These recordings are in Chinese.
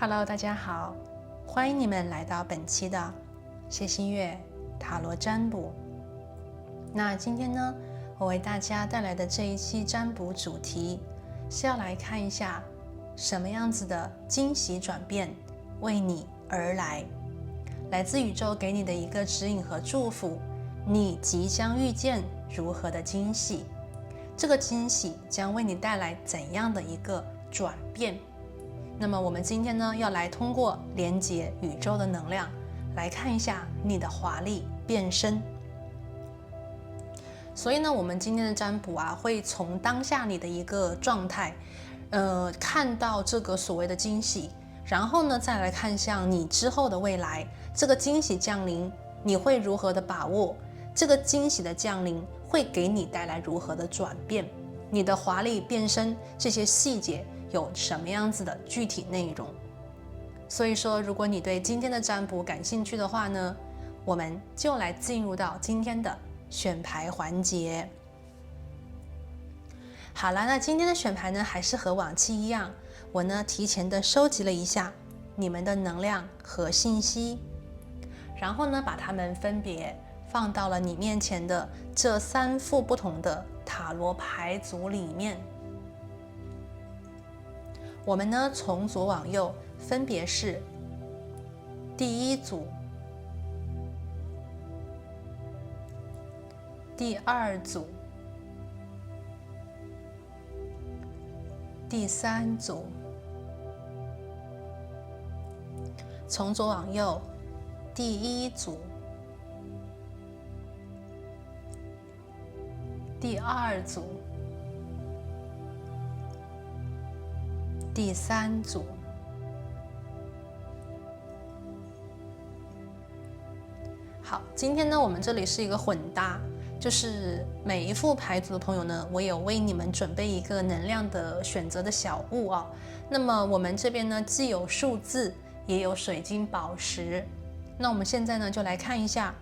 Hello， 大家好，欢迎你们来到本期的谢新月塔罗占卜。那今天呢，我为大家带来的这一期占卜主题是要来看一下什么样子的惊喜转变为你而来，来自宇宙给你的一个指引和祝福，你即将遇见如何的惊喜，这个惊喜将为你带来怎样的一个转变。那么我们今天呢，要来通过连接宇宙的能量，来看一下你的华丽变身。所以呢，我们今天的占卜会从当下你的一个状态，看到这个所谓的惊喜，然后呢，再来看向你之后的未来，这个惊喜降临，你会如何的把握？这个惊喜的降临会给你带来如何的转变？你的华丽变身这些细节有什么样子的具体内容？所以说，如果你对今天的占卜感兴趣的话呢，我们就来进入到今天的选牌环节。好了，那今天的选牌呢，还是和往期一样，我呢提前的收集了一下你们的能量和信息，然后呢把它们分别放到了你面前的这3副不同的塔罗牌组里面。我们呢从左往右分别是第1组、第2组、第3组。从左往右，第1组、第2组、第3组。好，今天呢，我们这里是一个混搭，就是每一副牌组的朋友呢，我有为你们准备一个能量的选择的小物啊。那么我们这边呢，既有数字，也有水晶宝石。那我们现在呢，就来看一下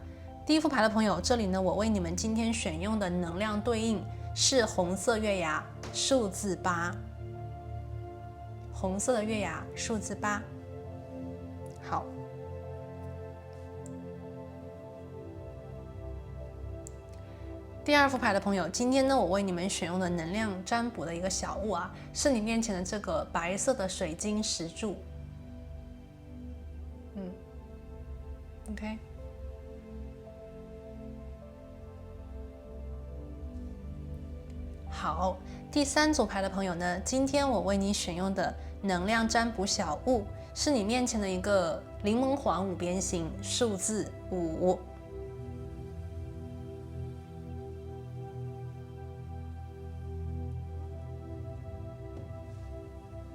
第1副牌的朋友，这里呢，我为你们今天选用的能量对应是红色月牙，数字8。红色的月牙，数字8。好，第2副牌的朋友，今天呢，我为你们选用的能量占卜的一个小物是你面前的这个白色的水晶石柱。OK。好，第3组牌的朋友呢，今天我为你选用的能量占卜小物是你面前的一个柠檬黄5边形，数字5。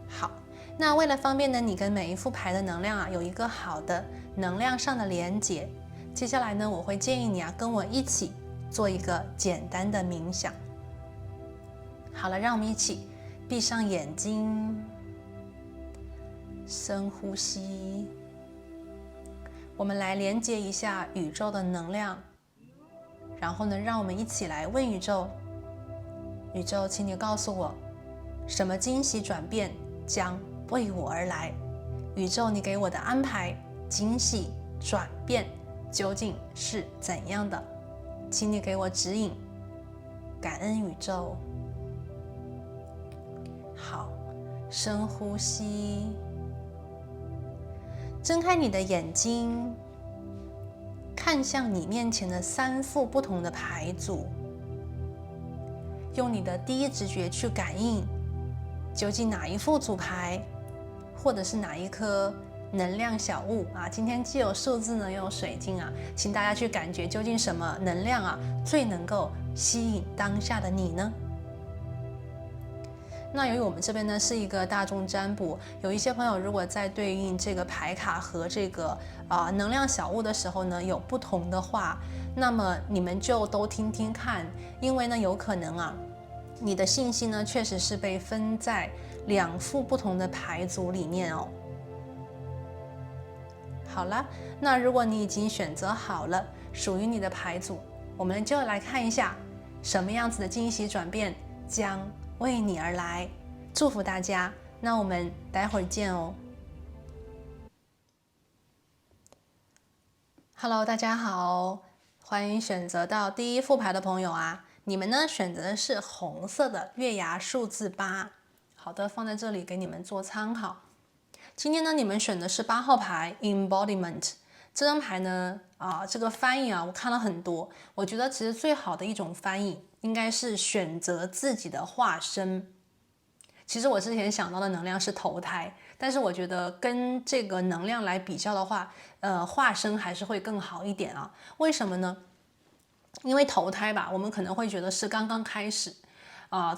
好，那为了方便呢，你跟每一副牌的能量有一个好的能量上的连结，接下来呢，我会建议你跟我一起做一个简单的冥想。好了，让我们一起闭上眼睛，深呼吸。我们来连接一下宇宙的能量，然后呢，让我们一起来问宇宙：宇宙，请你告诉我，什么惊喜转变将为我而来？宇宙，你给我的安排，惊喜转变究竟是怎样的？请你给我指引。感恩宇宙。好，深呼吸，睁开你的眼睛，看向你面前的3副不同的牌组，用你的第一直觉去感应，究竟哪一副组牌，或者是哪一颗能量小物今天既有数字呢，又有水晶请大家去感觉究竟什么能量最能够吸引当下的你呢？那由于我们这边呢是一个大众占卜，有一些朋友如果在对应这个牌卡和这个能量小物的时候呢有不同的话，那么你们就都听听看，因为呢有可能你的信息呢确实是被分在2副不同的牌组里面哦。好了，那如果你已经选择好了属于你的牌组，我们就来看一下什么样子的惊喜转变将为你而来。祝福大家，那我们待会儿见哦。Hello，大家好，欢迎选择到第一副牌的朋友啊，你们呢选择的是红色的月牙数字8，好的，放在这里给你们做参考。今天呢，你们选的是8号牌 Embodiment 这张牌呢，这个翻译啊，我看了很多，我觉得其实最好的一种翻译应该是选择自己的化身。其实我之前想到的能量是投胎，但是我觉得跟这个能量来比较的话，化身还是会更好一点啊。为什么呢？因为投胎吧，我们可能会觉得是刚刚开始，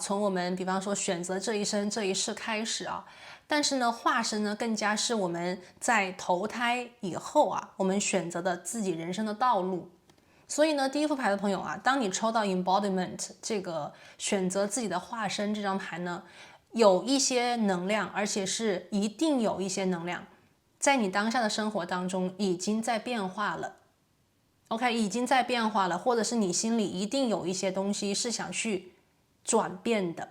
从我们比方说选择这一生这一世开始啊。但是呢，化身呢更加是我们在投胎以后啊，我们选择的自己人生的道路。所以呢，第一副牌的朋友啊，当你抽到 Embodiment 这个选择自己的化身这张牌呢，有一些能量，而且是一定有一些能量，在你当下的生活当中已经在变化了。OK， 已经在变化了，或者是你心里一定有一些东西是想去转变的。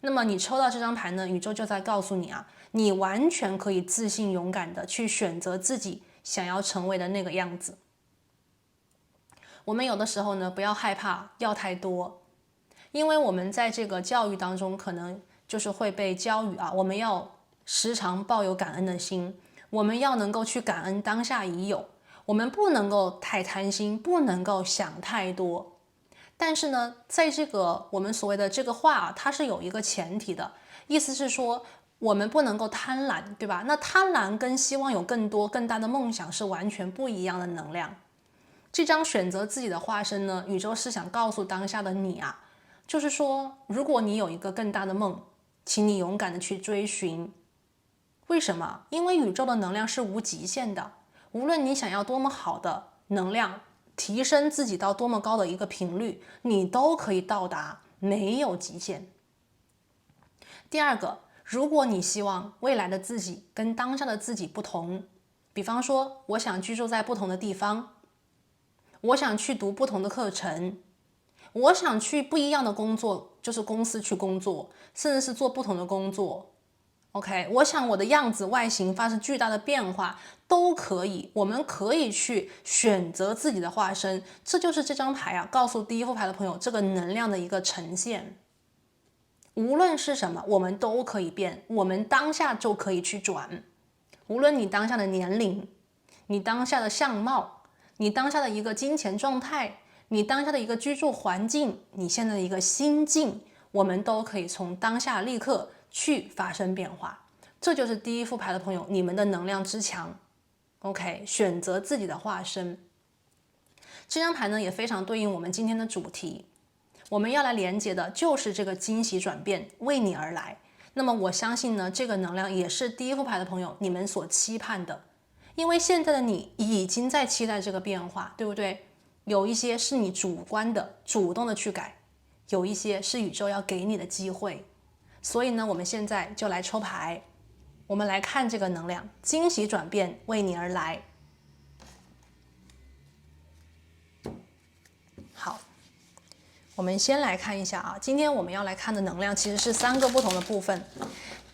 那么你抽到这张牌呢，宇宙就在告诉你啊，你完全可以自信勇敢的去选择自己想要成为的那个样子。我们有的时候呢，不要害怕要太多，因为我们在这个教育当中，可能就是会被教育啊，我们要时常抱有感恩的心，我们要能够去感恩当下已有，我们不能够太贪心，不能够想太多。但是呢，在这个我们所谓的这个话，它是有一个前提的，意思是说我们不能够贪婪，对吧？那贪婪跟希望有更多更大的梦想是完全不一样的能量。这张选择自己的化身呢，宇宙是想告诉当下的你啊，就是说，如果你有一个更大的梦，请你勇敢的去追寻。为什么？因为宇宙的能量是无极限的，无论你想要多么好的能量，提升自己到多么高的一个频率，你都可以到达，没有极限。第二个，如果你希望未来的自己跟当下的自己不同，比方说，我想居住在不同的地方，我想去读不同的课程，我想去不一样的工作，就是公司去工作，甚至是做不同的工作。OK， 我想我的样子外形发生巨大的变化都可以，我们可以去选择自己的化身，这就是这张牌啊，告诉第一副牌的朋友这个能量的一个呈现。无论是什么，我们都可以变，我们当下就可以去转。无论你当下的年龄，你当下的相貌，你当下的一个金钱状态，你当下的一个居住环境，你现在的一个心境，我们都可以从当下立刻去发生变化。这就是第一副牌的朋友，你们的能量之强。OK， 选择自己的化身。这张牌呢也非常对应我们今天的主题，我们要来连接的就是这个惊喜转变为你而来。那么我相信呢，这个能量也是第一副牌的朋友你们所期盼的，因为现在的你已经在期待这个变化，对不对？有一些是你主观的、主动的去改，有一些是宇宙要给你的机会。所以呢，我们现在就来抽牌，我们来看这个能量，惊喜转变为你而来。好，我们先来看一下啊，今天我们要来看的能量其实是3个不同的部分。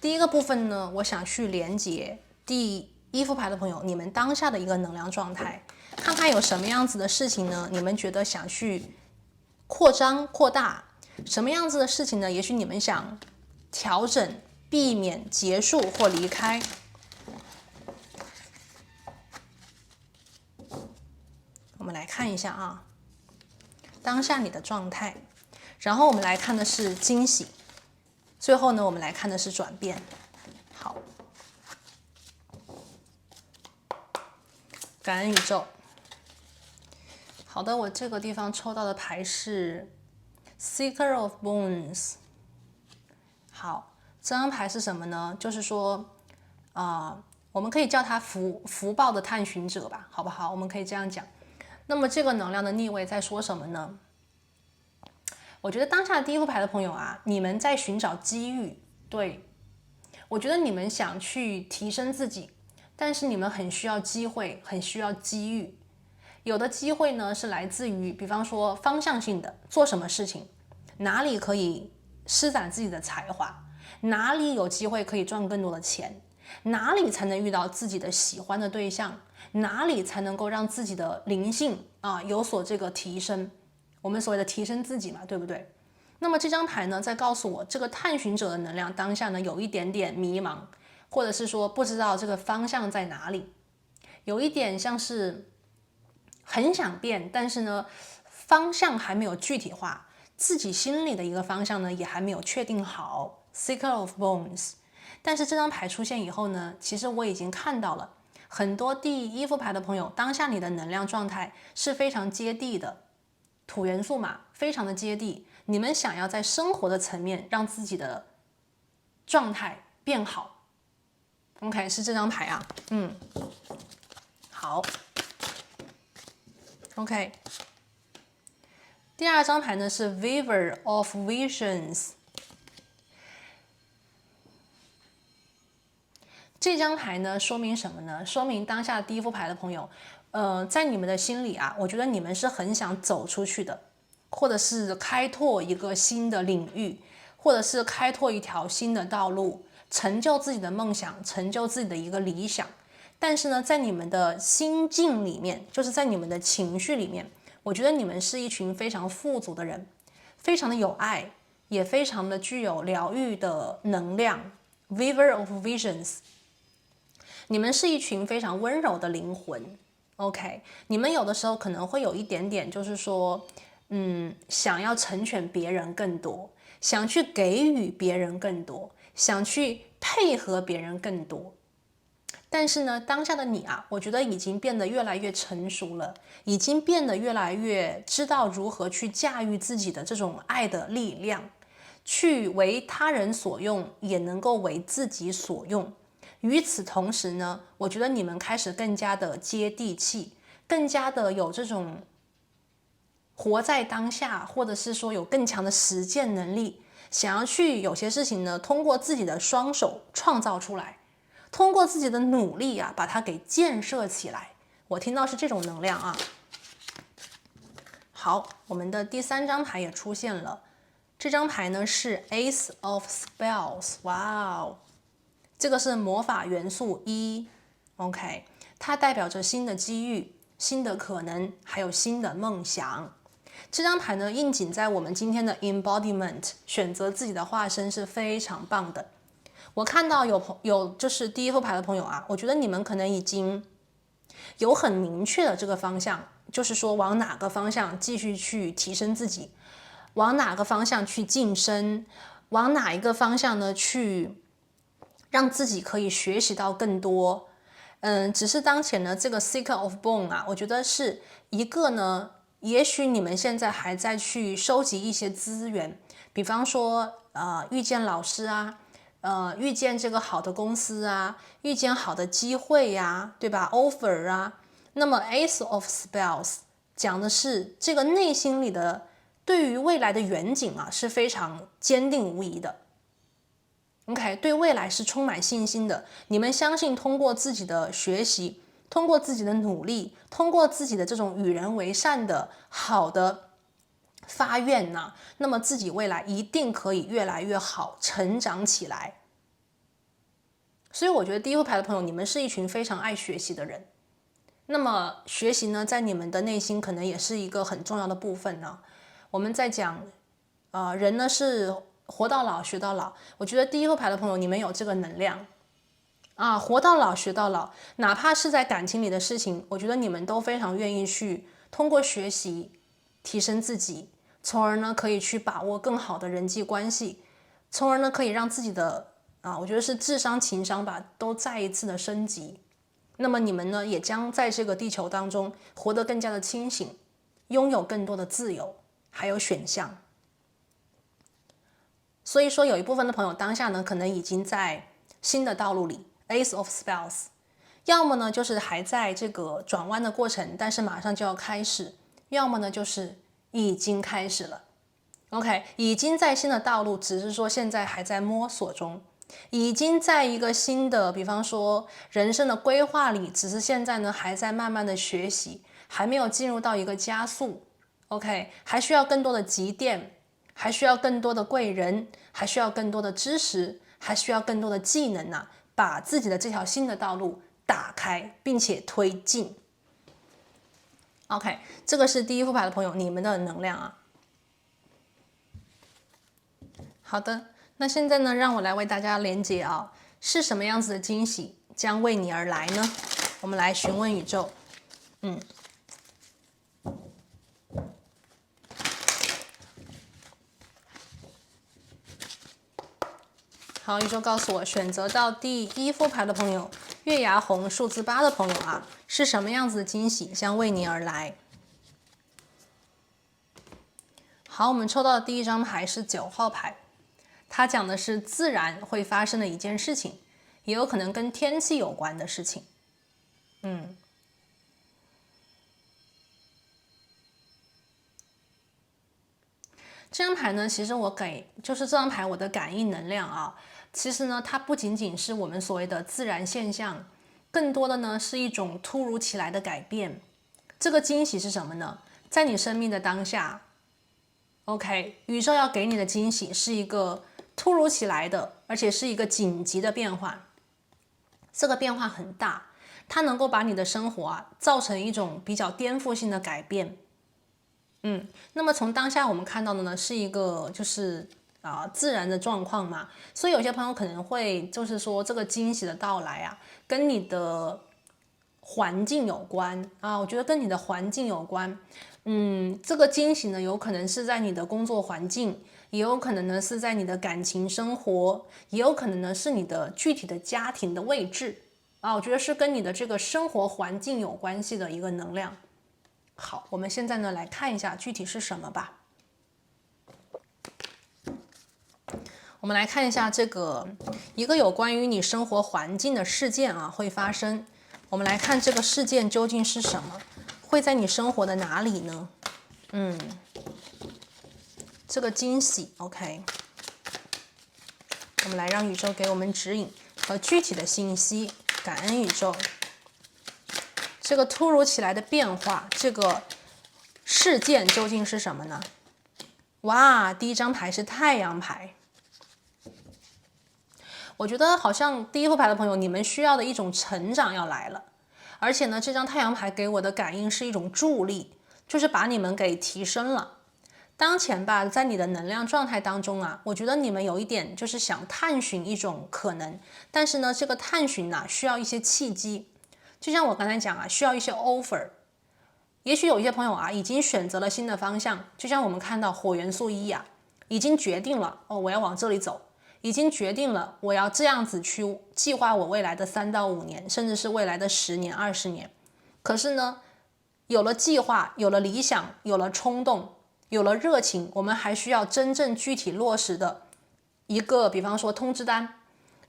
第一个部分呢，我想去连接第一副牌的朋友，你们当下的一个能量状态，看看有什么样子的事情呢？你们觉得想去扩张、扩大，什么样子的事情呢？也许你们想调整、避免、结束或离开。我们来看一下啊，当下你的状态，然后我们来看的是惊喜，最后呢，我们来看的是转变。好，感恩宇宙。好的，我这个地方抽到的牌是 Seeker of Bones。好，这张牌是什么呢？就是说，我们可以叫它福报的探寻者吧，好不好？我们可以这样讲。那么这个能量的逆位在说什么呢？我觉得当下第一副牌的朋友啊，你们在寻找机遇，对，我觉得你们想去提升自己，但是你们很需要机会，很需要机遇。有的机会呢是来自于，比方说方向性的，做什么事情，哪里可以施展自己的才华，哪里有机会可以赚更多的钱。哪里才能遇到自己的喜欢的对象，哪里才能够让自己的灵性有所这个提升，我们所谓的提升自己嘛，对不对？那么这张牌呢，在告诉我这个探寻者的能量当下呢，有一点点迷茫，或者是说不知道这个方向在哪里，有一点像是很想变，但是呢方向还没有具体化，自己心里的一个方向呢也还没有确定好。Seeker of Bones。但是这张牌出现以后呢，其实我已经看到了很多第一副牌的朋友，当下你的能量状态是非常接地的，土元素嘛，非常的接地。你们想要在生活的层面让自己的状态变好。OK， 是这张牌啊，好。OK， 第二张牌呢是 Weaver of Visions。这张牌呢说明什么呢？说明当下第一副牌的朋友，在你们的心里啊，我觉得你们是很想走出去的，或者是开拓一个新的领域，或者是开拓一条新的道路，成就自己的梦想，成就自己的一个理想。但是呢，在你们的心境里面，就是在你们的情绪里面，我觉得你们是一群非常富足的人，非常的有爱，也非常的具有疗愈的能量。Weaver of Visions。你们是一群非常温柔的灵魂 ，OK？ 你们有的时候可能会有一点点，就是说，想要成全别人更多，想去给予别人更多，想去配合别人更多。但是呢，当下的你啊，我觉得已经变得越来越成熟了，已经变得越来越知道如何去驾驭自己的这种爱的力量，去为他人所用，也能够为自己所用。与此同时呢，我觉得你们开始更加的接地气，更加的有这种活在当下，或者是说有更强的实践能力，想要去有些事情呢，通过自己的双手创造出来，通过自己的努力啊，把它给建设起来。我听到是这种能量啊。好，我们的第三张牌也出现了，这张牌呢是 Ace of Spells， 哇哦！这个是魔法元素1 ，OK， 它代表着新的机遇、新的可能，还有新的梦想。这张牌呢，应景在我们今天的 embodiment， 选择自己的化身是非常棒的。我看到有就是第一副牌的朋友啊，我觉得你们可能已经有很明确的这个方向，就是说往哪个方向继续去提升自己，往哪个方向去晋升，往哪一个方向呢去让自己可以学习到更多。只是当前呢，这个 Seeker of Bone 啊，我觉得是一个呢，也许你们现在还在去收集一些资源，比方说遇见老师啊，遇见这个好的公司啊，遇见好的机会呀，对吧 ？offer 啊。那么 Ace of Spells 讲的是这个内心里的对于未来的远景啊，是非常坚定无疑的。OK， 对未来是充满信心的。你们相信，通过自己的学习，通过自己的努力，通过自己的这种与人为善的好的发愿呢，那么自己未来一定可以越来越好，成长起来。所以我觉得第一副牌的朋友，你们是一群非常爱学习的人。那么学习呢，在你们的内心可能也是一个很重要的部分呢。我们在讲，人呢是活到老学到老。我觉得第一副牌的朋友，你们有这个能量啊，活到老学到老。哪怕是在感情里的事情，我觉得你们都非常愿意去通过学习提升自己，从而呢可以去把握更好的人际关系，从而呢可以让自己的我觉得是智商情商吧，都再一次的升级。那么你们呢，也将在这个地球当中活得更加的清醒，拥有更多的自由，还有选项。所以说，有一部分的朋友当下呢，可能已经在新的道路里 ，Ace of Spells， 要么呢就是还在这个转弯的过程，但是马上就要开始；要么呢就是已经开始了。OK， 已经在新的道路，只是说现在还在摸索中。已经在一个新的，比方说人生的规划里，只是现在呢还在慢慢的学习，还没有进入到一个加速。OK， 还需要更多的积淀，还需要更多的贵人，还需要更多的知识，还需要更多的技能把自己的这条新的道路打开，并且推进。OK， 这个是第一副牌的朋友，你们的能量啊。好的，那现在呢，让我来为大家连接啊，是什么样子的惊喜将为你而来呢？我们来询问宇宙。好，宇宙告诉我，选择到第一副牌的朋友，月牙红数字8的朋友啊，是什么样子的惊喜将为你而来？好，我们抽到的第一张牌是9号牌，它讲的是自然会发生的一件事情，也有可能跟天气有关的事情。这张牌呢，其实就是这张牌我的感应能量啊，其实呢，它不仅仅是我们所谓的自然现象，更多的呢是一种突如其来的改变。这个惊喜是什么呢？在你生命的当下 ，OK， 宇宙要给你的惊喜是一个突如其来的，而且是一个紧急的变化。这个变化很大，它能够把你的生活啊造成一种比较颠覆性的改变。那么从当下我们看到的呢，是一个就是自然的状况嘛，所以有些朋友可能会就是说这个惊喜的到来啊，跟你的环境有关啊，我觉得跟你的环境有关。这个惊喜呢，有可能是在你的工作环境，也有可能呢是在你的感情生活，也有可能呢是你的具体的家庭的位置啊，我觉得是跟你的这个生活环境有关系的一个能量。好，我们现在呢来看一下具体是什么吧。我们来看一下这个一个有关于你生活环境的事件啊会发生。我们来看这个事件究竟是什么，会在你生活的哪里呢？这个惊喜 ，OK。我们来让宇宙给我们指引和具体的信息，感恩宇宙。这个突如其来的变化，这个事件究竟是什么呢？哇，第一张牌是太阳牌。我觉得好像第一副牌的朋友，你们需要的一种成长要来了。而且呢，这张太阳牌给我的感应是一种助力，就是把你们给提升了。当前吧，在你的能量状态当中啊，我觉得你们有一点就是想探寻一种可能，但是呢，这个探寻呢，需要一些契机。就像我刚才讲啊，需要一些 offer。也许有一些朋友啊，已经选择了新的方向，就像我们看到火元素1啊，已经决定了我要往这里走，已经决定了我要这样子去计划我未来的3到5年，甚至是未来的10年、20年。可是呢，有了计划，有了理想，有了冲动，有了热情，我们还需要真正具体落实的一个，比方说通知单，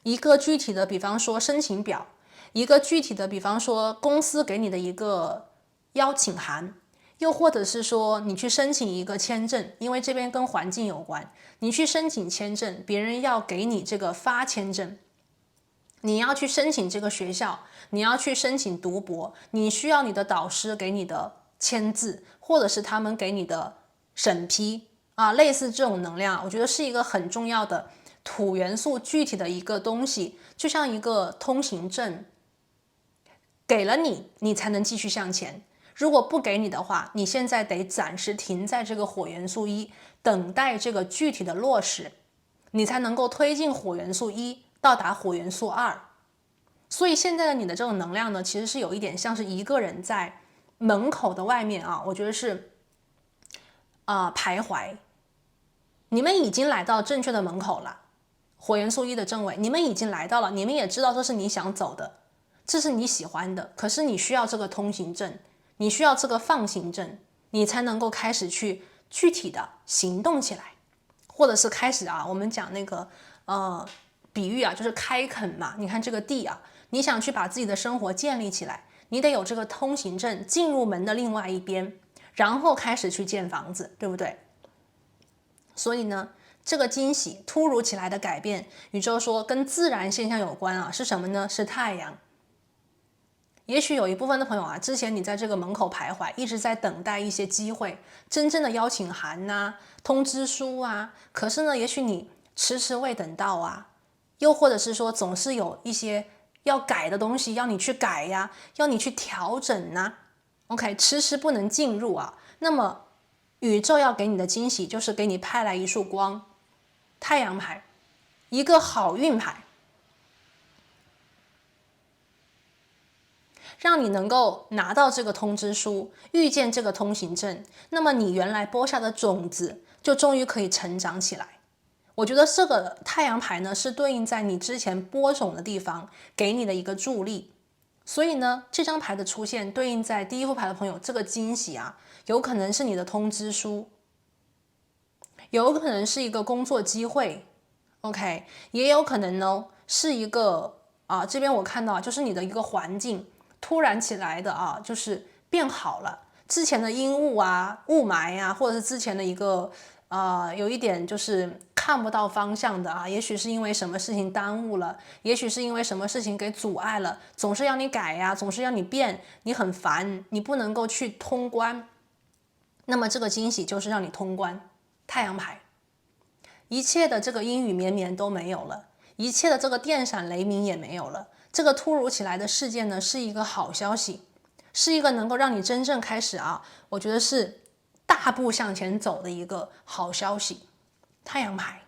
一个具体的，比方说申请表，一个具体的，比方说公司给你的一个邀请函，又或者是说你去申请一个签证，因为这边跟环境有关，你去申请签证，别人要给你这个发签证，你要去申请这个学校，你要去申请读博，你需要你的导师给你的签字，或者是他们给你的审批啊，类似这种能量，我觉得是一个很重要的土元素具体的一个东西，就像一个通行证，给了你，你才能继续向前。如果不给你的话，你现在得暂时停在这个火元素1，等待这个具体的落实，你才能够推进火元素1，到达火元素2。所以现在的你的这种能量呢，其实是有一点像是一个人在门口的外面啊，我觉得是徘徊。你们已经来到正确的门口了，火元素1的正位，你们已经来到了，你们也知道这是你想走的，这是你喜欢的，可是你需要这个通行证，你需要这个放行证，你才能够开始去具体的行动起来，或者是开始我们讲那个比喻就是开垦嘛。你看这个地你想去把自己的生活建立起来，你得有这个通行证，进入门的另外一边，然后开始去建房子，对不对？所以呢，这个惊喜突如其来的改变，宇宙说跟自然现象有关是什么呢？是太阳。也许有一部分的朋友之前你在这个门口徘徊，一直在等待一些机会，真正的邀请函通知书可是呢，也许你迟迟未等到又或者是说总是有一些要改的东西要你去改呀，要你去调整呐。OK， 迟迟不能进入啊。那么宇宙要给你的惊喜就是给你派来一束光，太阳牌，一个好运牌，让你能够拿到这个通知书，遇见这个通行证，那么你原来播下的种子就终于可以成长起来。我觉得这个太阳牌呢，是对应在你之前播种的地方给你的一个助力。所以呢，这张牌的出现对应在第一副牌的朋友，这个惊喜啊，有可能是你的通知书，有可能是一个工作机会 ，OK， 也有可能呢是一个这边我看到就是你的一个环境突然起来的就是变好了。之前的阴雾啊、雾霾啊，或者是之前的一个有一点就是看不到方向的也许是因为什么事情耽误了，也许是因为什么事情给阻碍了，总是要你改呀，总是要你变，你很烦，你不能够去通关。那么这个惊喜就是让你通关，太阳牌，一切的这个阴雨绵绵都没有了，一切的这个电闪雷鸣也没有了。这个突如其来的事件呢，是一个好消息，是一个能够让你真正开始我觉得是大步向前走的一个好消息。太阳牌，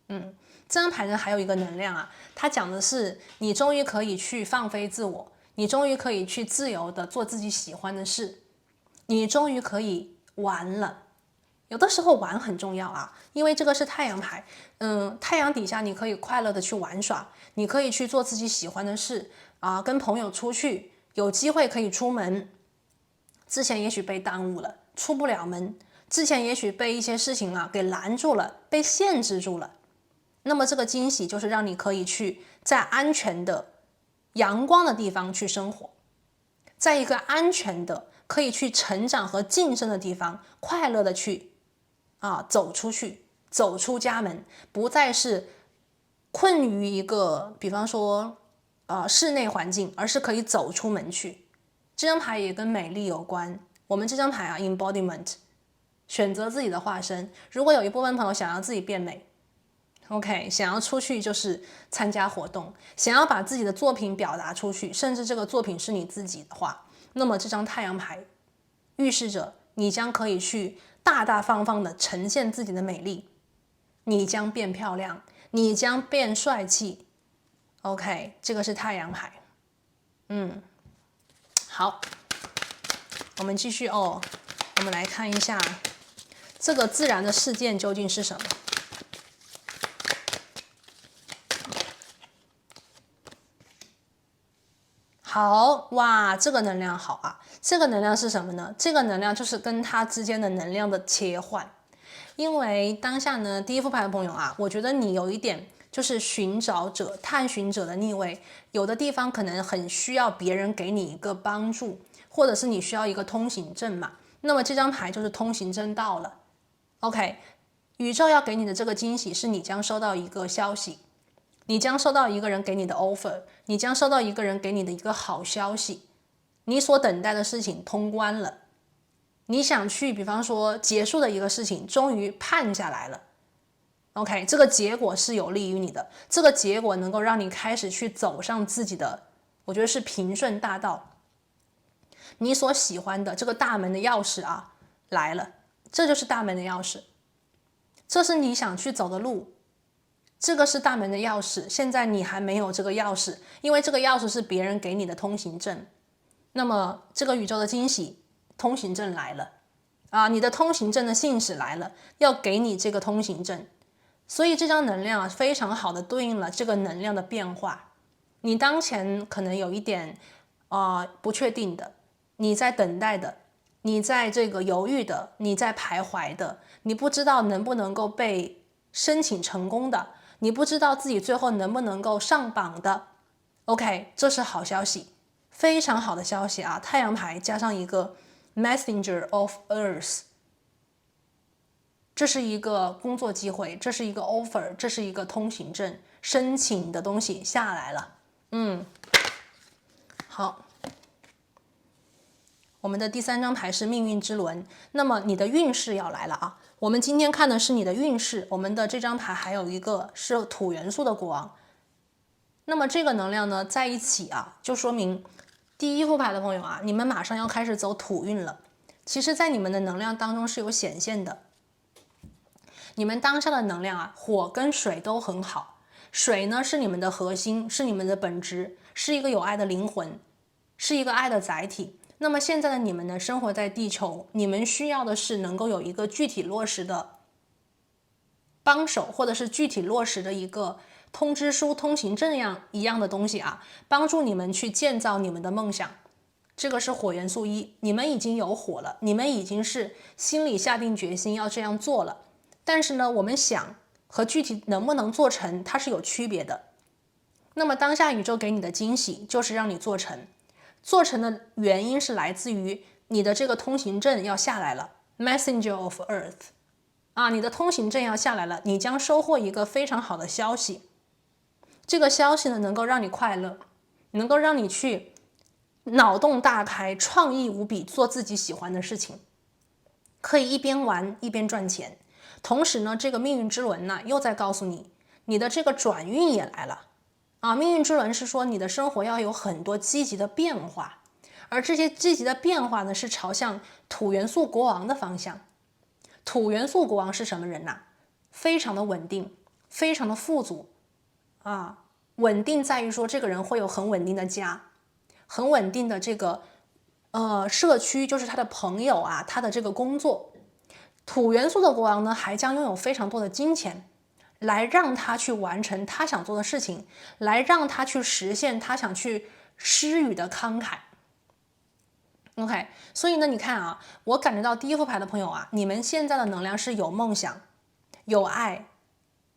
这张牌呢还有一个能量它讲的是你终于可以去放飞自我，你终于可以去自由的做自己喜欢的事，你终于可以玩了。有的时候玩很重要因为这个是太阳牌，太阳底下你可以快乐的去玩耍，你可以去做自己喜欢的事跟朋友出去，有机会可以出门。之前也许被耽误了，出不了门，之前也许被一些事情给拦住了，被限制住了。那么这个惊喜就是让你可以去在安全的阳光的地方去生活，在一个安全的可以去成长和晋升的地方，快乐的去走出去，走出家门，不再是困于一个比方说室内环境，而是可以走出门去。这张牌也跟美丽有关，我们这张牌embodiment， 选择自己的化身。如果有一部分朋友想要自己变美，OK， 想要出去就是参加活动，想要把自己的作品表达出去，甚至这个作品是你自己的话，那么这张太阳牌预示着你将可以去大大方方的呈现自己的美丽，你将变漂亮，你将变帅气。OK， 这个是太阳牌。好，我们继续我们来看一下这个自然的事件究竟是什么。好哇，这个能量好这个能量是什么呢？这个能量就是跟它之间的能量的切换。因为当下呢，第一副牌的朋友我觉得你有一点就是寻找者、探寻者的逆位，有的地方可能很需要别人给你一个帮助，或者是你需要一个通行证嘛。那么这张牌就是通行证到了。OK， 宇宙要给你的这个惊喜是你将收到一个消息，你将收到一个人给你的 offer， 你将收到一个人给你的一个好消息，你所等待的事情通关了，你想去比方说结束的一个事情终于判下来了。OK， 这个结果是有利于你的，这个结果能够让你开始去走上自己的，我觉得是平顺大道。你所喜欢的这个大门的钥匙来了，这就是大门的钥匙，这是你想去走的路，这个是大门的钥匙。现在你还没有这个钥匙，因为这个钥匙是别人给你的通行证。那么这个宇宙的惊喜，通行证来了你的通行证的信使来了，要给你这个通行证。所以这张能量非常好的对应了这个能量的变化。你当前可能有一点不确定的，你在等待的，你在这个犹豫的，你在徘徊的，你不知道能不能够被申请成功的，你不知道自己最后能不能够上榜的。OK， 这是好消息，非常好的消息太阳牌加上一个 Messenger of Earth，这是一个工作机会，这是一个 offer， 这是一个通行证，申请的东西下来了。好，我们的第3张牌是命运之轮，那么你的运势要来了啊。我们今天看的是你的运势，我们的这张牌还有一个是土元素的国王。那么这个能量呢在一起啊，就说明第一副牌的朋友啊，你们马上要开始走土运了。其实在你们的能量当中是有显现的，你们当下的能量啊，火跟水都很好。水呢是你们的核心，是你们的本质，是一个有爱的灵魂，是一个爱的载体。那么现在的你们呢，生活在地球，你们需要的是能够有一个具体落实的帮手，或者是具体落实的一个通知书、通行证一样的东西啊，帮助你们去建造你们的梦想。这个是火元素1，你们已经有火了，你们已经是心里下定决心要这样做了。但是呢，我们想和具体能不能做成，它是有区别的。那么当下宇宙给你的惊喜就是让你做成，做成的原因是来自于你的这个通行证要下来了 ，Messenger of Earth 啊，你的通行证要下来了，你将收获一个非常好的消息。这个消息呢，能够让你快乐，能够让你去脑洞大开，创意无比，做自己喜欢的事情，可以一边玩一边赚钱。同时呢，这个命运之轮呢，又在告诉你，你的这个转运也来了啊。命运之轮是说你的生活要有很多积极的变化，而这些积极的变化呢，是朝向土元素国王的方向。土元素国王是什么人呢？非常的稳定，非常的富足啊。稳定在于说这个人会有很稳定的家，很稳定的这个社区，就是他的朋友啊，他的这个工作。土元素的国王呢，还将拥有非常多的金钱，来让他去完成他想做的事情，来让他去实现他想去施予的慷慨。OK， 所以呢，你看啊，我感觉到第一副牌的朋友啊，你们现在的能量是有梦想、有爱，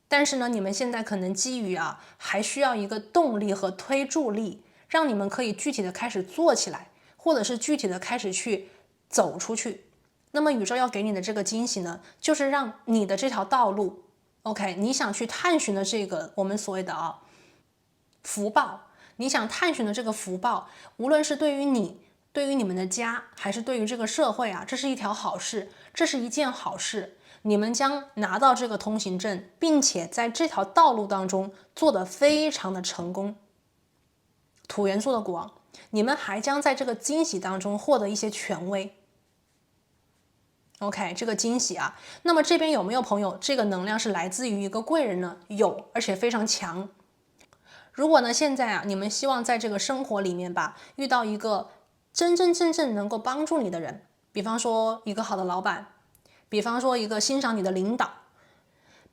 但是呢，你们现在可能基于啊，还需要一个动力和推助力，让你们可以具体的开始做起来，或者是具体的开始去走出去。那么宇宙要给你的这个惊喜呢，就是让你的这条道路 ，OK， 你想去探寻的这个我们所谓的福报，你想探寻的这个福报，无论是对于你、对于你们的家，还是对于这个社会啊，这是一条好事，这是一件好事。你们将拿到这个通行证，并且在这条道路当中做得非常的成功。土元素的国王，你们还将在这个惊喜当中获得一些权威。OK， 这个惊喜啊，那么这边有没有朋友，这个能量是来自于一个贵人呢？有，而且非常强。如果呢，现在啊，你们希望在这个生活里面吧，遇到一个真真正正能够帮助你的人，比方说一个好的老板，比方说一个欣赏你的领导，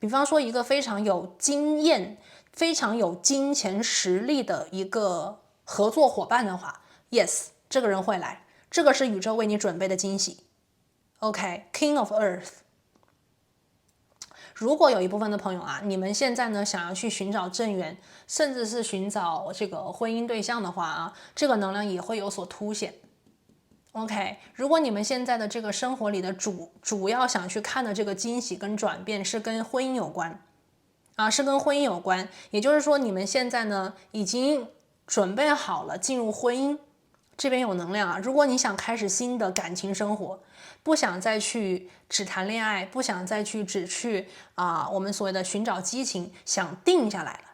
比方说一个非常有经验、非常有金钱实力的一个合作伙伴的话 ，yes， 这个人会来，这个是宇宙为你准备的惊喜。OK，King of Earth。如果有一部分的朋友啊，你们现在呢想要去寻找正缘，甚至是寻找这个婚姻对象的话啊，这个能量也会有所凸显。OK， 如果你们现在的这个生活里的主要想去看的这个惊喜跟转变是跟婚姻有关啊，是跟婚姻有关，也就是说你们现在呢已经准备好了进入婚姻。这边有能量啊，如果你想开始新的感情生活，不想再去只谈恋爱，不想再去只去我们所谓的寻找激情，想定下来了。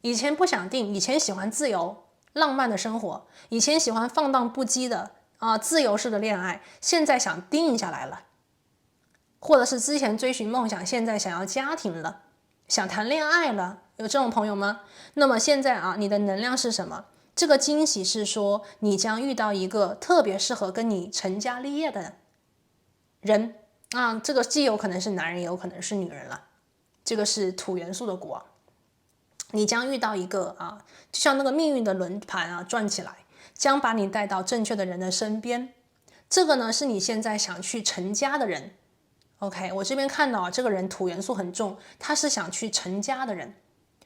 以前不想定，以前喜欢自由浪漫的生活，以前喜欢放荡不羁的自由式的恋爱，现在想定下来了。或者是之前追寻梦想，现在想要家庭了，想谈恋爱了，有这种朋友吗？那么现在啊，你的能量是什么？这个惊喜是说，你将遇到一个特别适合跟你成家立业的人啊，这个既有可能是男人，也有可能是女人了。这个是土元素的国王，你将遇到一个就像那个命运的轮盘转起来，将把你带到正确的人的身边。这个呢，是你现在想去成家的人。OK， 我这边看到这个人土元素很重，他是想去成家的人。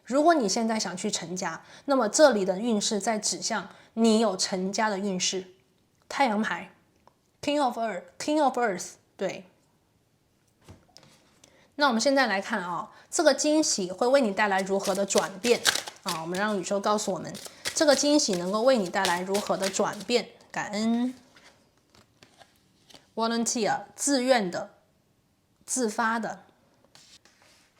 如果你现在想去成家，那么这里的运势在指向你有成家的运势。太阳牌 King of Earth， 对。那我们现在来看这个惊喜会为你带来如何的转变我们让宇宙告诉我们，这个惊喜能够为你带来如何的转变。感恩。volunteer 自愿的、自发的。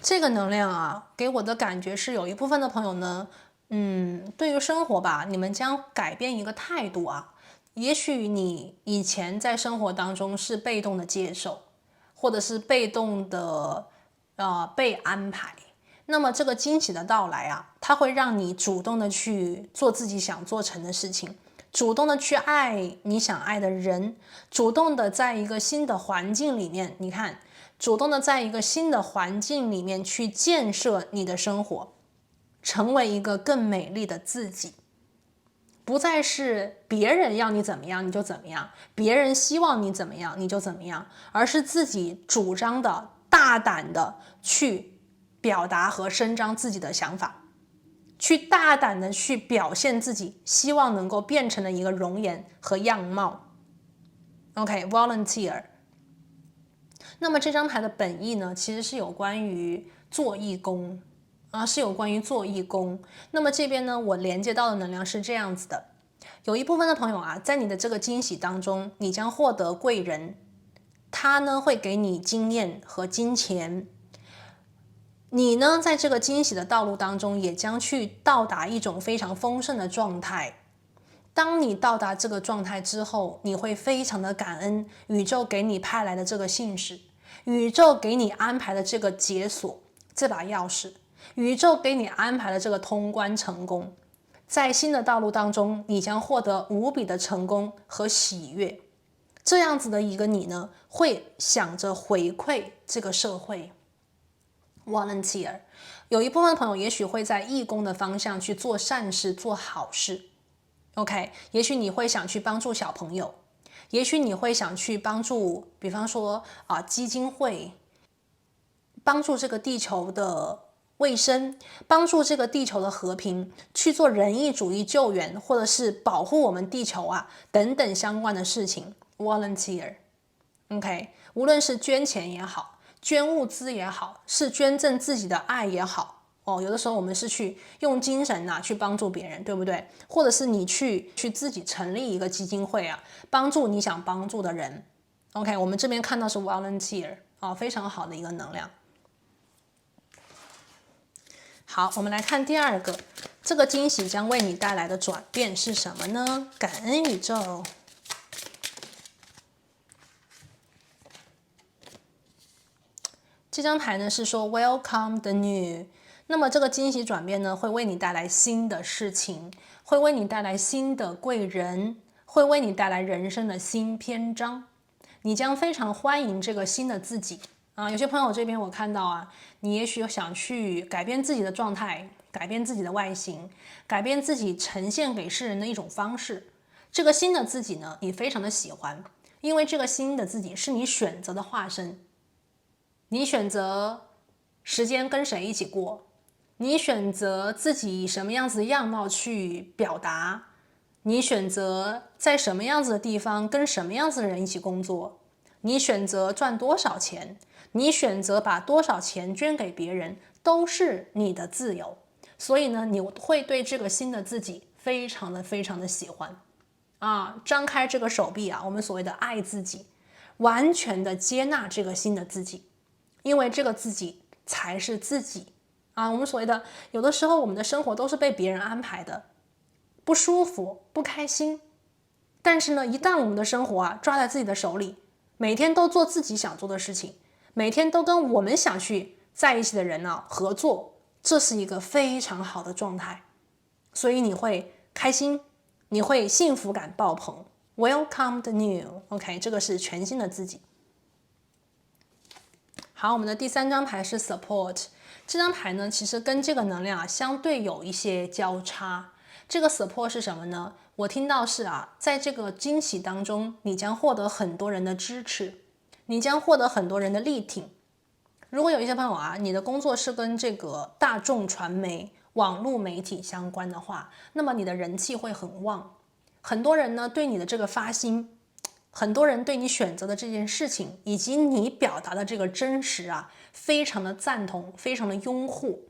这个能量啊，给我的感觉是有一部分的朋友呢，对于生活吧，你们将改变一个态度啊。也许你以前在生活当中是被动的接受，或者是被动的被安排。那么这个惊喜的到来啊，它会让你主动的去做自己想做成的事情，主动的去爱你想爱的人，主动的在一个新的环境里面，你看，主动的在一个新的环境里面去建设你的生活，成为一个更美丽的自己。不再是别人要你怎么样你就怎么样，别人希望你怎么样你就怎么样，而是自己主张的、大胆的去表达和伸张自己的想法，去大胆的去表现自己希望能够变成的一个容颜和样貌。OK， volunteer。那么这张牌的本意呢，其实是有关于做义工是有关于做义工。那么这边呢，我连接到的能量是这样子的，有一部分的朋友啊，在你的这个惊喜当中，你将获得贵人，他呢会给你经验和金钱。你呢，在这个惊喜的道路当中，也将去到达一种非常丰盛的状态。当你到达这个状态之后，你会非常的感恩宇宙给你派来的这个信使，宇宙给你安排的这个解锁，这把钥匙，宇宙给你安排的这个通关成功。在新的道路当中，你将获得无比的成功和喜悦。这样子的一个你呢，会想着回馈这个社会。volunteer， 有一部分朋友也许会在义工的方向去做善事、做好事。OK， 也许你会想去帮助小朋友，也许你会想去帮助，比方说基金会，帮助这个地球的卫生，帮助这个地球的和平，去做仁义主义救援，或者是保护我们地球等等相关的事情。volunteer， OK， 无论是捐钱也好，捐物资也好，是捐赠自己的爱也好。有的时候我们是去用精神去帮助别人，对不对？或者是你去自己成立一个基金会帮助你想帮助的人。OK， 我们这边看到是 volunteer 非常好的一个能量。好，我们来看第二个，这个惊喜将为你带来的转变是什么呢？感恩宇宙。这张牌呢是说 Welcome the new。那么这个惊喜转变呢，会为你带来新的事情，会为你带来新的贵人，会为你带来人生的新篇章。你将非常欢迎这个新的自己有些朋友这边我看到你也许想去改变自己的状态，改变自己的外形，改变自己呈现给世人的一种方式。这个新的自己呢，你非常的喜欢，因为这个新的自己是你选择的化身。你选择时间跟谁一起过，你选择自己以什么样子的样貌去表达，你选择在什么样子的地方跟什么样子的人一起工作，你选择赚多少钱，你选择把多少钱捐给别人，都是你的自由。所以呢，你会对这个新的自己非常的喜欢张开这个手臂我们所谓的爱自己，完全的接纳这个新的自己，因为这个自己才是自己我们所谓的有的时候我们的生活都是被别人安排的，不舒服不开心，但是呢，一旦我们的生活抓在自己的手里，每天都做自己想做的事情，每天都跟我们想去在一起的人合作，这是一个非常好的状态。所以你会开心，你会幸福感爆棚。 Welcome the new。 OK， 这个是全新的自己。好，我们的第三张牌是 support。 这张牌呢，其实跟这个能量相对有一些交叉。这个 support 是什么呢？我听到是在这个惊喜当中，你将获得很多人的支持，你将获得很多人的力挺。如果有一些朋友你的工作是跟这个大众传媒、网络媒体相关的话，那么你的人气会很旺。很多人呢对你的这个发心，很多人对你选择的这件事情，以及你表达的这个真实非常的赞同，非常的拥护。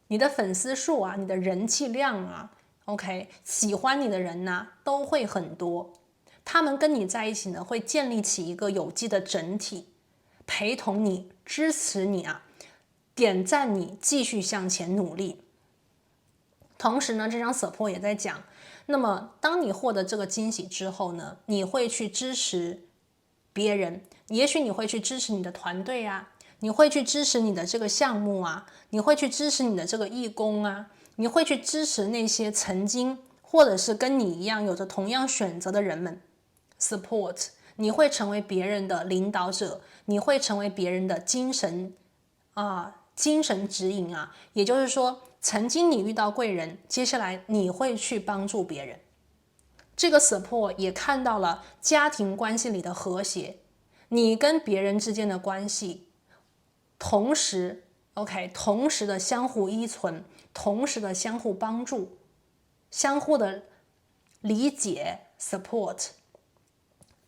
你的粉丝数你的人气量OK， 喜欢你的人都会很多。他们跟你在一起呢，会建立起一个有机的整体，陪同你，支持你啊，点赞你继续向前努力。同时呢，这张 support 也在讲，那么当你获得这个惊喜之后呢，你会去支持别人，也许你会去支持你的团队啊，你会去支持你的这个项目啊，你会去支持你的这个义工啊，你会去支持那些曾经或者是跟你一样有着同样选择的人们。 support， 你会成为别人的领导者，你会成为别人的精神指引啊，也就是说曾经你遇到贵人，接下来你会去帮助别人。这个 support 也看到了家庭关系里的和谐，你跟别人之间的关系同时的相互依存，同时的相互帮助，相互的理解 support，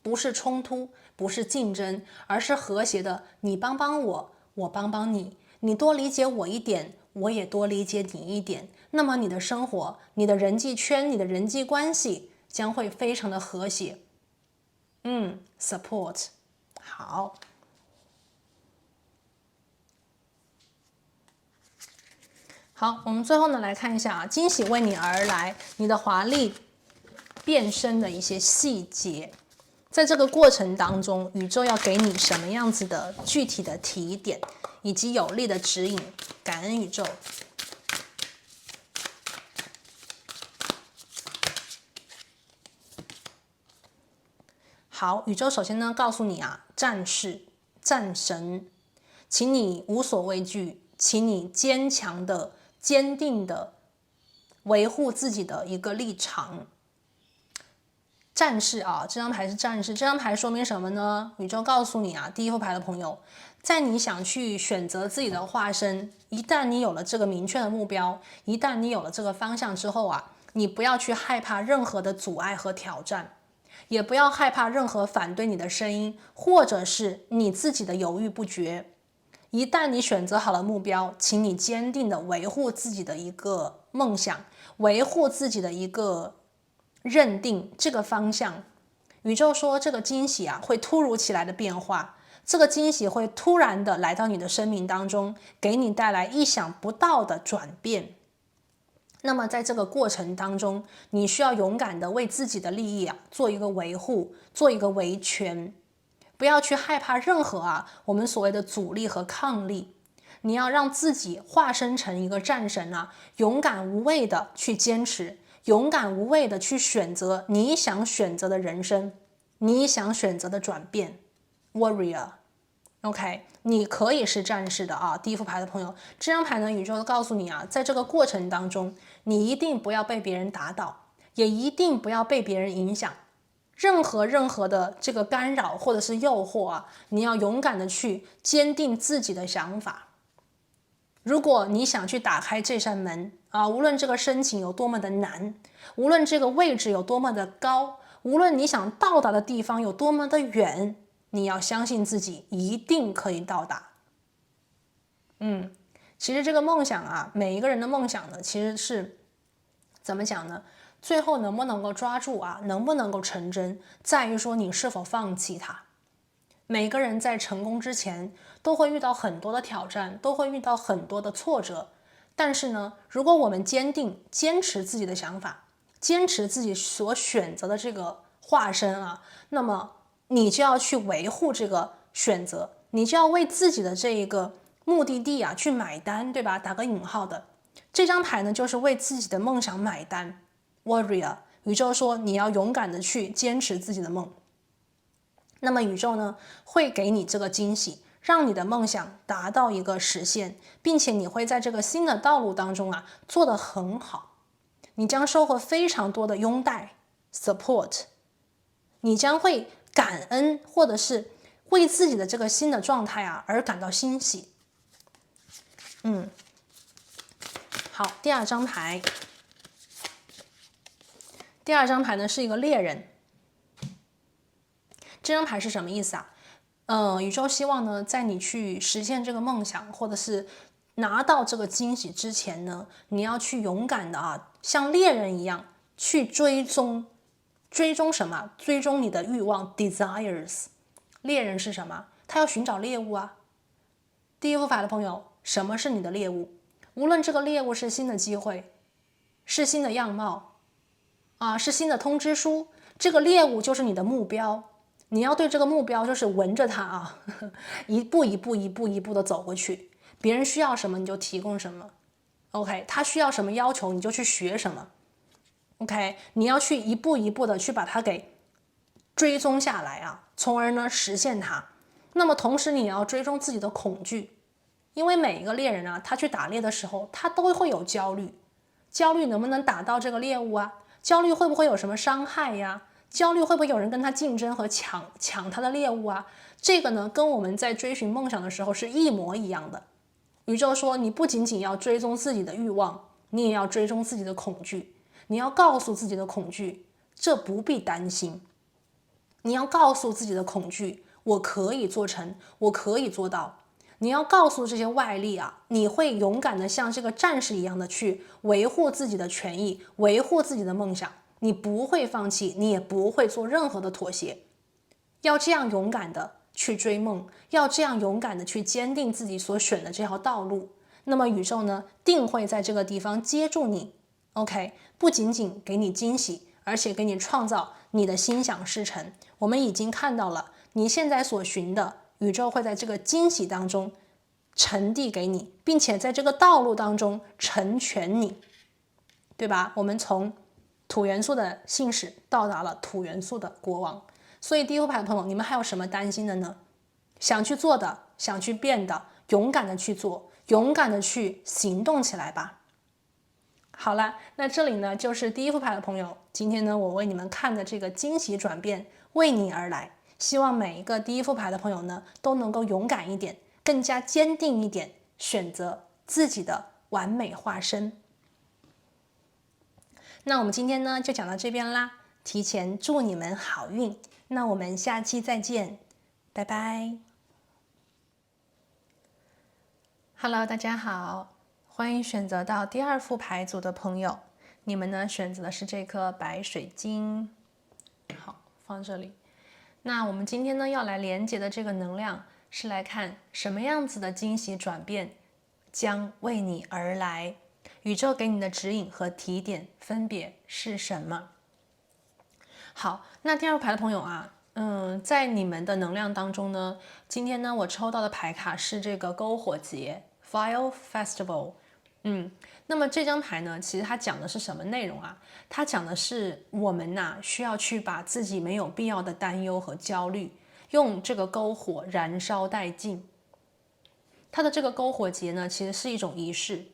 不是冲突，不是竞争，而是和谐的，你帮帮我，我帮帮你，你多理解我一点，我也多理解你一点，那么你的生活，你的人际圈，你的人际关系将会非常的和谐。support。 好，我们最后呢来看一下啊，惊喜为你而来，你的华丽变身的一些细节。在这个过程当中，宇宙要给你什么样子的具体的提点，以及有力的指引？感恩宇宙。好，宇宙首先呢告诉你啊，战士、战神，请你无所畏惧，请你坚强的、坚定的维护自己的一个立场。战士啊，这张牌是战士，这张牌说明什么呢？宇宙告诉你啊，第一副牌的朋友，在你想去选择自己的化身，一旦你有了这个明确的目标，一旦你有了这个方向之后啊，你不要去害怕任何的阻碍和挑战，也不要害怕任何反对你的声音，或者是你自己的犹豫不决。一旦你选择好了目标，请你坚定的维护自己的一个梦想，维护自己的一个认定这个方向。宇宙说这个惊喜啊会突如其来的变化，这个惊喜会突然的来到你的生命当中，给你带来意想不到的转变。那么在这个过程当中，你需要勇敢的为自己的利益啊做一个维护，做一个维权，不要去害怕任何我们所谓的阻力和抗力。你要让自己化身成一个战神啊，勇敢无畏的去坚持，勇敢无畏的去选择你想选择的人生，你想选择的转变。 Warrior， OK， 你可以是战士的啊。第一副牌的朋友，这张牌呢，宇宙告诉你啊，在这个过程当中，你一定不要被别人打倒，也一定不要被别人影响。任何的这个干扰或者是诱惑啊，你要勇敢的去坚定自己的想法。如果你想去打开这扇门啊，无论这个申请有多么的难，无论这个位置有多么的高，无论你想到达的地方有多么的远，你要相信自己一定可以到达。其实这个梦想啊，每一个人的梦想呢，其实是怎么讲呢？最后能不能够抓住啊，能不能够成真，在于说你是否放弃它。每个人在成功之前都会遇到很多的挑战，都会遇到很多的挫折，但是呢，如果我们坚持自己的想法，坚持自己所选择的这个化身啊，那么你就要去维护这个选择，你就要为自己的这一个目的地啊去买单，对吧？打个引号的，这张牌呢就是为自己的梦想买单。 Warrior， 宇宙说你要勇敢的去坚持自己的梦。那么宇宙呢会给你这个惊喜，让你的梦想达到一个实现，并且你会在这个新的道路当中啊做得很好，你将收获非常多的拥戴 support， 你将会感恩，或者是为自己的这个新的状态啊而感到欣喜。好，第二张牌呢是一个猎人。这张牌是什么意思啊？宇宙希望呢，在你去实现这个梦想，或者是拿到这个惊喜之前呢，你要去勇敢的像猎人一样去追踪追踪什么？追踪你的欲望 desires。猎人是什么？他要寻找猎物啊。第一副牌的朋友，什么是你的猎物？无论这个猎物是新的机会，是新的样貌啊，是新的通知书，这个猎物就是你的目标。你要对这个目标就是闻着它啊，一步一步一步一步的走过去。别人需要什么你就提供什么。OK， 他需要什么要求你就去学什么。OK， 你要去一步一步的去把它给追踪下来啊，从而呢实现它。那么同时你也要追踪自己的恐惧，因为每一个猎人啊，他去打猎的时候，他都会有焦虑，焦虑能不能打到这个猎物啊？焦虑会不会有什么伤害呀？焦虑会不会有人跟他竞争和抢他的猎物啊？这个呢，跟我们在追寻梦想的时候是一模一样的。宇宙说，你不仅仅要追踪自己的欲望，你也要追踪自己的恐惧。你要告诉自己的恐惧，这不必担心。你要告诉自己的恐惧，我可以做成，我可以做到。你要告诉这些外力啊，你会勇敢的像这个战士一样的去维护自己的权益，维护自己的梦想。你不会放弃，你也不会做任何的妥协。要这样勇敢的去追梦，要这样勇敢的去坚定自己所选的这条道路。那么宇宙呢，定会在这个地方接住你。OK， 不仅仅给你惊喜，而且给你创造你的心想事成。我们已经看到了你现在所寻的，宇宙会在这个惊喜当中呈递给你，并且在这个道路当中成全你，对吧？我们从土元素的信使到达了土元素的国王。所以第一副牌的朋友，你们还有什么担心的呢？想去做的，想去变的，勇敢的去做，勇敢的去行动起来吧。好了，那这里呢就是第一副牌的朋友，今天呢我为你们看的这个惊喜转变为你而来，希望每一个第一副牌的朋友呢都能够勇敢一点，更加坚定一点，选择自己的完美化身。那我们今天呢就讲到这边啦，提前祝你们好运，那我们下期再见，拜拜。Hello， 大家好。欢迎选择到第二副牌组的朋友，你们呢选择的是这颗白水晶，好，放这里。那我们今天呢要来连接的这个能量是来看什么样子的惊喜转变将为你而来，宇宙给你的指引和提点分别是什么？好，那第二副牌的朋友啊，在你们的能量当中呢，今天呢我抽到的牌卡是这个篝火节 Fire Festival。那么这张牌呢，其实它讲的是什么内容啊？它讲的是我们需要去把自己没有必要的担忧和焦虑，用这个篝火燃烧殆尽。它的这个篝火节呢，其实是一种仪式。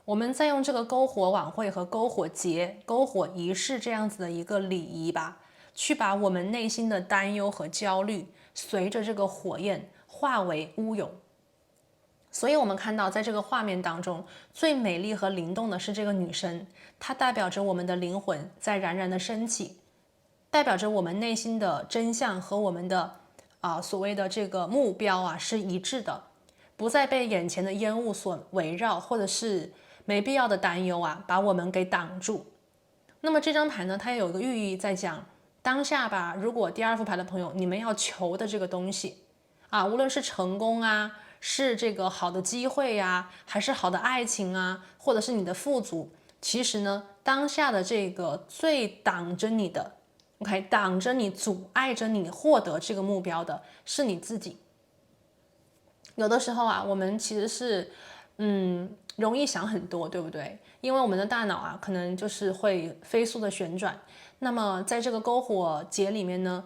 我们在用这个篝火晚会和篝火节、篝火仪式这样子的一个礼仪吧，去把我们内心的担忧和焦虑，随着这个火焰化为乌有。所以我们看到在这个画面当中，最美丽和灵动的是这个女生，她代表着我们的灵魂在冉冉的升起，代表着我们内心的真相和我们的所谓的这个目标是一致的，不再被眼前的烟雾所围绕，或者是没必要的担忧把我们给挡住。那么这张牌呢，它也有一个寓意在讲当下吧，如果第二副牌的朋友，你们要求的这个东西无论是成功是这个好的机会还是好的爱情或者是你的富足，其实呢，当下的这个最挡着你的，OK， 挡着你、阻碍着你获得这个目标的是你自己。有的时候我们其实是容易想很多，对不对？因为我们的大脑可能就是会飞速的旋转。那么在这个篝火节里面呢，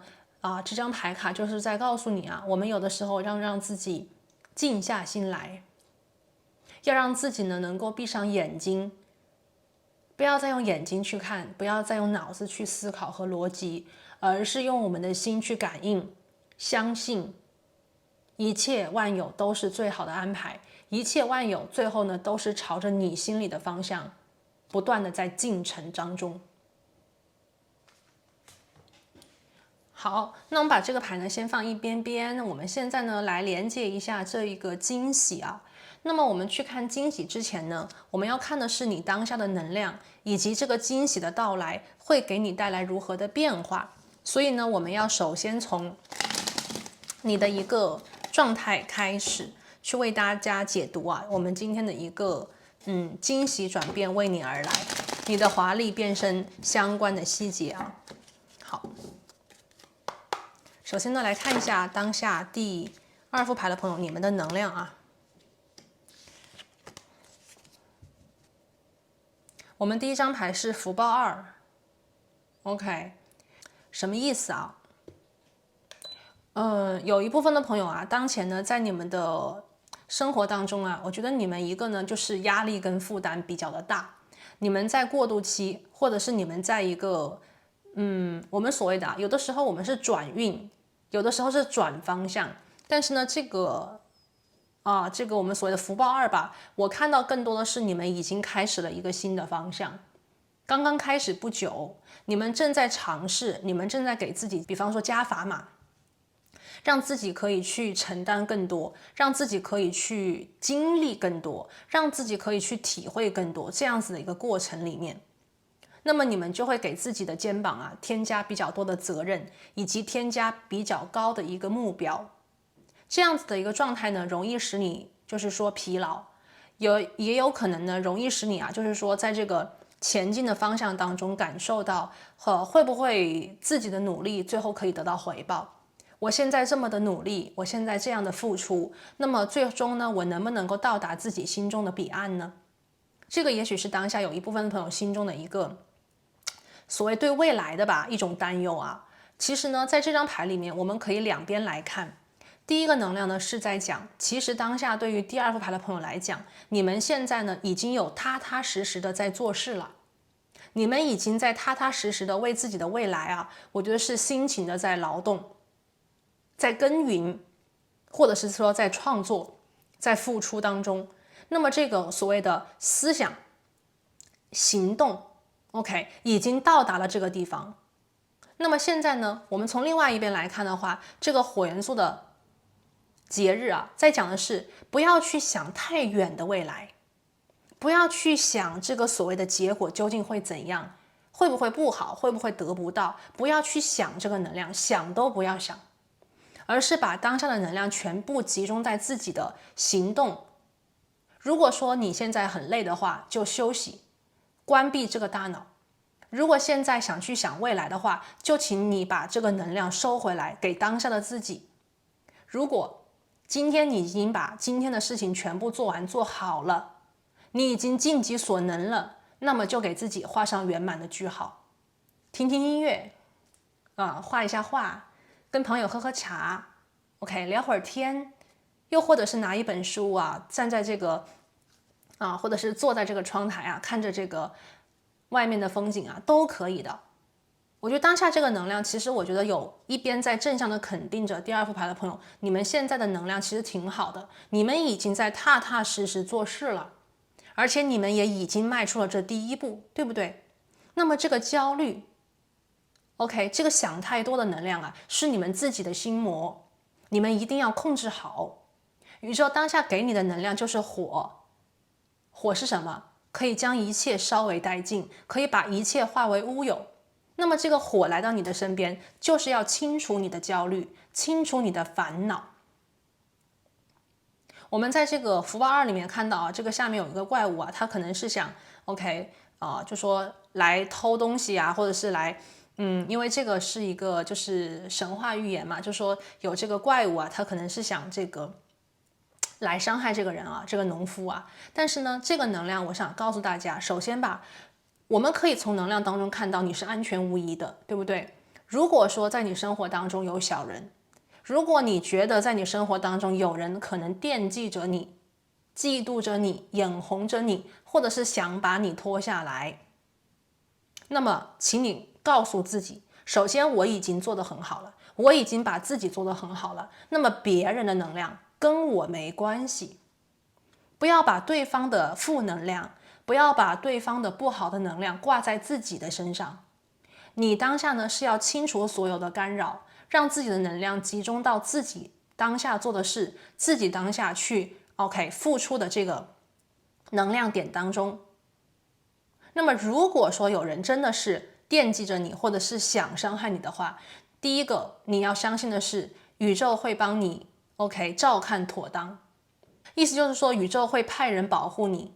这张牌卡就是在告诉你我们有的时候让自己静下心来，要让自己呢能够闭上眼睛，不要再用眼睛去看，不要再用脑子去思考和逻辑，而是用我们的心去感应，相信一切万有都是最好的安排，一切万有最后呢都是朝着你心里的方向不断的在进程当中。好，那我们把这个牌呢先放一边边，我们现在呢来连接一下这一个惊喜那么我们去看惊喜之前呢，我们要看的是你当下的能量，以及这个惊喜的到来会给你带来如何的变化。所以呢，我们要首先从你的一个状态开始，去为大家解读啊，我们今天的一个惊喜转变为你而来，你的华丽变身相关的细节啊。好，首先呢，来看一下当下第2副牌的朋友，你们的能量啊。我们第一张牌是福报2 ，OK， 什么意思啊？有一部分的朋友啊，当前呢，在你们的生活当中啊，我觉得你们一个呢，就是压力跟负担比较的大，你们在过渡期，或者是你们在一个我们所谓的有的时候我们是转运，有的时候是转方向，但是呢，这个我们所谓的福报2吧，我看到更多的是你们已经开始了一个新的方向，刚刚开始不久，你们正在尝试，你们正在给自己，比方说加砝码，让自己可以去承担更多，让自己可以去经历更多，让自己可以去体会更多，这样子的一个过程里面，那么你们就会给自己的肩膀啊添加比较多的责任，以及添加比较高的一个目标。这样子的一个状态呢，容易使你就是说疲劳，也有可能呢，容易使你啊，就是说在这个前进的方向当中感受到，会不会自己的努力最后可以得到回报？我现在这么的努力，我现在这样的付出，那么最终呢，我能不能够到达自己心中的彼岸呢？这个也许是当下有一部分朋友心中的一个所谓对未来的吧一种担忧啊。其实呢，在这张牌里面，我们可以两边来看。第一个能量呢是在讲，其实当下对于第2副牌的朋友来讲，你们现在呢已经有踏踏实实的在做事了，你们已经在踏踏实实的为自己的未来啊，我觉得是辛勤的在劳动，在耕耘，或者是说在创作，在付出当中。那么这个所谓的思想、行动 ，OK， 已经到达了这个地方。那么现在呢，我们从另外一边来看的话，这个火元素的节日啊，在讲的是不要去想太远的未来，不要去想这个所谓的结果究竟会怎样，会不会不好，会不会得不到，不要去想这个能量，想都不要想，而是把当下的能量全部集中在自己的行动。如果说你现在很累的话，就休息，关闭这个大脑。如果现在想去想未来的话，就请你把这个能量收回来，给当下的自己。如果今天你已经把今天的事情全部做完做好了，你已经尽己所能了，那么就给自己画上圆满的句号。听听音乐画一下画，跟朋友喝喝茶 OK， 聊会儿天，又或者是拿一本书啊，站在这个或者是坐在这个窗台啊，看着这个外面的风景啊，都可以的。我觉得当下这个能量，其实我觉得有一边在正向的肯定着第2副牌的朋友，你们现在的能量其实挺好的，你们已经在踏踏实实做事了，而且你们也已经迈出了这第一步，对不对？那么这个焦虑 OK， 这个想太多的能量啊，是你们自己的心魔，你们一定要控制好。宇宙当下给你的能量就是火，火是什么？可以将一切烧为殆尽，可以把一切化为乌有。那么这个火来到你的身边，就是要清除你的焦虑，清除你的烦恼。我们在这个福报2里面看到啊，这个下面有一个怪物啊，他可能是想 OK 就说来偷东西啊，或者是来因为这个是一个就是神话预言嘛，就说有这个怪物啊，他可能是想这个来伤害这个人啊，这个农夫啊。但是呢，这个能量我想告诉大家，首先吧，我们可以从能量当中看到你是安全无疑的，对不对？如果说在你生活当中有小人，如果你觉得在你生活当中有人可能惦记着你，嫉妒着你，眼红着你，或者是想把你拖下来，那么请你告诉自己，首先我已经做得很好了，我已经把自己做得很好了，那么别人的能量跟我没关系。不要把对方的负能量，不要把对方的不好的能量挂在自己的身上。你当下呢是要清除所有的干扰，让自己的能量集中到自己当下做的事，自己当下去 OK 付出的这个能量点当中。那么如果说有人真的是惦记着你，或者是想伤害你的话，第一个你要相信的是宇宙会帮你 OK 照看妥当，意思就是说宇宙会派人保护你。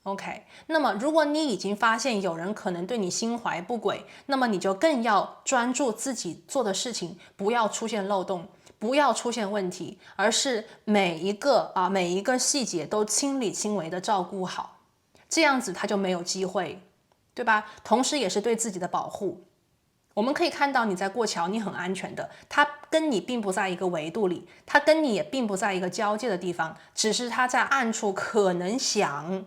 OK， 那么如果你已经发现有人可能对你心怀不轨，那么你就更要专注自己做的事情，不要出现漏洞，不要出现问题，而是每一个细节都亲力亲为的照顾好，这样子他就没有机会，对吧？同时也是对自己的保护。我们可以看到你在过桥，你很安全的，他跟你并不在一个维度里，他跟你也并不在一个交界的地方，只是他在暗处可能想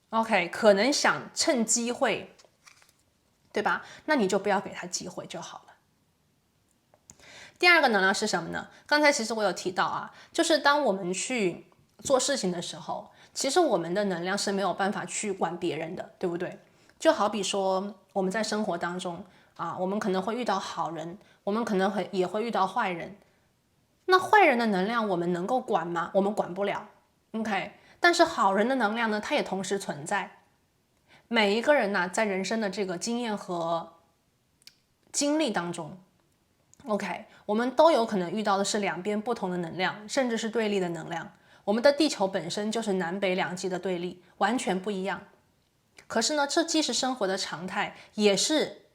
，OK， 可能想趁机会，对吧？那你就不要给他机会就好了。第二个能量是什么呢？刚才其实我有提到啊，就是当我们去做事情的时候，其实我们的能量是没有办法去管别人的，对不对？就好比说我们在生活当中啊，我们可能会遇到好人，我们可能也会遇到坏人。那坏人的能量我们能够管吗？我们管不了。OK， 但是好人的能量呢，它也同时存在。每一个人呢，在人生的这个经验和经历当中，OK， 我们都有可能遇到的是两边不同的能量，甚至是对立的能量。我们的地球本身就是南北两极的对立，完全不一样。可是呢，这既是生活的常态，也是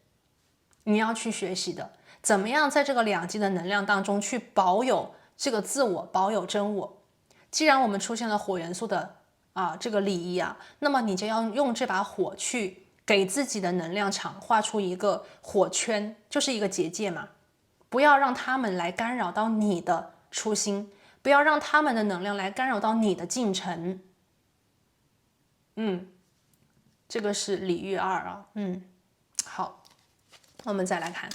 你要去学习的。怎么样在这个两极的能量当中去保有这个自我，保有真我？既然我们出现了火元素的这个礼仪啊，那么你就要用这把火去给自己的能量场画出一个火圈，就是一个结界嘛。不要让他们来干扰到你的初心，不要让他们的能量来干扰到你的进程。这个是礼遇二啊。好，我们再来看。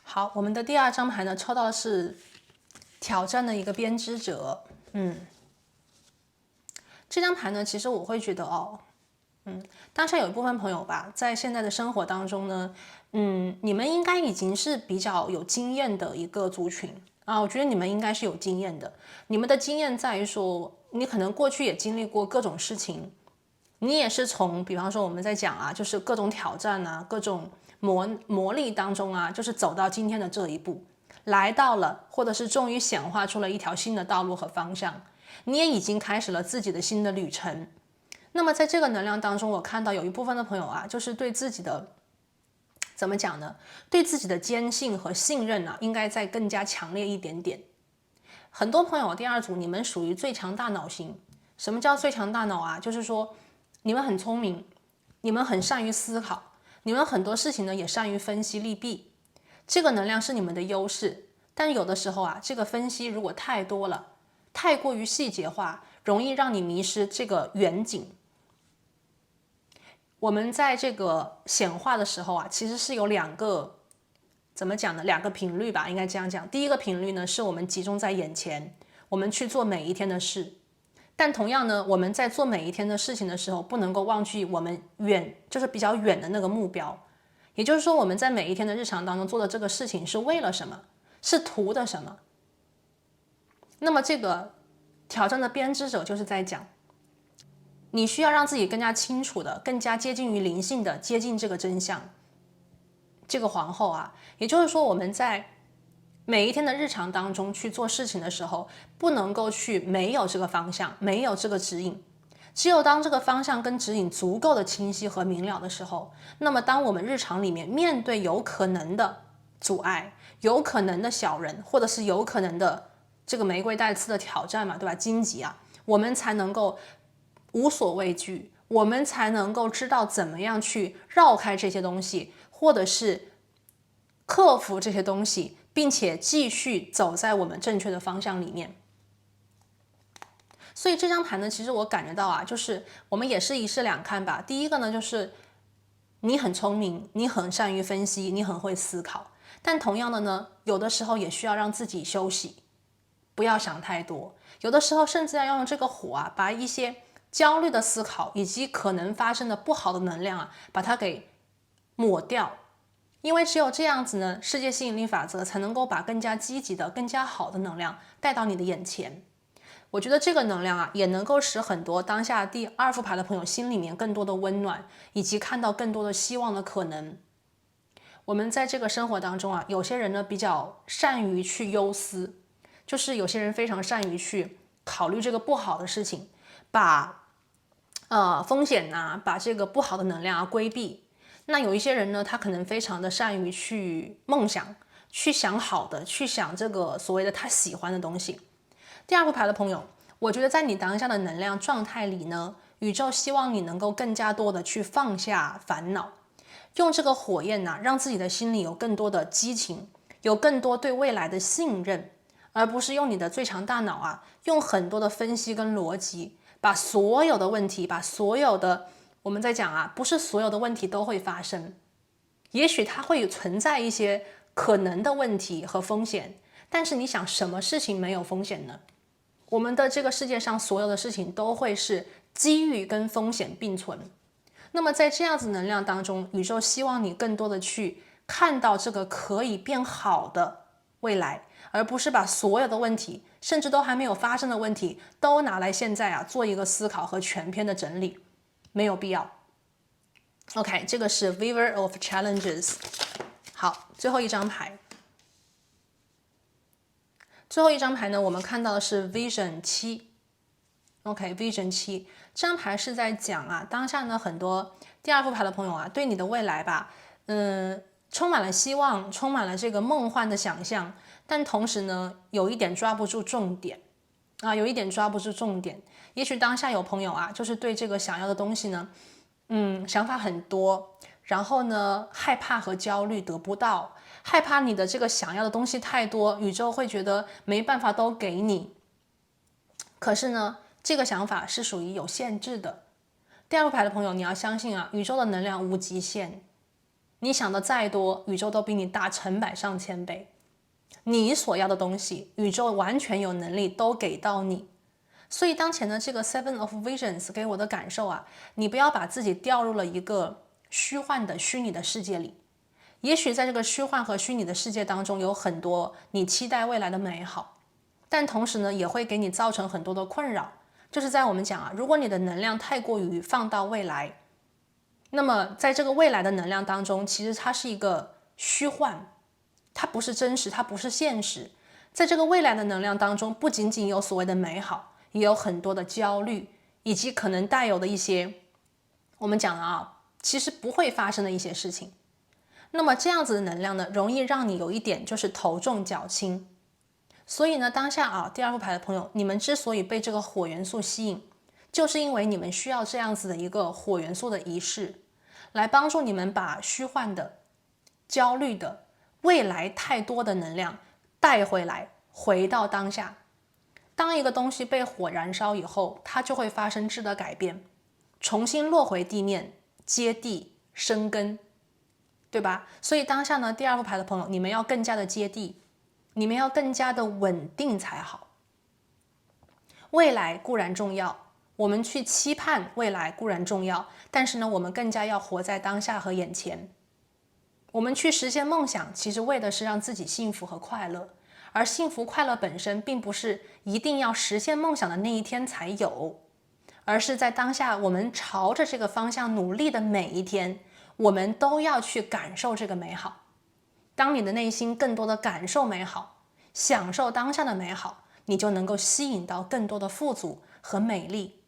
好，我们的第二张牌呢，抽到的是挑战的一个编织者。这张牌呢，其实我会觉得当下有一部分朋友吧，在现在的生活当中呢，你们应该已经是比较有经验的一个族群啊，我觉得你们应该是有经验的。你们的经验在于说，你可能过去也经历过各种事情，你也是从，比方说我们在讲啊，就是各种挑战啊，各种磨砺当中啊，就是走到今天的这一步，来到了，或者是终于显化出了一条新的道路和方向，你也已经开始了自己的新的旅程。那么在这个能量当中，我看到有一部分的朋友啊，就是对自己的怎么讲呢？对自己的坚信和信任啊，应该再更加强烈一点点。很多朋友，第二组你们属于最强大脑型。什么叫最强大脑啊？就是说你们很聪明，你们很善于思考，你们很多事情呢也善于分析利弊。这个能量是你们的优势，但有的时候啊，这个分析如果太多了，太过于细节化，容易让你迷失这个远景。我们在这个显化的时候啊，其实是有两个，怎么讲呢？两个频率吧，应该这样讲。第一个频率呢，是我们集中在眼前，我们去做每一天的事。但同样呢，我们在做每一天的事情的时候，不能够忘记我们就是比较远的那个目标。也就是说，我们在每一天的日常当中做的这个事情是为了什么？是图的什么？那么这个挑战的编织者就是在讲，你需要让自己更加清楚的、更加接近于灵性的接近这个真相。这个皇后啊，也就是说我们在每一天的日常当中去做事情的时候，不能够去没有这个方向，没有这个指引。只有当这个方向跟指引足够的清晰和明了的时候，那么当我们日常里面面对有可能的阻碍、有可能的小人，或者是有可能的这个玫瑰带刺的挑战嘛，对吧？荆棘啊，我们才能够无所畏惧，我们才能够知道怎么样去绕开这些东西，或者是克服这些东西，并且继续走在我们正确的方向里面。所以这张牌呢，其实我感觉到啊，就是我们也是一试两看吧。第一个呢，就是你很聪明，你很善于分析，你很会思考，但同样的呢，有的时候也需要让自己休息，不要想太多。有的时候甚至要用这个火啊，把一些焦虑的思考以及可能发生的不好的能量啊，把它给抹掉。因为只有这样子呢，世界吸引力法则才能够把更加积极的、更加好的能量带到你的眼前。我觉得这个能量啊，也能够使很多当下第2副牌的朋友心里面更多的温暖，以及看到更多的希望的可能。我们在这个生活当中啊，有些人呢比较善于去忧思，就是有些人非常善于去考虑这个不好的事情，把风险呐，把这个不好的能量啊规避。那有一些人呢，他可能非常的善于去梦想，去想好的，去想这个所谓的他喜欢的东西。第2副牌的朋友，我觉得在你当下的能量状态里呢，宇宙希望你能够更加多的去放下烦恼，用这个火焰呐，让自己的心里有更多的激情，有更多对未来的信任，而不是用你的最强大脑啊，用很多的分析跟逻辑，把所有的问题，把所有的我们在讲啊，不是所有的问题都会发生，也许它会存在一些可能的问题和风险，但是你想，什么事情没有风险呢？我们的这个世界上所有的事情都会是机遇跟风险并存。那么在这样子能量当中，宇宙希望你更多的去看到这个可以变好的未来，而不是把所有的问题，甚至都还没有发生的问题，都拿来现在啊做一个思考和全篇的整理，没有必要。OK， 这个是 Weaver of Challenges。好，最后一张牌。最后一张牌呢，我们看到的是 Vision 7。OK，Vision 7这张牌是在讲啊，当下呢很多第2副牌的朋友啊，对你的未来吧，充满了希望，充满了这个梦幻的想象，但同时呢，有一点抓不住重点啊，有一点抓不住重点。也许当下有朋友啊，就是对这个想要的东西呢，想法很多，然后呢，害怕和焦虑得不到。害怕你的这个想要的东西太多，宇宙会觉得没办法都给你。可是呢，这个想法是属于有限制的。第2副牌的朋友，你要相信啊，宇宙的能量无极限。你想的再多，宇宙都比你大成百上千倍。你所要的东西，宇宙完全有能力都给到你。所以当前的这个 Seven of Visions 给我的感受啊，你不要把自己掉入了一个虚幻的虚拟的世界里。也许在这个虚幻和虚拟的世界当中，有很多你期待未来的美好，但同时呢，也会给你造成很多的困扰。就是在我们讲啊，如果你的能量太过于放到未来，那么在这个未来的能量当中，其实它是一个虚幻，它不是真实，它不是现实。在这个未来的能量当中，不仅仅有所谓的美好，也有很多的焦虑，以及可能带有的一些我们讲的啊，其实不会发生的一些事情。那么这样子的能量呢，容易让你有一点就是头重脚轻。所以呢，当下啊，第2副牌的朋友，你们之所以被这个火元素吸引，就是因为你们需要这样子的一个火元素的仪式，来帮助你们把虚幻的、焦虑的、未来太多的能量带回来，回到当下。当一个东西被火燃烧以后，它就会发生质的改变，重新落回地面，接地生根。对吧？所以当下呢，第2副牌的朋友，你们要更加的接地，你们要更加的稳定才好。未来固然重要，我们去期盼未来固然重要，但是呢，我们更加要活在当下和眼前。我们去实现梦想，其实为的是让自己幸福和快乐，而幸福快乐本身并不是一定要实现梦想的那一天才有，而是在当下我们朝着这个方向努力的每一天，我们都要去感受这个美好。当你的内心更多的感受美好，享受当下的美好，你就能够吸引到更多的富足和美丽。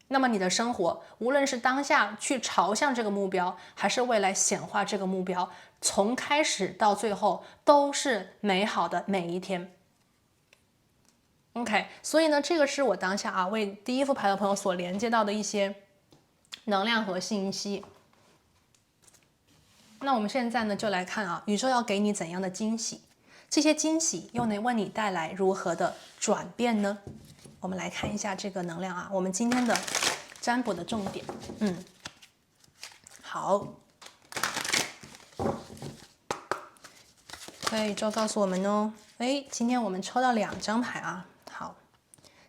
那么你的生活，无论是当下去朝向这个目标，还是未来显化这个目标，从开始到最后都是美好的每一天。OK， 所以呢，这个是我当下啊为第1副牌的朋友所连接到的一些能量和信息。那我们现在呢，就来看啊，宇宙要给你怎样的惊喜？这些惊喜又能为你带来如何的转变呢？我们来看一下这个能量啊，我们今天的占卜的重点。好，宇宙告诉我们哦，今天我们抽到2张牌啊。好，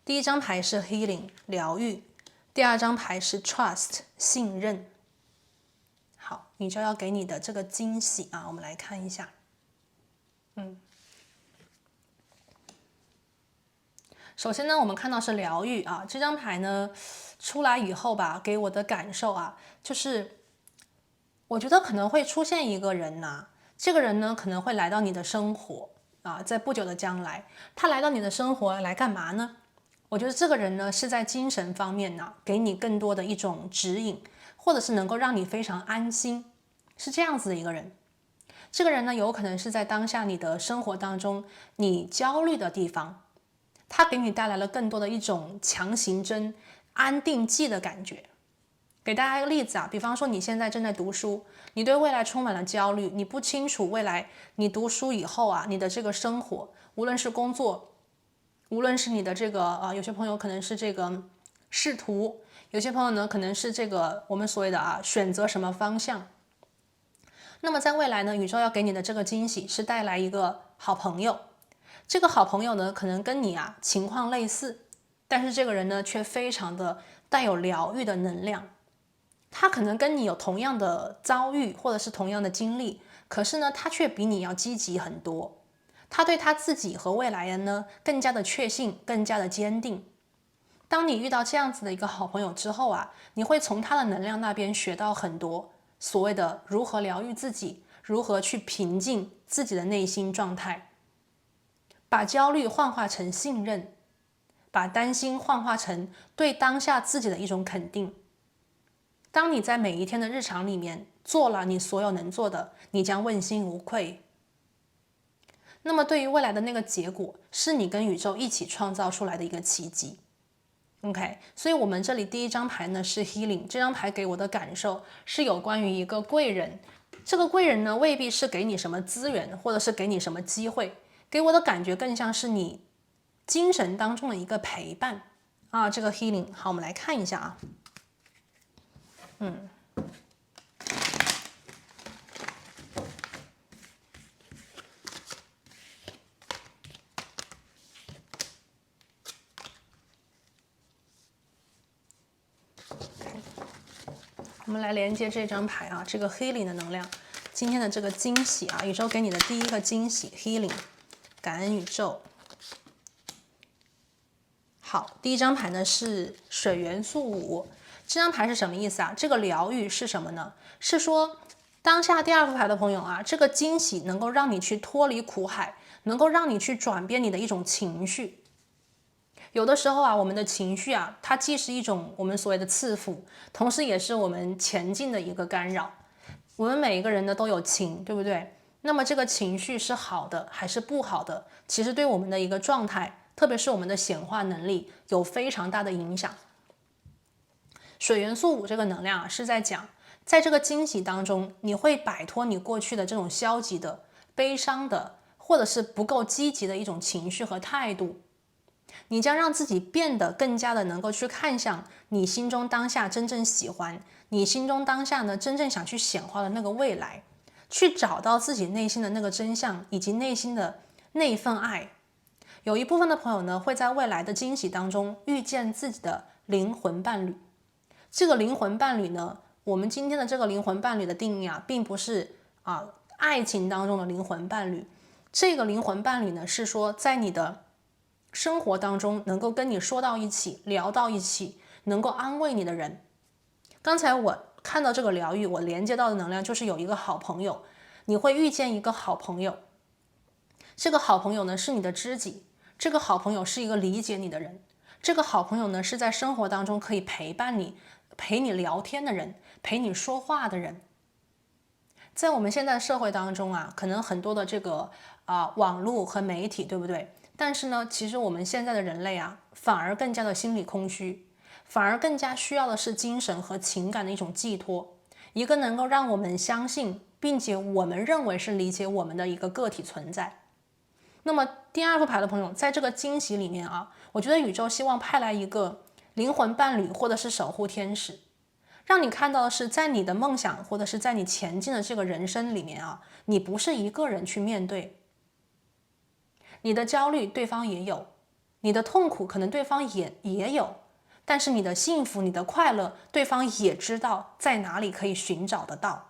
第1张牌是 Healing 疗愈，第2张牌是 Trust 信任。好，宇宙要给你的这个惊喜啊，我们来看一下。首先呢，我们看到是疗愈啊，这张牌呢出来以后吧，给我的感受啊，就是我觉得可能会出现一个人呐，这个人呢可能会来到你的生活啊，在不久的将来，他来到你的生活来干嘛呢？我觉得这个人呢是在精神方面呢，给你更多的一种指引，或者是能够让你非常安心，是这样子的一个人。这个人呢，有可能是在当下你的生活当中，你焦虑的地方，他给你带来了更多的一种强行针、安定剂的感觉。给大家一个例子啊，比方说你现在正在读书，你对未来充满了焦虑，你不清楚未来你读书以后啊，你的这个生活，无论是工作，无论是你的这个有些朋友可能是这个仕途，有些朋友呢可能是这个我们所谓的选择什么方向。那么在未来呢，宇宙要给你的这个惊喜是带来一个好朋友，这个好朋友呢可能跟你情况类似，但是这个人呢却非常的带有疗愈的能量。他可能跟你有同样的遭遇或者是同样的经历，可是呢他却比你要积极很多，他对他自己和未来呢更加的确信，更加的坚定。当你遇到这样子的一个好朋友之后啊，你会从他的能量那边学到很多所谓的如何疗愈自己，如何去平静自己的内心状态，把焦虑幻化成信任，把担心幻化成对当下自己的一种肯定。当你在每一天的日常里面做了你所有能做的，你将问心无愧。那么对于未来的那个结果，是你跟宇宙一起创造出来的一个奇迹。OK， 所以我们这里第一张牌呢是 Healing， 这张牌给我的感受是有关于一个贵人。这个贵人呢未必是给你什么资源，或者是给你什么机会，给我的感觉更像是你精神当中的一个陪伴啊。这个 Healing， 好，我们来看一下啊。我们来连接这张牌啊，这个 Healing 的能量，今天的这个惊喜啊，宇宙给你的第一个惊喜 Healing， 感恩宇宙。好，第一张牌呢是水元素5，这张牌是什么意思啊？这个疗愈是什么呢？是说当下第二副牌的朋友啊，这个惊喜能够让你去脱离苦海，能够让你去转变你的一种情绪。有的时候啊，我们的情绪啊，它既是一种我们所谓的赐福，同时也是我们前进的一个干扰。我们每一个人呢都有情，对不对？那么这个情绪是好的还是不好的，其实对我们的一个状态，特别是我们的显化能力有非常大的影响。水元素5这个能量啊，是在讲，在这个惊喜当中，你会摆脱你过去的这种消极的、悲伤的，或者是不够积极的一种情绪和态度。你将让自己变得更加的能够去看向你心中当下真正喜欢，你心中当下呢真正想去显化的那个未来，去找到自己内心的那个真相，以及内心的那一份爱。有一部分的朋友呢，会在未来的惊喜当中遇见自己的灵魂伴侣。这个灵魂伴侣呢，我们今天的这个灵魂伴侣的定义啊，并不是爱情当中的灵魂伴侣。这个灵魂伴侣呢，是说在你的生活当中能够跟你说到一起，聊到一起，能够安慰你的人。刚才我看到这个疗愈，我连接到的能量就是有一个好朋友，你会遇见一个好朋友。这个好朋友呢是你的知己，这个好朋友是一个理解你的人，这个好朋友呢是在生活当中可以陪伴你、陪你聊天的人，陪你说话的人。在我们现在社会当中啊，可能很多的这个网络和媒体，对不对？但是呢，其实我们现在的人类啊，反而更加的心理空虚，反而更加需要的是精神和情感的一种寄托，一个能够让我们相信，并且我们认为是理解我们的一个个体存在。那么第二副牌的朋友，在这个惊喜里面啊，我觉得宇宙希望派来一个灵魂伴侣或者是守护天使，让你看到的是，在你的梦想或者是在你前进的这个人生里面啊，你不是一个人去面对。你的焦虑对方也有，你的痛苦可能对方也有，但是你的幸福、你的快乐，对方也知道在哪里可以寻找得到。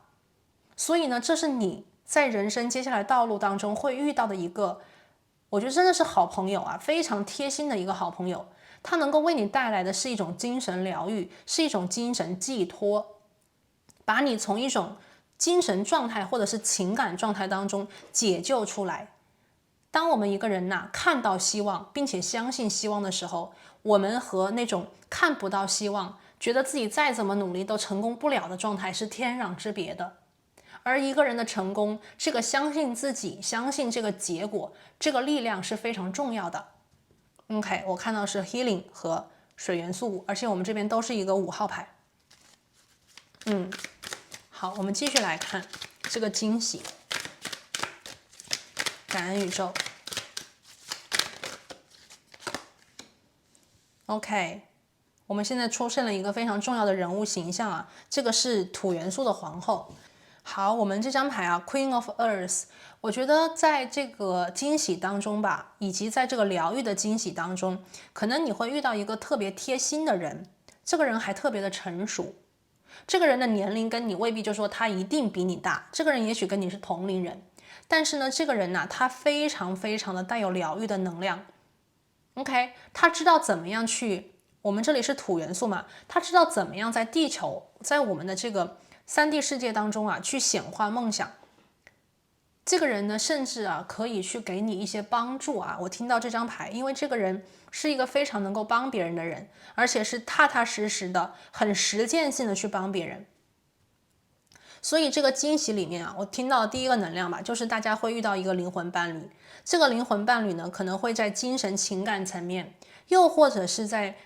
所以呢，这是你在人生接下来道路当中会遇到的一个，我觉得真的是好朋友啊，非常贴心的一个好朋友。他能够为你带来的是一种精神疗愈，是一种精神寄托，把你从一种精神状态或者是情感状态当中解救出来。当我们一个人看到希望，并且相信希望的时候，我们和那种看不到希望，觉得自己再怎么努力都成功不了的状态是天壤之别的。而一个人的成功，这个相信自己，相信这个结果，这个力量是非常重要的。OK， 我看到是 Healing 和水元素，而且我们这边都是一个5号牌。好，我们继续来看这个惊喜。感恩宇宙。OK， 我们现在出现了一个非常重要的人物形象啊，这个是土元素的皇后。好，我们这张牌啊 ，Queen of Earth， 我觉得在这个惊喜当中吧，以及在这个疗愈的惊喜当中，可能你会遇到一个特别贴心的人，这个人还特别的成熟。这个人的年龄跟你未必就说他一定比你大，这个人也许跟你是同龄人，但是呢，这个人他非常非常的带有疗愈的能量。OK， 他知道怎么样去，我们这里是土元素嘛，他知道怎么样在地球，在我们的这个3D 世界当中去显化梦想。这个人呢，甚至可以去给你一些帮助我听到这张牌，因为这个人是一个非常能够帮别人的人，而且是踏踏实实的、很实践性的去帮别人。所以这个惊喜里面我听到的第一个能量吧，就是大家会遇到一个灵魂伴侣。这个灵魂伴侣呢，可能会在精神情感层面，又或者是在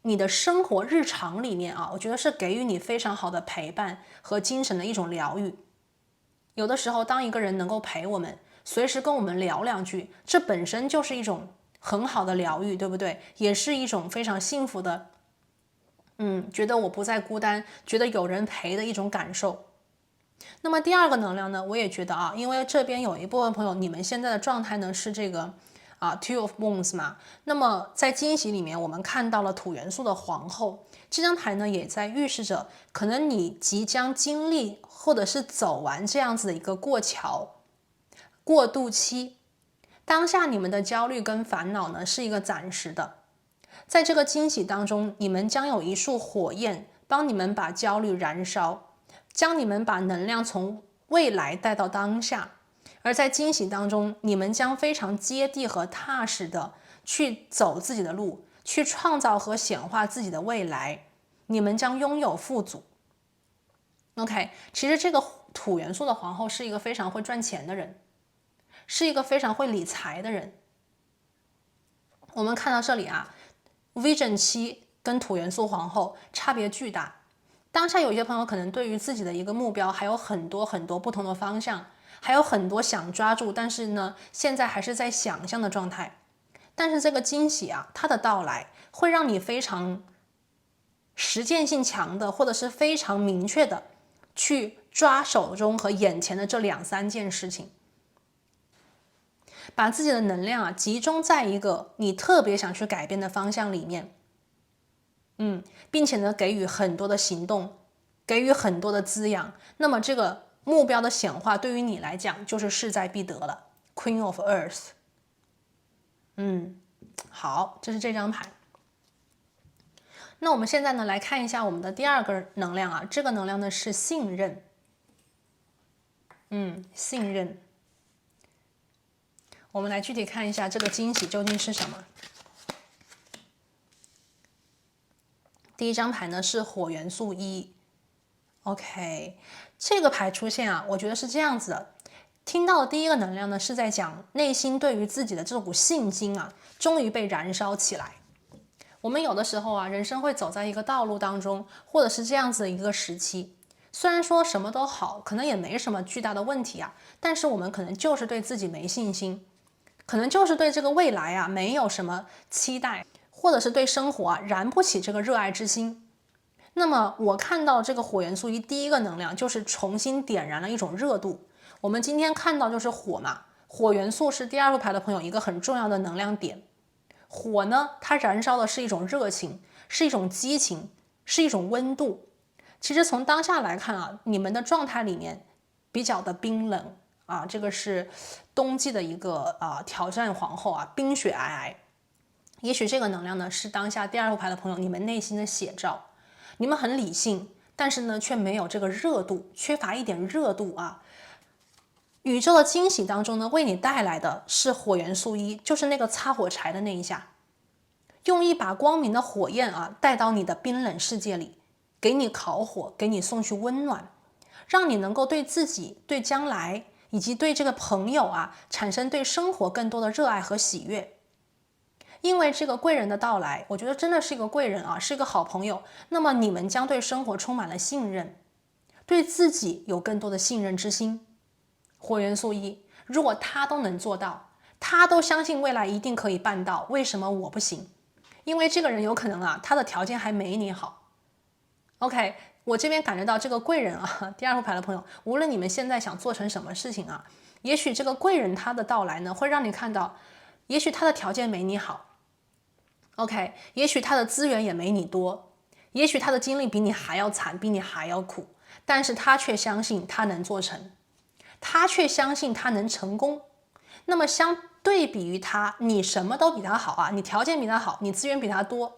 你的生活日常里面我觉得是给予你非常好的陪伴和精神的一种疗愈。有的时候，当一个人能够陪我们，随时跟我们聊2句，这本身就是一种很好的疗愈，对不对？也是一种非常幸福的，觉得我不再孤单，觉得有人陪的一种感受。那么第二个能量呢，我也觉得因为这边有一部分朋友，你们现在的状态呢是这个Two of Wands 嘛，那么在惊喜里面，我们看到了土元素的皇后，这张牌呢也在预示着，可能你即将经历或者是走完这样子的一个过桥、过渡期。当下你们的焦虑跟烦恼呢是一个暂时的，在这个惊喜当中，你们将有一束火焰帮你们把焦虑燃烧，将你们把能量从未来带到当下。而在惊喜当中，你们将非常接地和踏实的去走自己的路，去创造和显化自己的未来。你们将拥有富足。OK， 其实这个土元素的皇后是一个非常会赚钱的人，是一个非常会理财的人。我们看到这里Vision 7跟土元素皇后差别巨大。当下有些朋友可能对于自己的一个目标还有很多很多不同的方向，还有很多想抓住，但是呢，现在还是在想象的状态。但是这个惊喜它的到来会让你非常实践性强的，或者是非常明确的去抓手中和眼前的这2、3件事情，把自己的能量集中在一个你特别想去改变的方向里面。并且呢，给予很多的行动，给予很多的滋养，那么这个目标的显化对于你来讲就是势在必得了。 Queen of Earth。 好，这是这张牌。那我们现在呢来看一下我们的第2个能量这个能量呢是信任。信任。我们来具体看一下这个惊喜究竟是什么。第一张牌呢是火元素1。 OK， 这个牌出现我觉得是这样子的。听到的第一个能量呢是在讲内心对于自己的这股信心终于被燃烧起来。我们有的时候人生会走在一个道路当中，或者是这样子的一个时期，虽然说什么都好，可能也没什么巨大的问题但是我们可能就是对自己没信心，可能就是对这个未来没有什么期待，或者是对生活燃不起这个热爱之心。那么我看到这个火元素1第一个能量就是重新点燃了一种热度。我们今天看到就是火嘛，火元素是第2副牌的朋友一个很重要的能量点。火呢，它燃烧的是一种热情，是一种激情，是一种温度。其实从当下来看你们的状态里面，比较的冰冷啊，这个是冬季的一个挑战皇后啊，冰雪皑皑。也许这个能量呢是当下第二副牌的朋友你们内心的写照，你们很理性，但是呢却没有这个热度，缺乏一点热度啊。宇宙的惊喜当中呢，为你带来的是火元素1，就是那个擦火柴的那一下，用一把光明的火焰啊，带到你的冰冷世界里，给你烤火，给你送去温暖，让你能够对自己、对将来以及对这个朋友啊，产生对生活更多的热爱和喜悦。因为这个贵人的到来，我觉得真的是一个贵人啊，是一个好朋友。那么你们将对生活充满了信任，对自己有更多的信任之心。火元素1，如果他都能做到，他都相信未来一定可以办到，为什么我不行？因为这个人有可能啊，他的条件还没你好。OK， 我这边感觉到这个贵人啊，第二副牌的朋友，无论你们现在想做成什么事情啊，也许这个贵人他的到来呢，会让你看到，也许他的条件没你好。OK， 也许他的资源也没你多，也许他的经历比你还要惨，比你还要苦，但是他却相信他能做成，他却相信他能成功。那么相对比于他，你什么都比他好啊，你条件比他好，你资源比他多，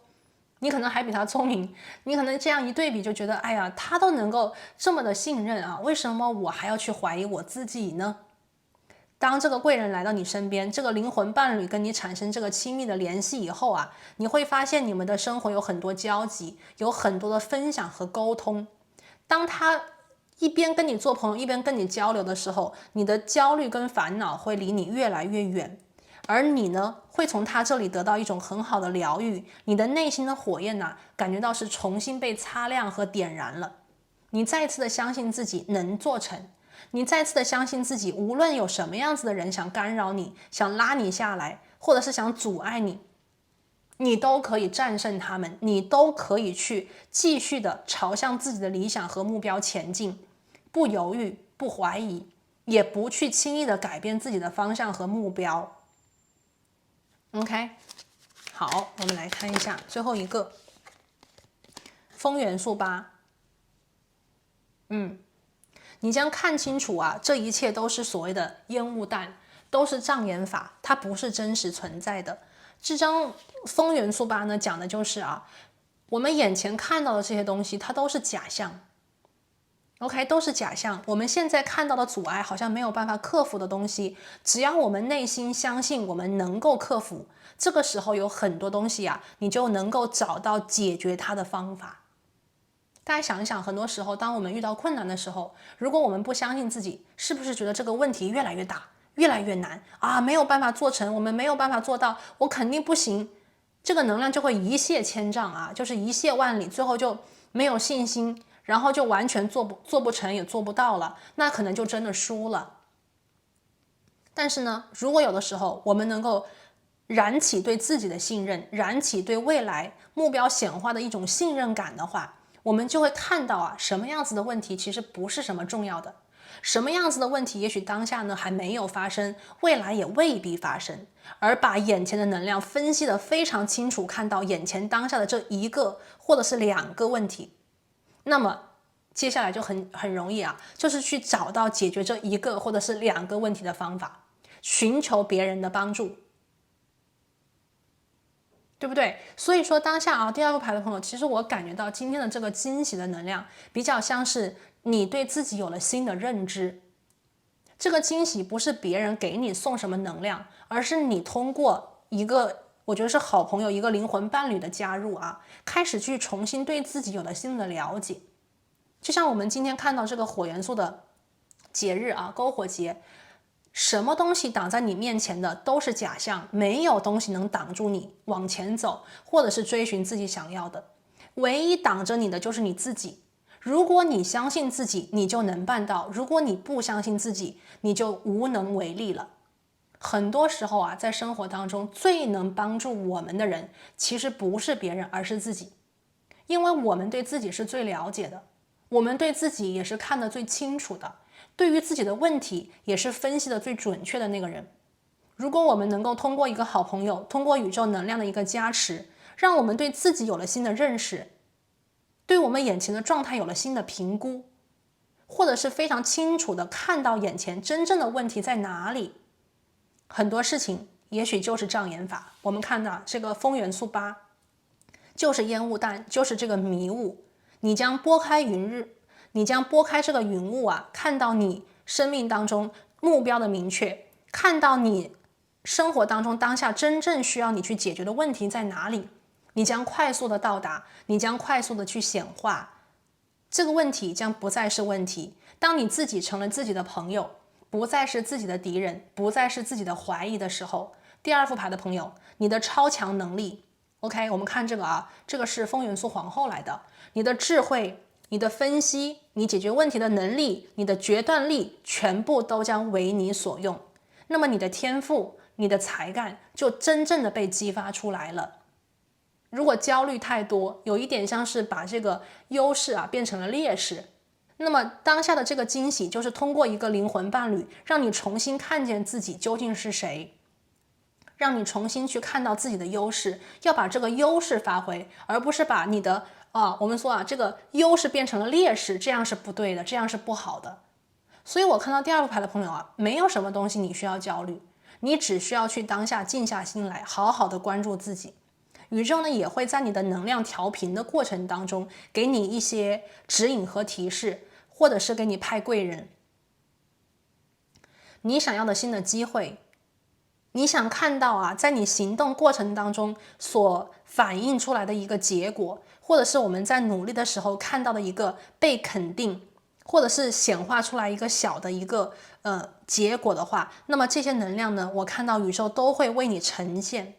你可能还比他聪明，你可能这样一对比就觉得，哎呀，他都能够这么的信任啊，为什么我还要去怀疑我自己呢？当这个贵人来到你身边，这个灵魂伴侣跟你产生这个亲密的联系以后啊，你会发现你们的生活有很多交集，有很多的分享和沟通。当他一边跟你做朋友，一边跟你交流的时候，你的焦虑跟烦恼会离你越来越远，而你呢，会从他这里得到一种很好的疗愈，你的内心的火焰呢，感觉到是重新被擦亮和点燃了。你再次的相信自己能做成，你再次的相信自己，无论有什么样子的人想干扰你，想拉你下来，或者是想阻碍你，你都可以战胜他们，你都可以去继续的朝向自己的理想和目标前进，不犹豫，不怀疑，也不去轻易的改变自己的方向和目标。OK， 好，我们来看一下最后一个风元素8。你将看清楚啊，这一切都是所谓的烟雾弹，都是障眼法，它不是真实存在的。这张风元素8呢，讲的就是啊，我们眼前看到的这些东西，它都是假象。OK， 都是假象。我们现在看到的阻碍，好像没有办法克服的东西，只要我们内心相信我们能够克服，这个时候有很多东西啊，你就能够找到解决它的方法。大家想一想，很多时候当我们遇到困难的时候，如果我们不相信自己，是不是觉得这个问题越来越大，越来越难啊？没有办法做成，我们没有办法做到，我肯定不行。这个能量就会一泻千丈啊，就是一泻万里，最后就没有信心，然后就完全做不成，也做不到了，那可能就真的输了。但是呢，如果有的时候我们能够燃起对自己的信任，燃起对未来目标显化的一种信任感的话，我们就会看到啊，什么样子的问题其实不是什么重要的，什么样子的问题也许当下呢还没有发生，未来也未必发生，而把眼前的能量分析得非常清楚，看到眼前当下的这一个或者是2个问题，那么接下来就很容易啊，就是去找到解决这1个或者是2个问题的方法，寻求别人的帮助，对不对？所以说当下啊，第2副牌的朋友，其实我感觉到今天的这个惊喜的能量，比较像是你对自己有了新的认知。这个惊喜不是别人给你送什么能量，而是你通过一个我觉得是好朋友，一个灵魂伴侣的加入啊，开始去重新对自己有了新的了解。就像我们今天看到这个火元素的节日啊，篝火节，什么东西挡在你面前的都是假象，没有东西能挡住你往前走，或者是追寻自己想要的。唯一挡着你的就是你自己。如果你相信自己，你就能办到；如果你不相信自己，你就无能为力了。很多时候啊，在生活当中最能帮助我们的人，其实不是别人，而是自己。因为我们对自己是最了解的，我们对自己也是看得最清楚的，对于自己的问题也是分析的最准确的那个人。如果我们能够通过一个好朋友，通过宇宙能量的一个加持，让我们对自己有了新的认识，对我们眼前的状态有了新的评估，或者是非常清楚的看到眼前真正的问题在哪里。很多事情也许就是障眼法。我们看到这个风元素8就是烟雾弹，就是这个迷雾。你将拨开云日，你将拨开这个云雾啊，看到你生命当中目标的明确，看到你生活当中当下真正需要你去解决的问题在哪里，你将快速的到达，你将快速的去显化，这个问题将不再是问题。当你自己成了自己的朋友，不再是自己的敌人，不再是自己的怀疑的时候，第二副牌的朋友，你的超强能力 OK， 我们看这个啊，这个是风元素皇后来的，你的智慧，你的分析，你解决问题的能力，你的决断力，全部都将为你所用。那么你的天赋，你的才干就真正的被激发出来了。如果焦虑太多，有一点像是把这个优势啊变成了劣势。那么当下的这个惊喜，就是通过一个灵魂伴侣，让你重新看见自己究竟是谁，让你重新去看到自己的优势，要把这个优势发挥，而不是把你的我们说这个优势变成了劣势，这样是不对的，这样是不好的。所以我看到第二副牌的朋友没有什么东西你需要焦虑，你只需要去当下静下心来，好好的关注自己。宇宙呢也会在你的能量调频的过程当中，给你一些指引和提示，或者是给你派贵人。你想要的新的机会，你想看到在你行动过程当中所反映出来的一个结果，或者是我们在努力的时候看到的一个被肯定，或者是显化出来一个小的一个结果的话，那么这些能量呢，我看到宇宙都会为你呈现。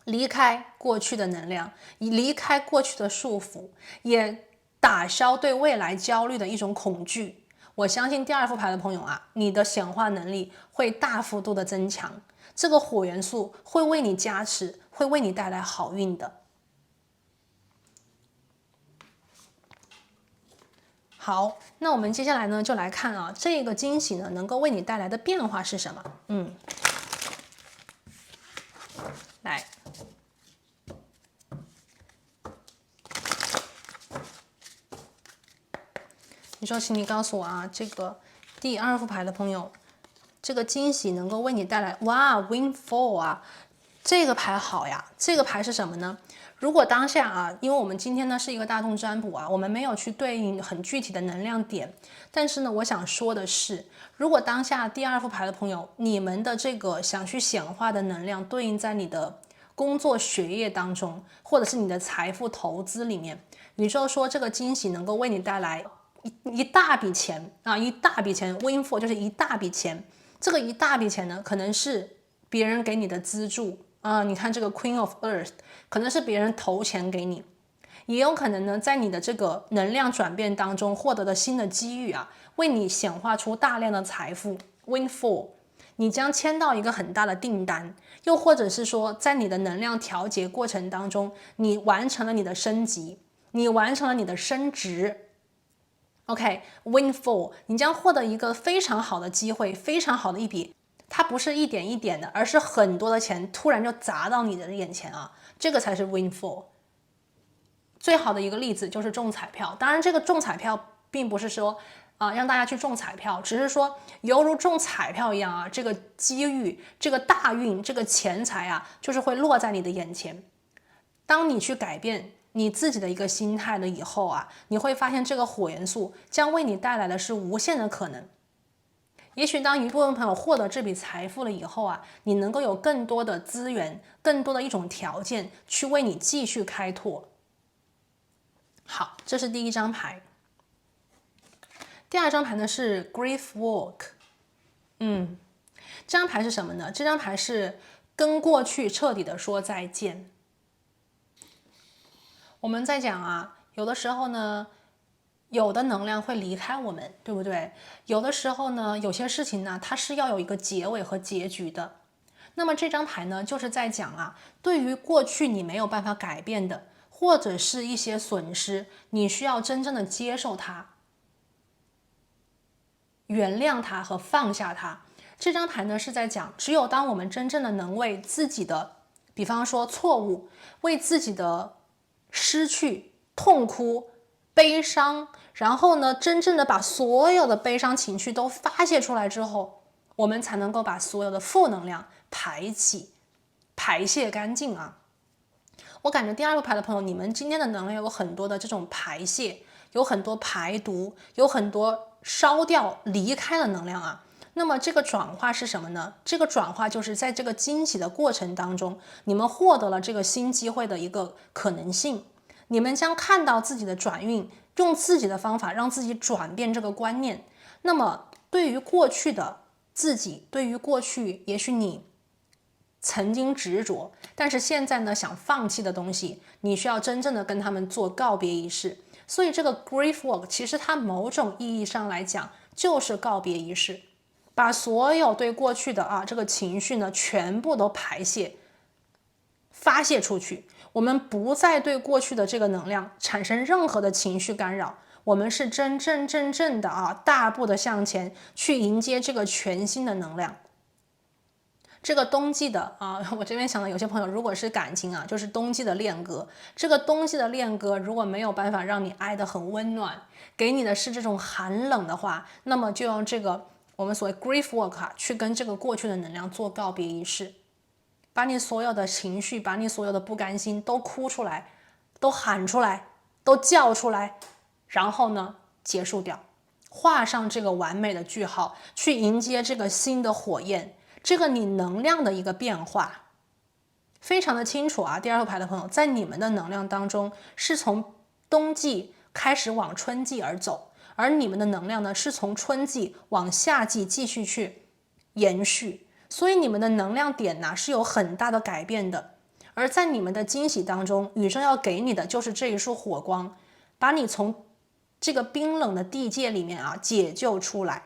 离开过去的能量，离开过去的束缚，也打消对未来焦虑的一种恐惧。我相信第二副牌的朋友你的显化能力会大幅度的增强，这个火元素会为你加持，会为你带来好运的。好，那我们接下来呢就来看这个惊喜呢能够为你带来的变化是什么？来，你说，请你告诉我这个第二副牌的朋友，这个惊喜能够为你带来windfall 这个牌好呀。这个牌是什么呢？如果当下因为我们今天呢是一个大众占卜我们没有去对应很具体的能量点，但是呢我想说的是，如果当下第二副牌的朋友，你们的这个想去显化的能量对应在你的工作学业当中，或者是你的财富投资里面，宇宙说这个惊喜能够为你带来一大笔钱一大笔钱 windfall 就是一大笔钱。这个一大笔钱呢，可能是别人给你的资助你看这个 Queen of Earth 可能是别人投钱给你，也有可能呢在你的这个能量转变当中获得的新的机遇为你显化出大量的财富 windfall。 你将签到一个很大的订单，又或者是说在你的能量调节过程当中，你完成了你的升级，你完成了你的升职。OK， windfall， 你将获得一个非常好的机会，非常好的一笔，它不是一点一点的，而是很多的钱突然就砸到你的眼前这个才是 windfall。 最好的一个例子就是中彩票，当然这个中彩票并不是说让大家去中彩票，只是说犹如中彩票一样这个机遇，这个大运，这个钱财就是会落在你的眼前。当你去改变你自己的一个心态了以后你会发现这个火元素将为你带来的是无限的可能。也许当一部分朋友获得这笔财富了以后你能够有更多的资源，更多的一种条件去为你继续开拓。好，这是第一张牌。第二张牌呢是 Grief Walk。这张牌是什么呢？这张牌是跟过去彻底的说再见。我们在讲有的时候呢，有的能量会离开我们，对不对？有的时候呢，有些事情呢，它是要有一个结尾和结局的。那么这张牌呢，就是在讲对于过去你没有办法改变的，或者是一些损失，你需要真正的接受它，原谅它和放下它。这张牌呢是在讲，只有当我们真正的能为自己的，比方说错误，为自己的失去痛哭悲伤，然后呢，真正的把所有的悲伤情绪都发泄出来之后，我们才能够把所有的负能量排泄干净啊。我感觉第二个牌的朋友，你们今天的能量有很多的这种排泄，有很多排毒，有很多烧掉离开的能量啊。那么这个转化是什么呢？这个转化就是在这个惊喜的过程当中，你们获得了这个新机会的一个可能性，你们将看到自己的转运，用自己的方法让自己转变这个观念。那么对于过去的自己，对于过去也许你曾经执着，但是现在呢想放弃的东西，你需要真正的跟他们做告别仪式。所以这个 grief work 其实它某种意义上来讲就是告别仪式，把所有对过去的这个情绪呢全部都发泄出去。我们不再对过去的这个能量产生任何的情绪干扰，我们是真正的大步的向前去迎接这个全新的能量。这个冬季的我这边想到有些朋友如果是感情就是冬季的恋歌。这个冬季的恋歌如果没有办法让你爱得很温暖，给你的是这种寒冷的话，那么就用这个我们所谓 grief work 去跟这个过去的能量做告别仪式，把你所有的情绪，把你所有的不甘心都哭出来，都喊出来，都叫出来，然后呢结束掉，画上这个完美的句号，去迎接这个新的火焰，这个你能量的一个变化。非常的清楚第二个牌的朋友，在你们的能量当中是从冬季开始往春季而走，而你们的能量呢是从春季往夏季继续去延续，所以你们的能量点呢是有很大的改变的。而在你们的惊喜当中，宇宙要给你的就是这一束火光，把你从这个冰冷的地界里面解救出来。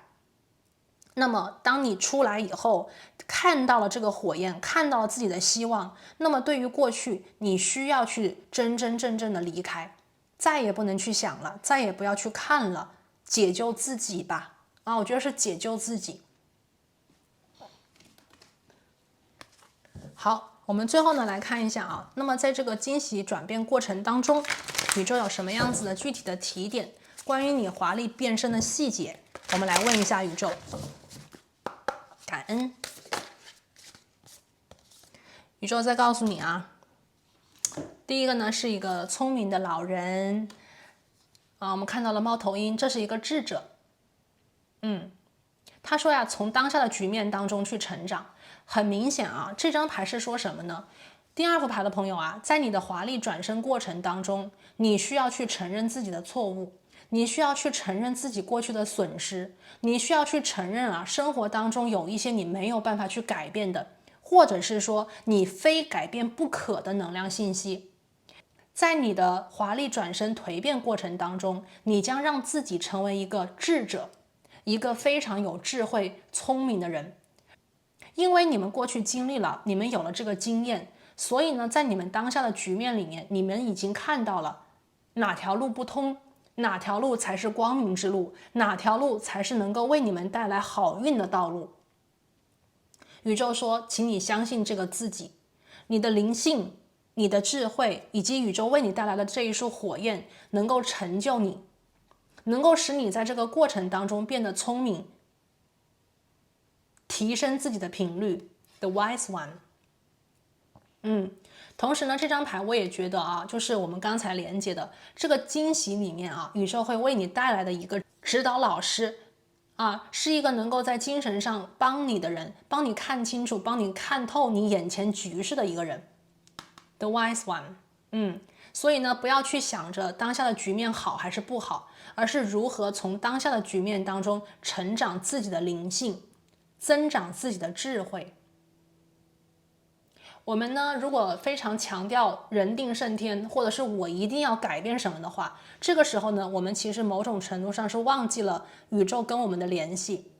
那么当你出来以后，看到了这个火焰，看到了自己的希望，那么对于过去你需要去真正的离开，再也不能去想了，再也不要去看了，解救自己吧。我觉得是解救自己。好，我们最后呢来看一下那么在这个惊喜转变过程当中，宇宙有什么样子的具体的提点，关于你华丽变身的细节，我们来问一下宇宙。感恩。宇宙在告诉你第一个呢是一个聪明的老人我们看到了猫头鹰，这是一个智者。他说从当下的局面当中去成长。很明显这张牌是说什么呢？第二副牌的朋友在你的华丽转身过程当中，你需要去承认自己的错误，你需要去承认自己过去的损失，你需要去承认生活当中有一些你没有办法去改变的，或者是说你非改变不可的能量信息。在你的华丽转身蜕变过程当中，你将让自己成为一个智者，一个非常有智慧聪明的人。因为你们过去经历了，你们有了这个经验，所以呢在你们当下的局面里面，你们已经看到了哪条路不通，哪条路才是光明之路，哪条路才是能够为你们带来好运的道路。宇宙说请你相信这个自己，你的灵性，你的智慧，以及宇宙为你带来的这一束火焰，能够成就你，能够使你在这个过程当中变得聪明，提升自己的频率 The wise one。同时呢这张牌我也觉得就是我们刚才连接的这个惊喜里面宇宙会为你带来的一个指导老师是一个能够在精神上帮你的人，帮你看清楚，帮你看透你眼前局势的一个人 The wise one。所以呢不要去想着当下的局面好还是不好，而是如何从当下的局面当中成长自己的灵性，增长自己的智慧。我们呢如果非常强调人定胜天，或者是我一定要改变什么的话，这个时候呢我们其实某种程度上是忘记了宇宙跟我们的联系。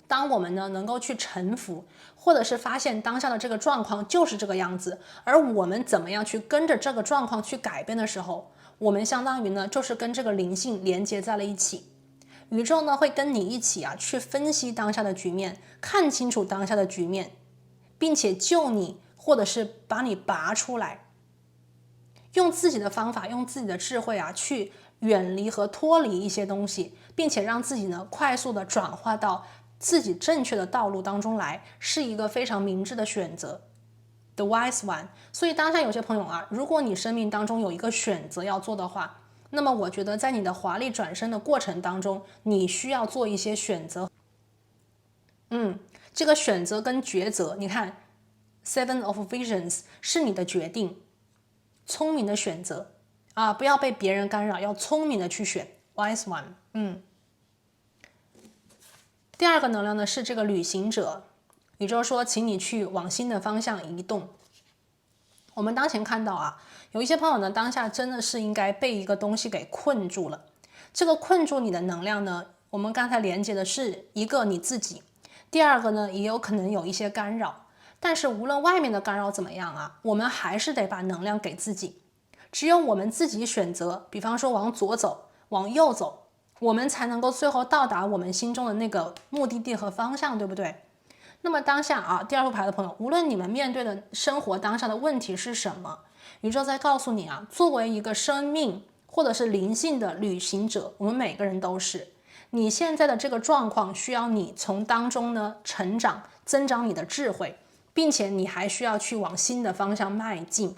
当我们呢能够去臣服，或者是发现当下的这个状况就是这个样子，而我们怎么样去跟着这个状况去改变的时候，我们相当于呢就是跟这个灵性连接在了一起。宇宙呢会跟你一起去分析当下的局面，看清楚当下的局面，并且救你，或者是把你拔出来，用自己的方法，用自己的智慧去远离和脱离一些东西，并且让自己呢快速的转化到自己正确的道路当中来，是一个非常明智的选择。The wise one。所以当下有些朋友啊，如果你生命当中有一个选择要做的话，那么我觉得在你的华丽转身的过程当中，你需要做一些选择。这个选择跟抉择，你看 Seven of Visions 是你的决定，聪明的选择啊，不要被别人干扰，要聪明的去选 wise one。第二个能量呢是这个旅行者，宇宙说请你去往新的方向移动。我们当前看到啊，有一些朋友呢当下真的是应该被一个东西给困住了。这个困住你的能量呢，我们刚才连接的是一个你自己，第二个呢也有可能有一些干扰，但是无论外面的干扰怎么样啊，我们还是得把能量给自己。只有我们自己选择，比方说往左走，往右走，我们才能够最后到达我们心中的那个目的地和方向，对不对？那么当下啊，第二副牌的朋友，无论你们面对的生活当下的问题是什么，宇宙在告诉你啊，作为一个生命或者是灵性的旅行者，我们每个人都是。你现在的这个状况需要你从当中呢成长，增长你的智慧，并且你还需要去往新的方向迈进。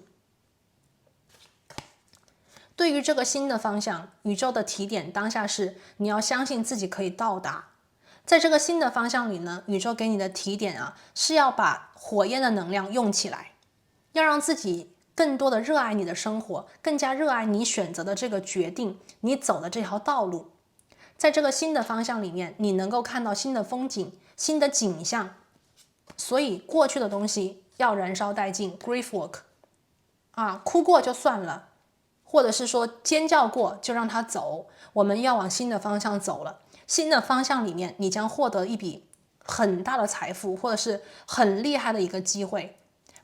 对于这个新的方向，宇宙的提点当下是你要相信自己可以到达。在这个新的方向里呢，宇宙给你的提点啊，是要把火焰的能量用起来，要让自己更多的热爱你的生活，更加热爱你选择的这个决定，你走的这条道路。在这个新的方向里面，你能够看到新的风景，新的景象。所以过去的东西要燃烧殆尽 ，grief work 啊，哭过就算了，或者是说尖叫过就让它走。我们要往新的方向走了。新的方向里面，你将获得一笔很大的财富，或者是很厉害的一个机会，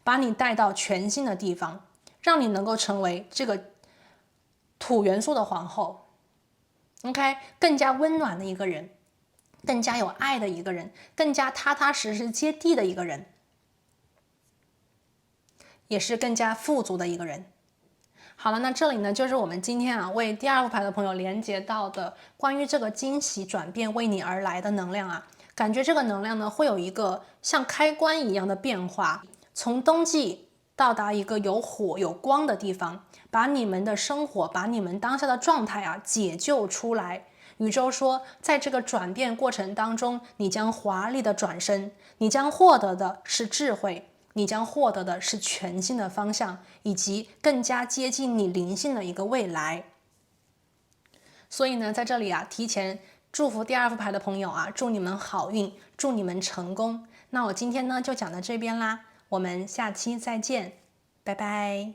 把你带到全新的地方，让你能够成为这个土元素的皇后。OK， 更加温暖的一个人，更加有爱的一个人，更加踏踏实实接地的一个人，也是更加富足的一个人。好了，那这里呢就是我们今天啊为第二副牌的朋友连接到的关于这个惊喜转变为你而来的能量啊，感觉这个能量呢会有一个像开关一样的变化，从冬季到达一个有火有光的地方，把你们的生活，把你们当下的状态啊解救出来。宇宙说，在这个转变过程当中，你将华丽的转身，你将获得的是智慧。你将获得的是全新的方向，以及更加接近你灵性的一个未来。所以呢，在这里啊，提前祝福第二副牌的朋友啊，祝你们好运，祝你们成功。那我今天呢就讲到这边啦，我们下期再见，拜拜。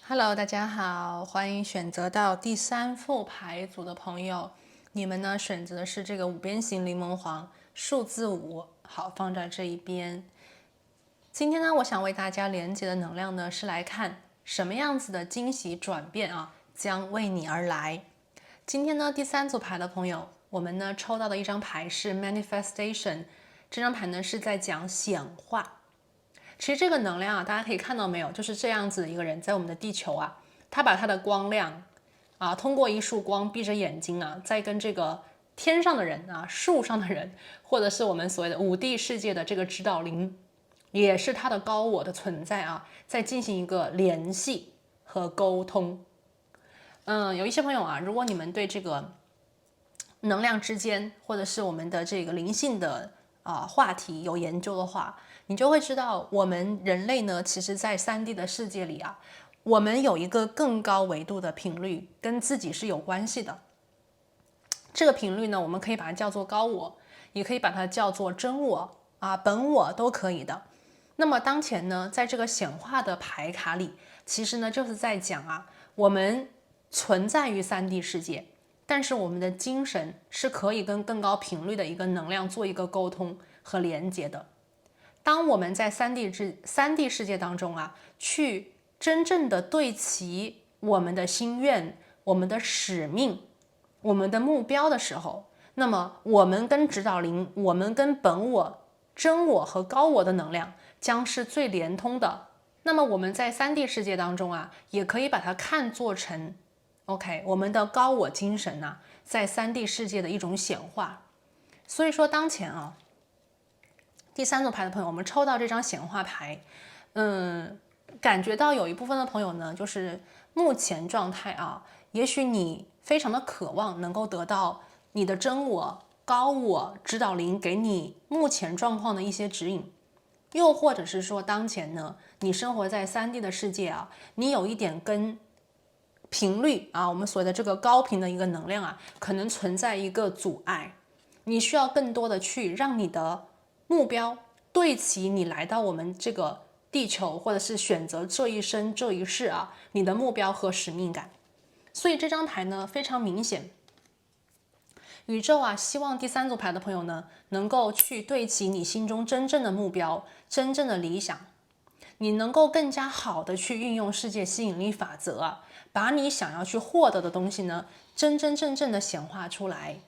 Hello， 大家好，欢迎选择到第三副牌组的朋友，你们呢选择的是这个五边形柠檬黄，数字5。好，放在这一边。今天呢，我想为大家连接的能量呢，是来看什么样子的惊喜转变啊，将为你而来。今天呢，第3组牌的朋友，我们呢抽到的一张牌是 Manifestation， 这张牌呢是在讲显化。其实这个能量啊，大家可以看到没有，就是这样子的一个人，在我们的地球啊，他把他的光亮啊，通过一束光，闭着眼睛啊，在跟这个天上的人啊，树上的人，或者是我们所谓的5D 世界的这个指导灵，也是他的高我的存在啊，在进行一个联系和沟通。有一些朋友啊，如果你们对这个能量之间，或者是我们的这个灵性的话题有研究的话，你就会知道，我们人类呢，其实在3D 的世界里啊，我们有一个更高维度的频率，跟自己是有关系的。这个频率呢，我们可以把它叫做高我，也可以把它叫做真我啊、本我都可以的。那么当前呢，在这个显化的牌卡里，其实呢就是在讲啊，我们存在于3D 世界，但是我们的精神是可以跟更高频率的一个能量做一个沟通和连接的。当我们在3D 世界当中啊，去真正的对齐我们的心愿、我们的使命、我们的目标的时候，那么我们跟指导灵、我们跟本我、真我和高我的能量将是最连通的，那么我们在3D 世界当中啊，也可以把它看作成 OK 我们的高我精神呢，在3D 世界的一种显化。所以说当前啊，第3组牌的朋友，我们抽到这张显化牌，感觉到有一部分的朋友呢，就是目前状态啊，也许你非常的渴望能够得到你的真我、高我、指导灵给你目前状况的一些指引，又或者是说当前呢，你生活在3D 的世界啊，你有一点跟频率啊，我们所谓的这个高频的一个能量啊，可能存在一个阻碍，你需要更多的去让你的目标对齐你来到我们这个地球，或者是选择这一生这一世啊，你的目标和使命感。所以这张牌呢非常明显，宇宙啊希望第3组牌的朋友呢能够去对齐你心中真正的目标、真正的理想，你能够更加好的去运用世界吸引力法则啊，把你想要去获得的东西呢真真正正的显化出来。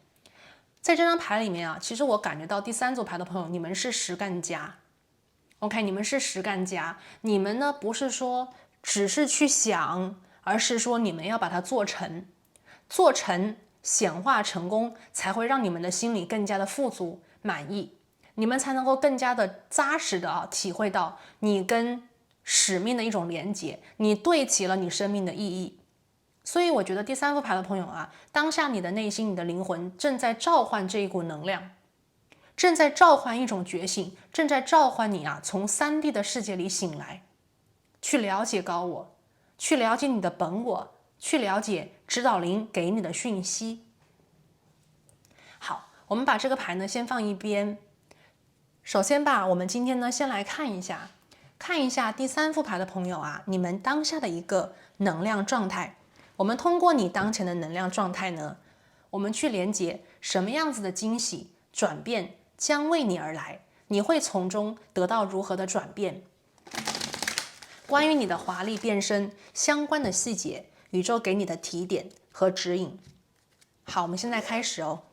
在这张牌里面啊，其实我感觉到第3组牌的朋友，你们是实干家。OK， 你们是实干家，你们呢不是说只是去想，而是说你们要把它做成，做成显化成功，才会让你们的心里更加的富足满意，你们才能够更加的扎实的体会到你跟使命的一种连结，你对齐了你生命的意义。所以我觉得第3副牌的朋友啊，当下你的内心、你的灵魂正在召唤这一股能量，正在召唤一种觉醒，正在召唤你啊，从3D 的世界里醒来，去了解高我，去了解你的本我，去了解指导灵给你的讯息。好，我们把这个牌呢先放一边。首先吧，我们今天呢先来看一下第3副牌的朋友啊，你们当下的一个能量状态。我们通过你当前的能量状态呢，我们去连接什么样子的惊喜转变将为你而来，你会从中得到如何的转变。关于你的华丽变身相关的细节，宇宙给你的提点和指引。好，我们现在开始哦。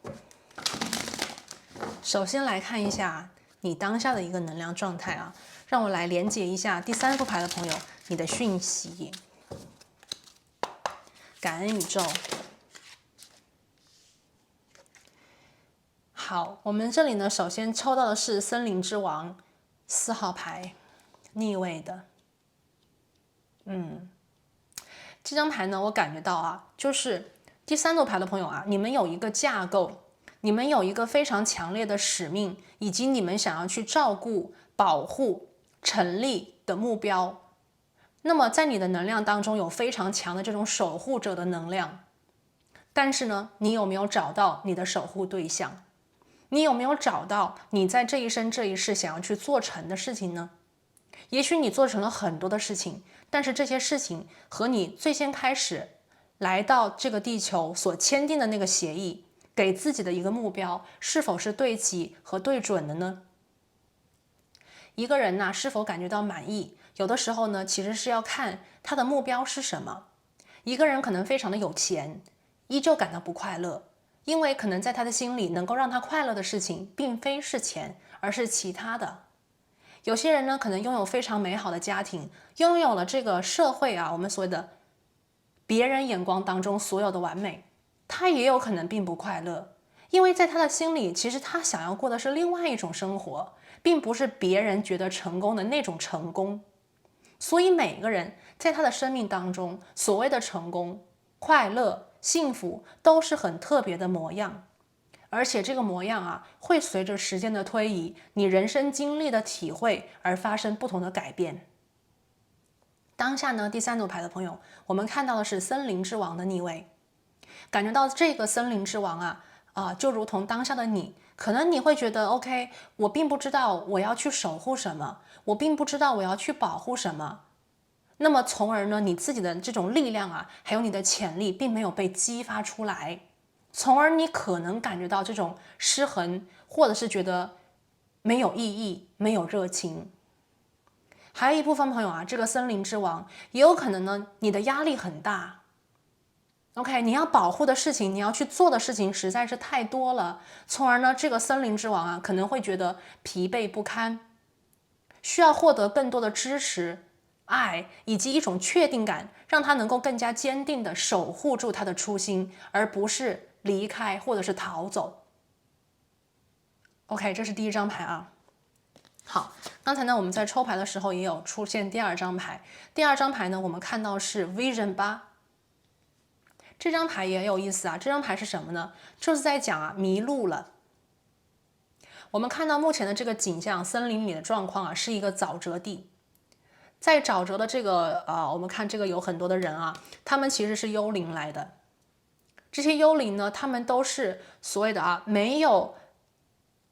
首先来看一下你当下的一个能量状态啊，让我来连接一下第3副牌的朋友，你的讯息。感恩宇宙。好，我们这里呢，首先抽到的是森林之王4号牌，逆位的。这张牌呢，我感觉到啊，就是第3组牌的朋友啊，你们有一个架构，你们有一个非常强烈的使命，以及你们想要去照顾、保护、成立的目标。那么在你的能量当中有非常强的这种守护者的能量，但是呢，你有没有找到你的守护对象？你有没有找到你在这一生这一世想要去做成的事情呢？也许你做成了很多的事情，但是这些事情和你最先开始来到这个地球所签订的那个协议，给自己的一个目标，是否是对齐和对准的呢？一个人呢，是否感觉到满意？有的时候呢，其实是要看他的目标是什么。一个人可能非常的有钱，依旧感到不快乐，因为可能在他的心里能够让他快乐的事情，并非是钱，而是其他的。有些人呢，可能拥有非常美好的家庭，拥有了这个社会啊，我们所谓的别人眼光当中所有的完美，他也有可能并不快乐，因为在他的心里，其实他想要过的是另外一种生活，并不是别人觉得成功的那种成功。所以每个人在他的生命当中，所谓的成功、快乐、幸福，都是很特别的模样。而且这个模样啊，会随着时间的推移，你人生经历的体会而发生不同的改变。当下呢，第3组牌的朋友，我们看到的是森林之王的逆位，感觉到这个森林之王啊，就如同当下的你，可能你会觉得 OK， 我并不知道我要去守护什么，我并不知道我要去保护什么，那么从而呢，你自己的这种力量啊，还有你的潜力并没有被激发出来，从而你可能感觉到这种失衡，或者是觉得没有意义、没有热情。还有一部分朋友啊，这个森林之王也有可能呢，你的压力很大。OK， 你要保护的事情，你要去做的事情实在是太多了，从而呢，这个森林之王啊，可能会觉得疲惫不堪，需要获得更多的支持，爱以及一种确定感，让他能够更加坚定地守护住他的初心，而不是离开或者是逃走。OK， 这是第一张牌啊。好，刚才呢我们在抽牌的时候也有出现第二张牌，第二张牌呢我们看到是 Vision 8，这张牌也有意思啊。这张牌是什么呢？就是在讲啊迷路了。我们看到目前的这个景象，森林里的状况啊是一个沼泽地。在沼泽的这个我们看这个有很多的人啊，他们其实是幽灵来的。这些幽灵呢，他们都是所谓的没有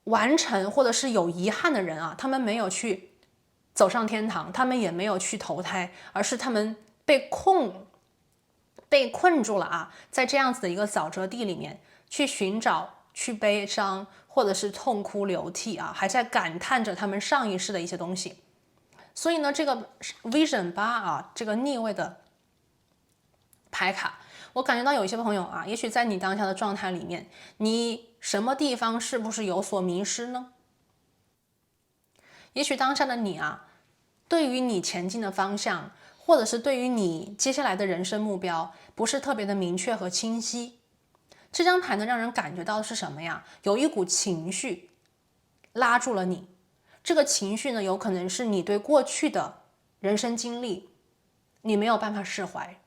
完成或者是有遗憾的人啊，他们没有去走上天堂，他们也没有去投胎，而是他们被困住了啊，在这样子的一个沼泽地里面去寻找、去悲伤，或者是痛哭流涕啊，还在感叹着他们上一世的一些东西。所以呢，这个 Vision 8啊，这个逆位的牌卡，我感觉到有一些朋友啊，也许在你当下的状态里面，你什么地方是不是有所迷失呢？也许当下的你啊，对于你前进的方向，或者是对于你接下来的人生目标，不是特别的明确和清晰。这张牌呢，让人感觉到的是什么呀？有一股情绪拉住了你。这个情绪呢，有可能是你对过去的人生经历，你没有办法释怀，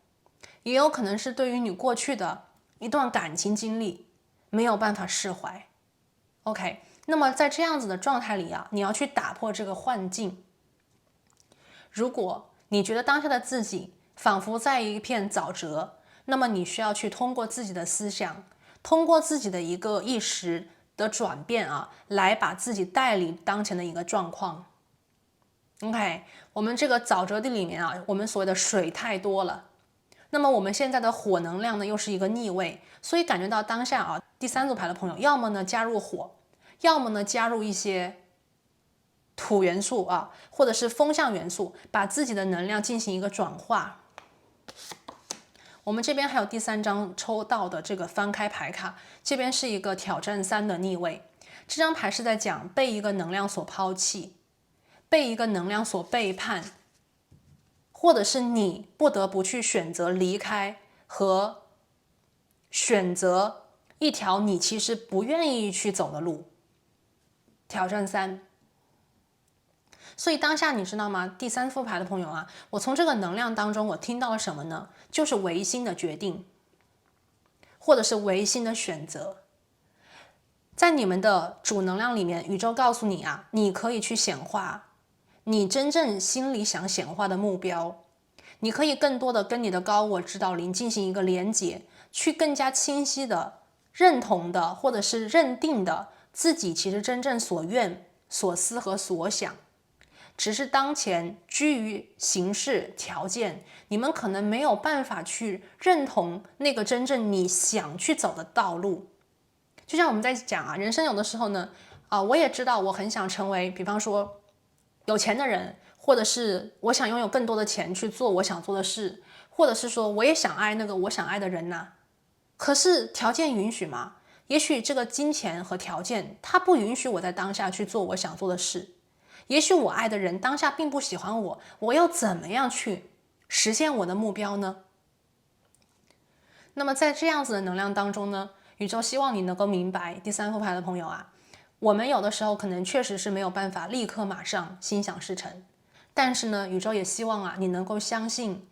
也有可能是对于你过去的一段感情经历没有办法释怀。OK， 那么在这样子的状态里啊，你要去打破这个幻境。如果你觉得当下的自己仿佛在一片沼泽，那么你需要去通过自己的思想，通过自己的一个意识的转变啊，来把自己带离当前的一个状况。OK， 我们这个沼泽地里面啊，我们所谓的水太多了，那么我们现在的火能量呢又是一个逆位，所以感觉到当下啊，第三组牌的朋友，要么呢加入火，要么呢加入一些土元素啊，或者是风象元素，把自己的能量进行一个转化。我们这边还有第三张抽到的这个翻开牌卡，这边是一个挑战3的逆位。这张牌是在讲被一个能量所抛弃，被一个能量所背叛，或者是你不得不去选择离开和选择一条你其实不愿意去走的路。挑战3。所以当下你知道吗？第三副牌的朋友啊，我从这个能量当中我听到了什么呢？就是唯心的决定，或者是唯心的选择。在你们的主能量里面，宇宙告诉你啊，你可以去显化你真正心里想显化的目标，你可以更多的跟你的高我指导灵进行一个连接，去更加清晰的认同的或者是认定的自己其实真正所愿所思和所想。只是当前居于形势条件，你们可能没有办法去认同那个真正你想去走的道路。就像我们在讲啊，人生有的时候呢，我也知道我很想成为，比方说有钱的人，或者是我想拥有更多的钱去做我想做的事，或者是说我也想爱那个我想爱的人呐。可是条件允许吗？也许这个金钱和条件，它不允许我在当下去做我想做的事。也许我爱的人当下并不喜欢我，我要怎么样去实现我的目标呢？那么在这样子的能量当中呢，宇宙希望你能够明白，第三副牌的朋友啊，我们有的时候可能确实是没有办法立刻马上心想事成，但是呢，宇宙也希望啊，你能够相信，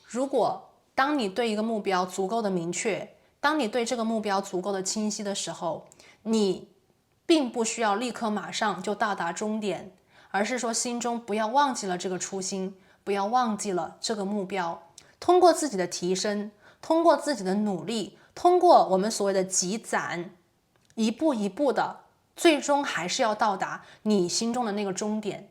如果当你对一个目标足够的明确，当你对这个目标足够的清晰的时候，你并不需要立刻马上就到达终点，而是说心中不要忘记了这个初心，不要忘记了这个目标，通过自己的提升，通过自己的努力，通过我们所谓的积攒，一步一步的，最终还是要到达你心中的那个终点。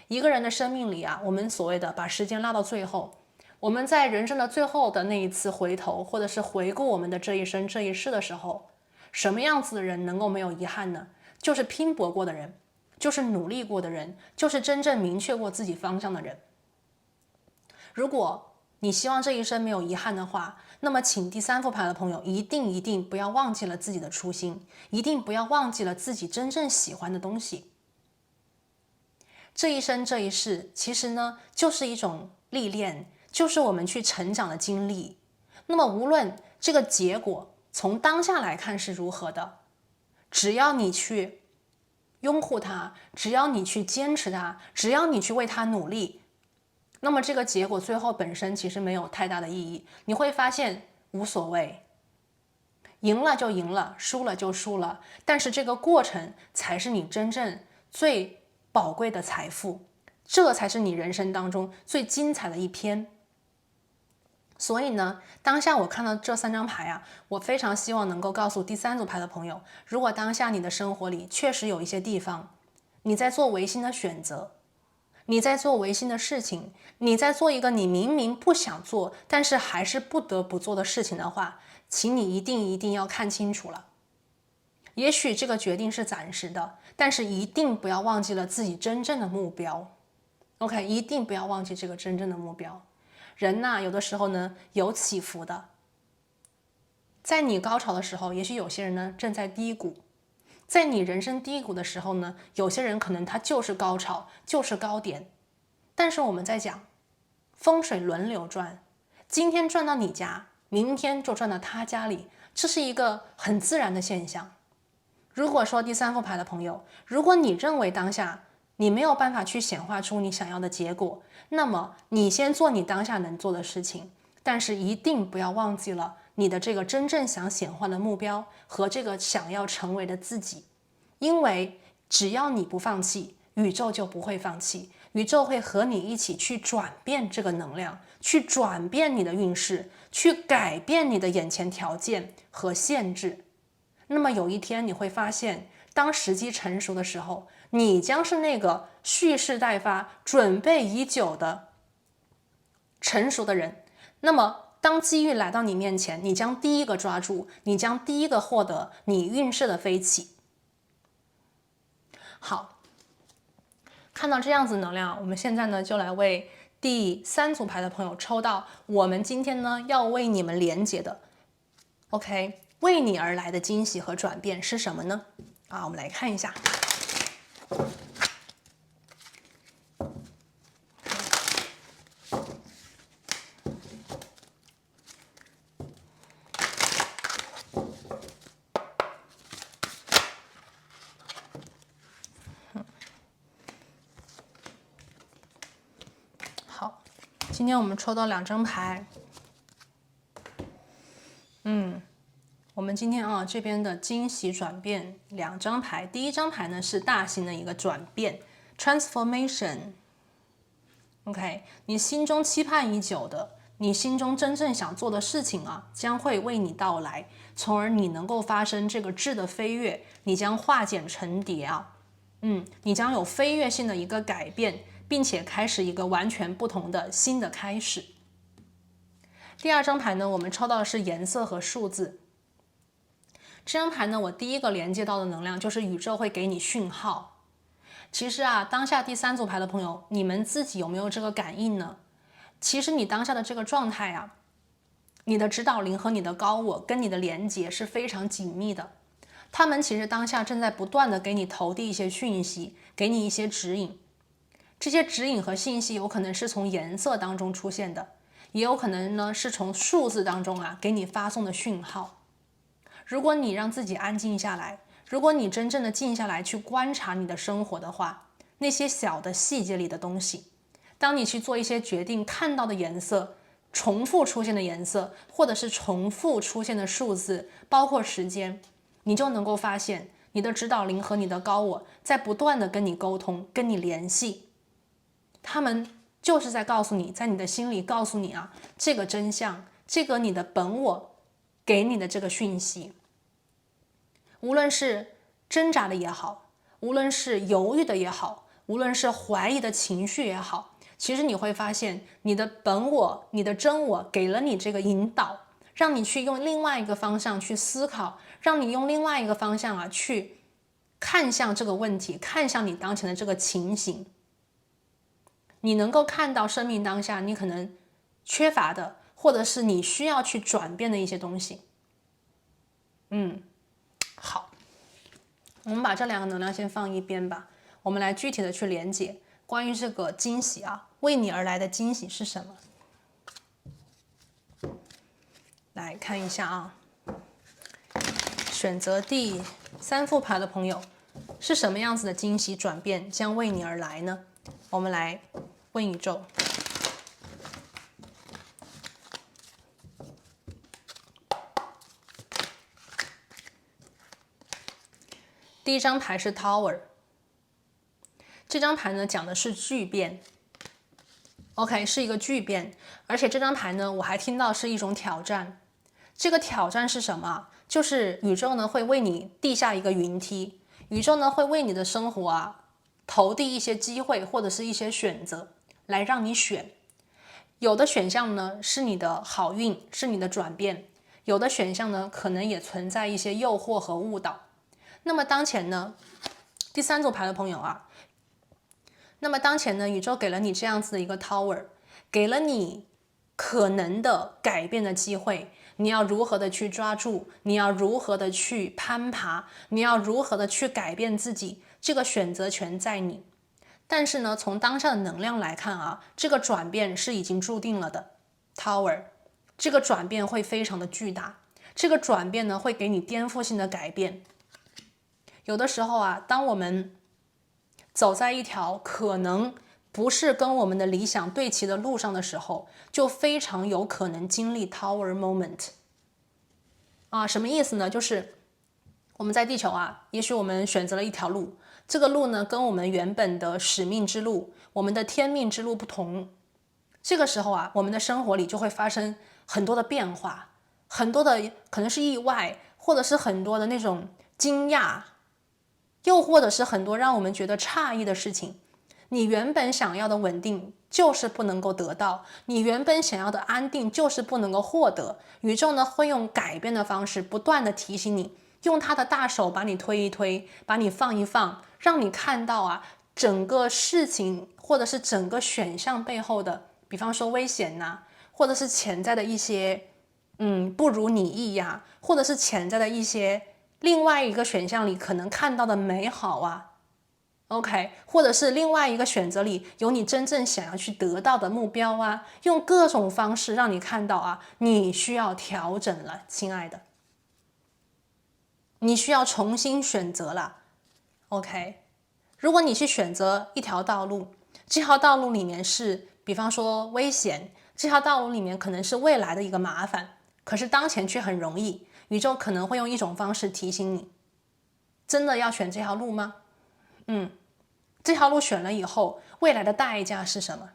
一个人的生命里啊，我们所谓的把时间拉到最后，我们在人生的最后的那一次回头，或者是回顾我们的这一生这一世的时候，什么样子的人能够没有遗憾呢？就是拼搏过的人，就是努力过的人，就是真正明确过自己方向的人。如果你希望这一生没有遗憾的话，那么请第三副牌的朋友一定不要忘记了自己的初心，一定不要忘记了自己真正喜欢的东西。这一生这一世，其实呢就是一种历练，就是我们去成长的经历。那么无论这个结果从当下来看是如何的，只要你去拥护它，只要你去坚持它，只要你去为它努力，那么这个结果最后本身其实没有太大的意义。你会发现无所谓，赢了就赢了，输了就输了，但是这个过程才是你真正最宝贵的财富，这才是你人生当中最精彩的一篇。所以呢，当下我看到这3张牌啊，我非常希望能够告诉第3组牌的朋友，如果当下你的生活里确实有一些地方，你在做违心的选择，你在做违心的事情，你在做一个你明明不想做，但是还是不得不做的事情的话，请你一定要看清楚了。也许这个决定是暂时的，但是一定不要忘记了自己真正的目标。OK， 一定不要忘记这个真正的目标。人呐，有的时候呢有起伏的，在你高潮的时候，也许有些人呢正在低谷；在你人生低谷的时候呢，有些人可能他就是高潮，就是高点。但是我们在讲风水轮流转，今天转到你家，明天就转到他家里，这是一个很自然的现象。如果说第3副牌的朋友，如果你认为当下你没有办法去显化出你想要的结果，那么你先做你当下能做的事情，但是一定不要忘记了你的这个真正想显化的目标和这个想要成为的自己。因为只要你不放弃，宇宙就不会放弃，宇宙会和你一起去转变这个能量，去转变你的运势，去改变你的眼前条件和限制。那么有一天你会发现，当时机成熟的时候，你将是那个蓄势待发、准备已久的成熟的人。那么当机遇来到你面前，你将第一个抓住，你将第一个获得你运势的飞起。好，看到这样子能量，我们现在呢就来为第3组牌的朋友抽到我们今天呢要为你们连接的 OK 为你而来的惊喜和转变是什么呢？我们来看一下。好，今天我们抽到2张牌。我们今天这边的惊喜转变2张牌，第一张牌呢是大型的一个转变 transformation。OK， 你心中期盼已久的，你心中真正想做的事情将会为你到来，从而你能够发生这个质的飞跃，你将化茧成蝶你将有飞跃性的一个改变，并且开始一个完全不同的新的开始。第二张牌呢，我们抽到的是颜色和数字。这张牌呢，我第一个连接到的能量就是宇宙会给你讯号。其实当下第3组牌的朋友，你们自己有没有这个感应呢？其实你当下的这个状态你的指导灵和你的高我跟你的连接是非常紧密的。他们其实当下正在不断的给你投递一些讯息，给你一些指引。这些指引和信息有可能是从颜色当中出现的，也有可能呢是从数字当中给你发送的讯号。如果你让自己安静下来，如果你真正的静下来去观察你的生活的话，那些小的细节里的东西，当你去做一些决定看到的颜色，重复出现的颜色，或者是重复出现的数字，包括时间，你就能够发现你的指导灵和你的高我在不断的跟你沟通，跟你联系。他们就是在告诉你，在你的心里告诉你这个真相，这个你的本我给你的这个讯息。无论是挣扎的也好，无论是犹豫的也好，无论是怀疑的情绪也好，其实你会发现你的本我，你的真我给了你这个引导，让你去用另外一个方向去思考，让你用另外一个方向去看向这个问题，看向你当前的这个情形。你能够看到生命当下你可能缺乏的，或者是你需要去转变的一些东西。好，我们把这2个能量先放一边吧，我们来具体的去连接关于这个惊喜啊，为你而来的惊喜是什么？来看一下啊，选择第3副牌的朋友，是什么样子的惊喜转变将为你而来呢？我们来问宇宙。第一张牌是 Tower， 这张牌呢讲的是巨变 ，OK， 是一个巨变，而且这张牌呢我还听到是一种挑战。这个挑战是什么？就是宇宙呢会为你递下一个云梯，宇宙呢会为你的生活啊投递一些机会或者是一些选择来让你选。有的选项呢是你的好运，是你的转变；有的选项呢可能也存在一些诱惑和误导。那么当前呢，第3组牌的朋友啊，那么当前呢，宇宙给了你这样子的一个 Tower， 给了你可能的改变的机会，你要如何的去抓住，你要如何的去攀爬，你要如何的去改变自己，这个选择权在你。但是呢，从当下的能量来看啊，这个转变是已经注定了的 Tower， 这个转变会非常的巨大，这个转变呢会给你颠覆性的改变。有的时候啊，当我们走在一条可能不是跟我们的理想对齐的路上的时候，就非常有可能经历 Tower Moment。什么意思呢？就是我们在地球啊，也许我们选择了一条路，这个路呢跟我们原本的使命之路、我们的天命之路不同。这个时候啊，我们的生活里就会发生很多的变化，很多的可能是意外，或者是很多的那种惊讶，又或者是很多让我们觉得诧异的事情。你原本想要的稳定就是不能够得到，你原本想要的安定就是不能够获得。宇宙呢会用改变的方式不断的提醒你，用他的大手把你推一推，把你放一放，让你看到啊整个事情或者是整个选项背后的，比方说危险呐，或者是潜在的一些不如你意呀，或者是潜在的一些另外一个选项里可能看到的美好啊。OK， 或者是另外一个选择里有你真正想要去得到的目标啊，用各种方式让你看到啊，你需要调整了，亲爱的，你需要重新选择了。OK， 如果你去选择一条道路，这条道路里面是，比方说危险，这条道路里面可能是未来的一个麻烦，可是当前却很容易，宇宙可能会用一种方式提醒你，真的要选这条路吗？这条路选了以后，未来的代价是什么？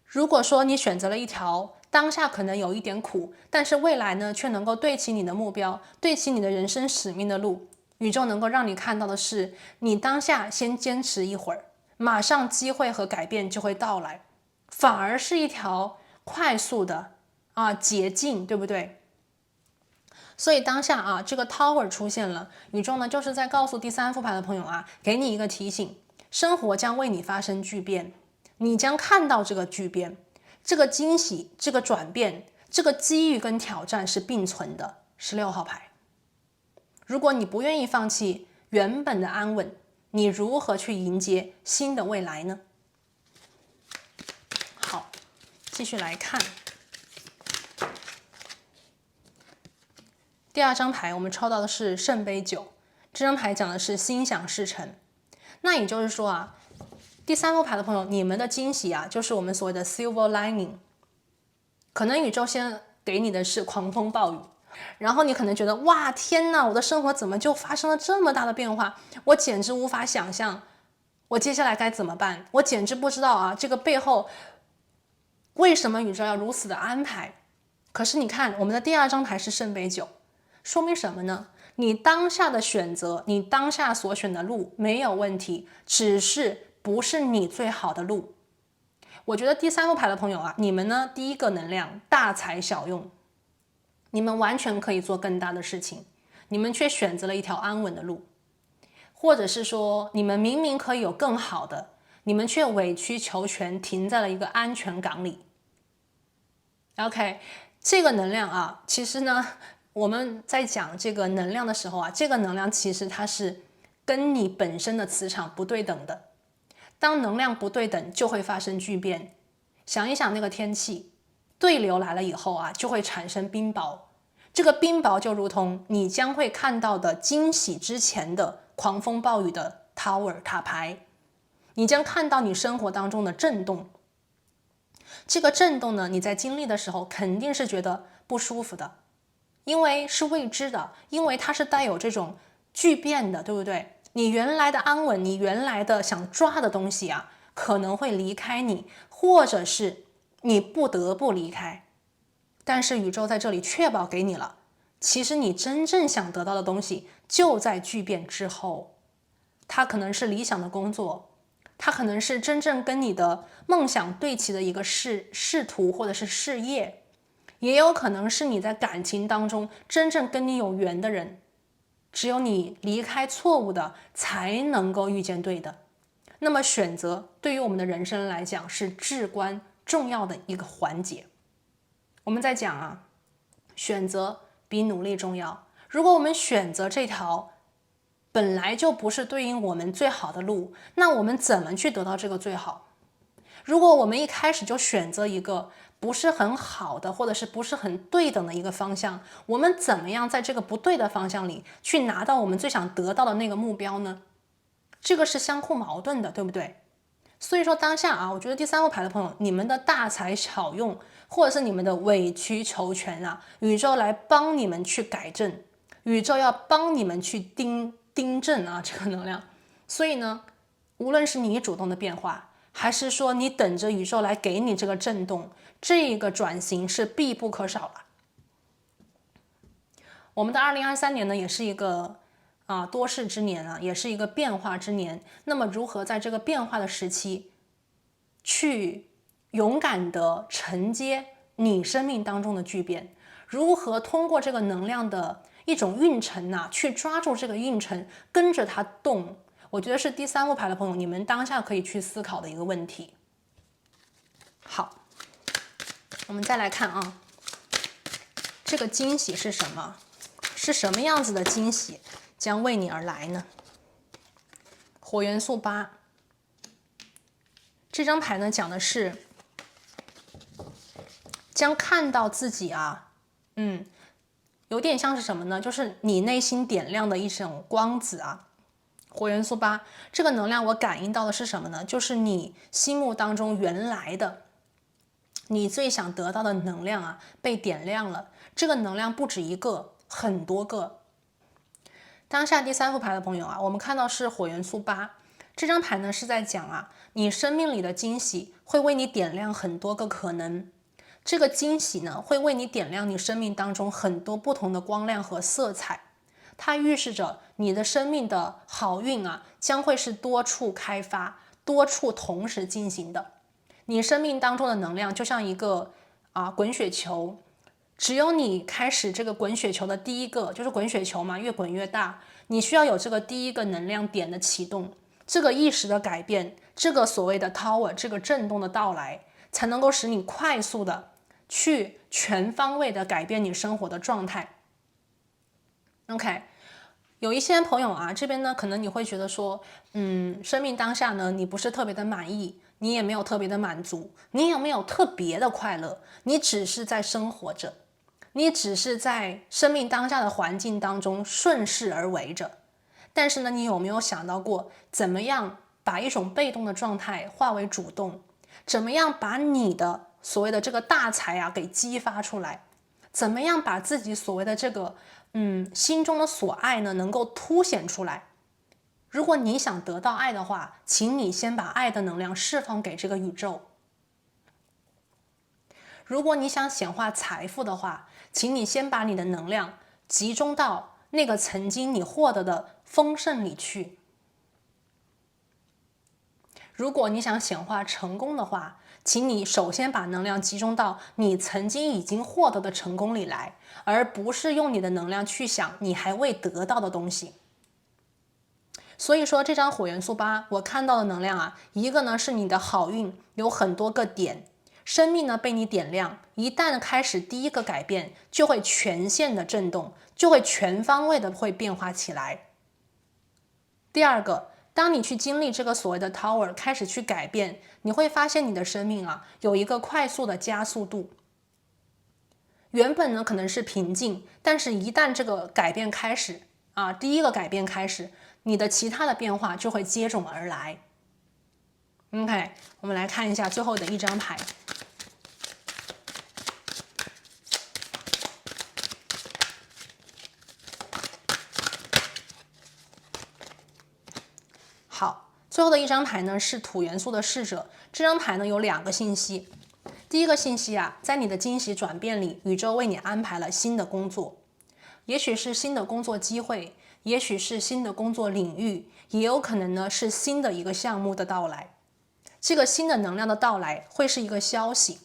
如果说你选择了一条当下可能有一点苦，但是未来呢却能够对齐你的目标，对齐你的人生使命的路，宇宙能够让你看到的是，你当下先坚持一会儿，马上机会和改变就会到来，反而是一条快速的捷径，对不对？所以当下啊，这个 Tower 出现了，宇宙呢就是在告诉第3副牌的朋友啊，给你一个提醒，生活将为你发生巨变，你将看到这个巨变，这个惊喜，这个转变，这个机遇跟挑战是并存的。16号牌，如果你不愿意放弃原本的安稳，你如何去迎接新的未来呢？好，继续来看。第2张牌我们抽到的是圣杯9，这张牌讲的是心想事成。那也就是说啊，第3副牌的朋友，你们的惊喜啊，就是我们所谓的 silver lining。可能宇宙先给你的是狂风暴雨，然后你可能觉得哇天哪，我的生活怎么就发生了这么大的变化，我简直无法想象我接下来该怎么办，我简直不知道啊这个背后为什么宇宙要如此的安排。可是你看我们的第2张牌是圣杯9，说明什么呢？你当下的选择，你当下所选的路没有问题，只是不是你最好的路。我觉得第3副牌的朋友啊，你们呢第一个能量大材小用，你们完全可以做更大的事情，你们却选择了一条安稳的路，或者是说你们明明可以有更好的，你们却委曲求全，停在了一个安全港里。OK， 这个能量啊，其实呢我们在讲这个能量的时候啊，这个能量其实它是跟你本身的磁场不对等的。当能量不对等，就会发生巨变。想一想那个天气，对流来了以后啊，就会产生冰雹。这个冰雹就如同你将会看到的惊喜之前的狂风暴雨的 Tower 塔牌，你将看到你生活当中的震动。这个震动呢，你在经历的时候肯定是觉得不舒服的，因为是未知的，因为它是带有这种巨变的，对不对？你原来的安稳，你原来的想抓的东西啊，可能会离开你，或者是你不得不离开。但是宇宙在这里确保给你了，其实你真正想得到的东西就在巨变之后。它可能是理想的工作，它可能是真正跟你的梦想对齐的一个仕途或者是事业，也有可能是你在感情当中真正跟你有缘的人。只有你离开错误的，才能够遇见对的。那么选择对于我们的人生来讲是至关重要的一个环节。我们在讲啊，选择比努力重要。如果我们选择这条本来就不是对应我们最好的路，那我们怎么去得到这个最好？如果我们一开始就选择一个不是很好的，或者是不是很对等的一个方向，我们怎么样在这个不对的方向里去拿到我们最想得到的那个目标呢？这个是相互矛盾的，对不对？所以说当下啊，我觉得第三副牌的朋友，你们的大材小用，或者是你们的委曲求全啊，宇宙来帮你们去改正，宇宙要帮你们去订正啊这个能量。所以呢，无论是你主动的变化，还是说你等着宇宙来给你这个震动，这个转型是必不可少了。我们的2023年呢，也是一个多事之年啊，也是一个变化之年。那么如何在这个变化的时期，去勇敢的承接你生命当中的巨变？如何通过这个能量的一种运程啊，去抓住这个运程，跟着它动？我觉得是第三副牌的朋友，你们当下可以去思考的一个问题。好，我们再来看啊，这个惊喜是什么？是什么样子的惊喜将为你而来呢？火元素8，这张牌呢讲的是将看到自己啊，有点像是什么呢？就是你内心点亮的一种光子啊。火元素8这个能量我感应到的是什么呢？就是你心目当中原来的你最想得到的能量啊被点亮了。这个能量不止一个，很多个。当下第三副牌的朋友啊，我们看到是火元素8，这张牌呢是在讲啊，你生命里的惊喜会为你点亮很多个可能。这个惊喜呢会为你点亮你生命当中很多不同的光亮和色彩。它预示着你的生命的好运啊，将会是多处开发，多处同时进行的。你生命当中的能量就像一个滚雪球，只有你开始这个滚雪球的第一个，就是滚雪球嘛，越滚越大，你需要有这个第一个能量点的启动，这个意识的改变，这个所谓的 Tower 这个震动的到来，才能够使你快速的去全方位的改变你生活的状态。OK， 有一些朋友啊，这边呢，可能你会觉得说，生命当下呢，你不是特别的满意，你也没有特别的满足，你有没有特别的快乐？你只是在生活着，你只是在生命当下的环境当中顺势而为着。但是呢，你有没有想到过，怎么样把一种被动的状态化为主动？怎么样把你的所谓的这个大才啊给激发出来？怎么样把自己所谓的这个心中的所爱呢能够凸显出来？如果你想得到爱的话，请你先把爱的能量释放给这个宇宙。如果你想显化财富的话，请你先把你的能量集中到那个曾经你获得的丰盛里去。如果你想显化成功的话，请你首先把能量集中到你曾经已经获得的成功里来，而不是用你的能量去想你还未得到的东西。所以说这张火元素8，我看到的能量啊，一个呢是你的好运有很多个点，生命呢被你点亮，一旦开始第一个改变，就会全线的震动，就会全方位的会变化起来。第二个，当你去经历这个所谓的 Tower 开始去改变，你会发现你的生命啊有一个快速的加速度。原本呢可能是平静，但是一旦这个改变开始啊，第一个改变开始，你的其他的变化就会接踵而来。OK， 我们来看一下最后的一张牌。好，最后的一张牌呢是土元素的侍者。这张牌呢有2个信息。第一个信息啊，在你的惊喜转变里，宇宙为你安排了新的工作，也许是新的工作机会，也许是新的工作领域，也有可能呢是新的一个项目的到来。这个新的能量的到来会是一个消息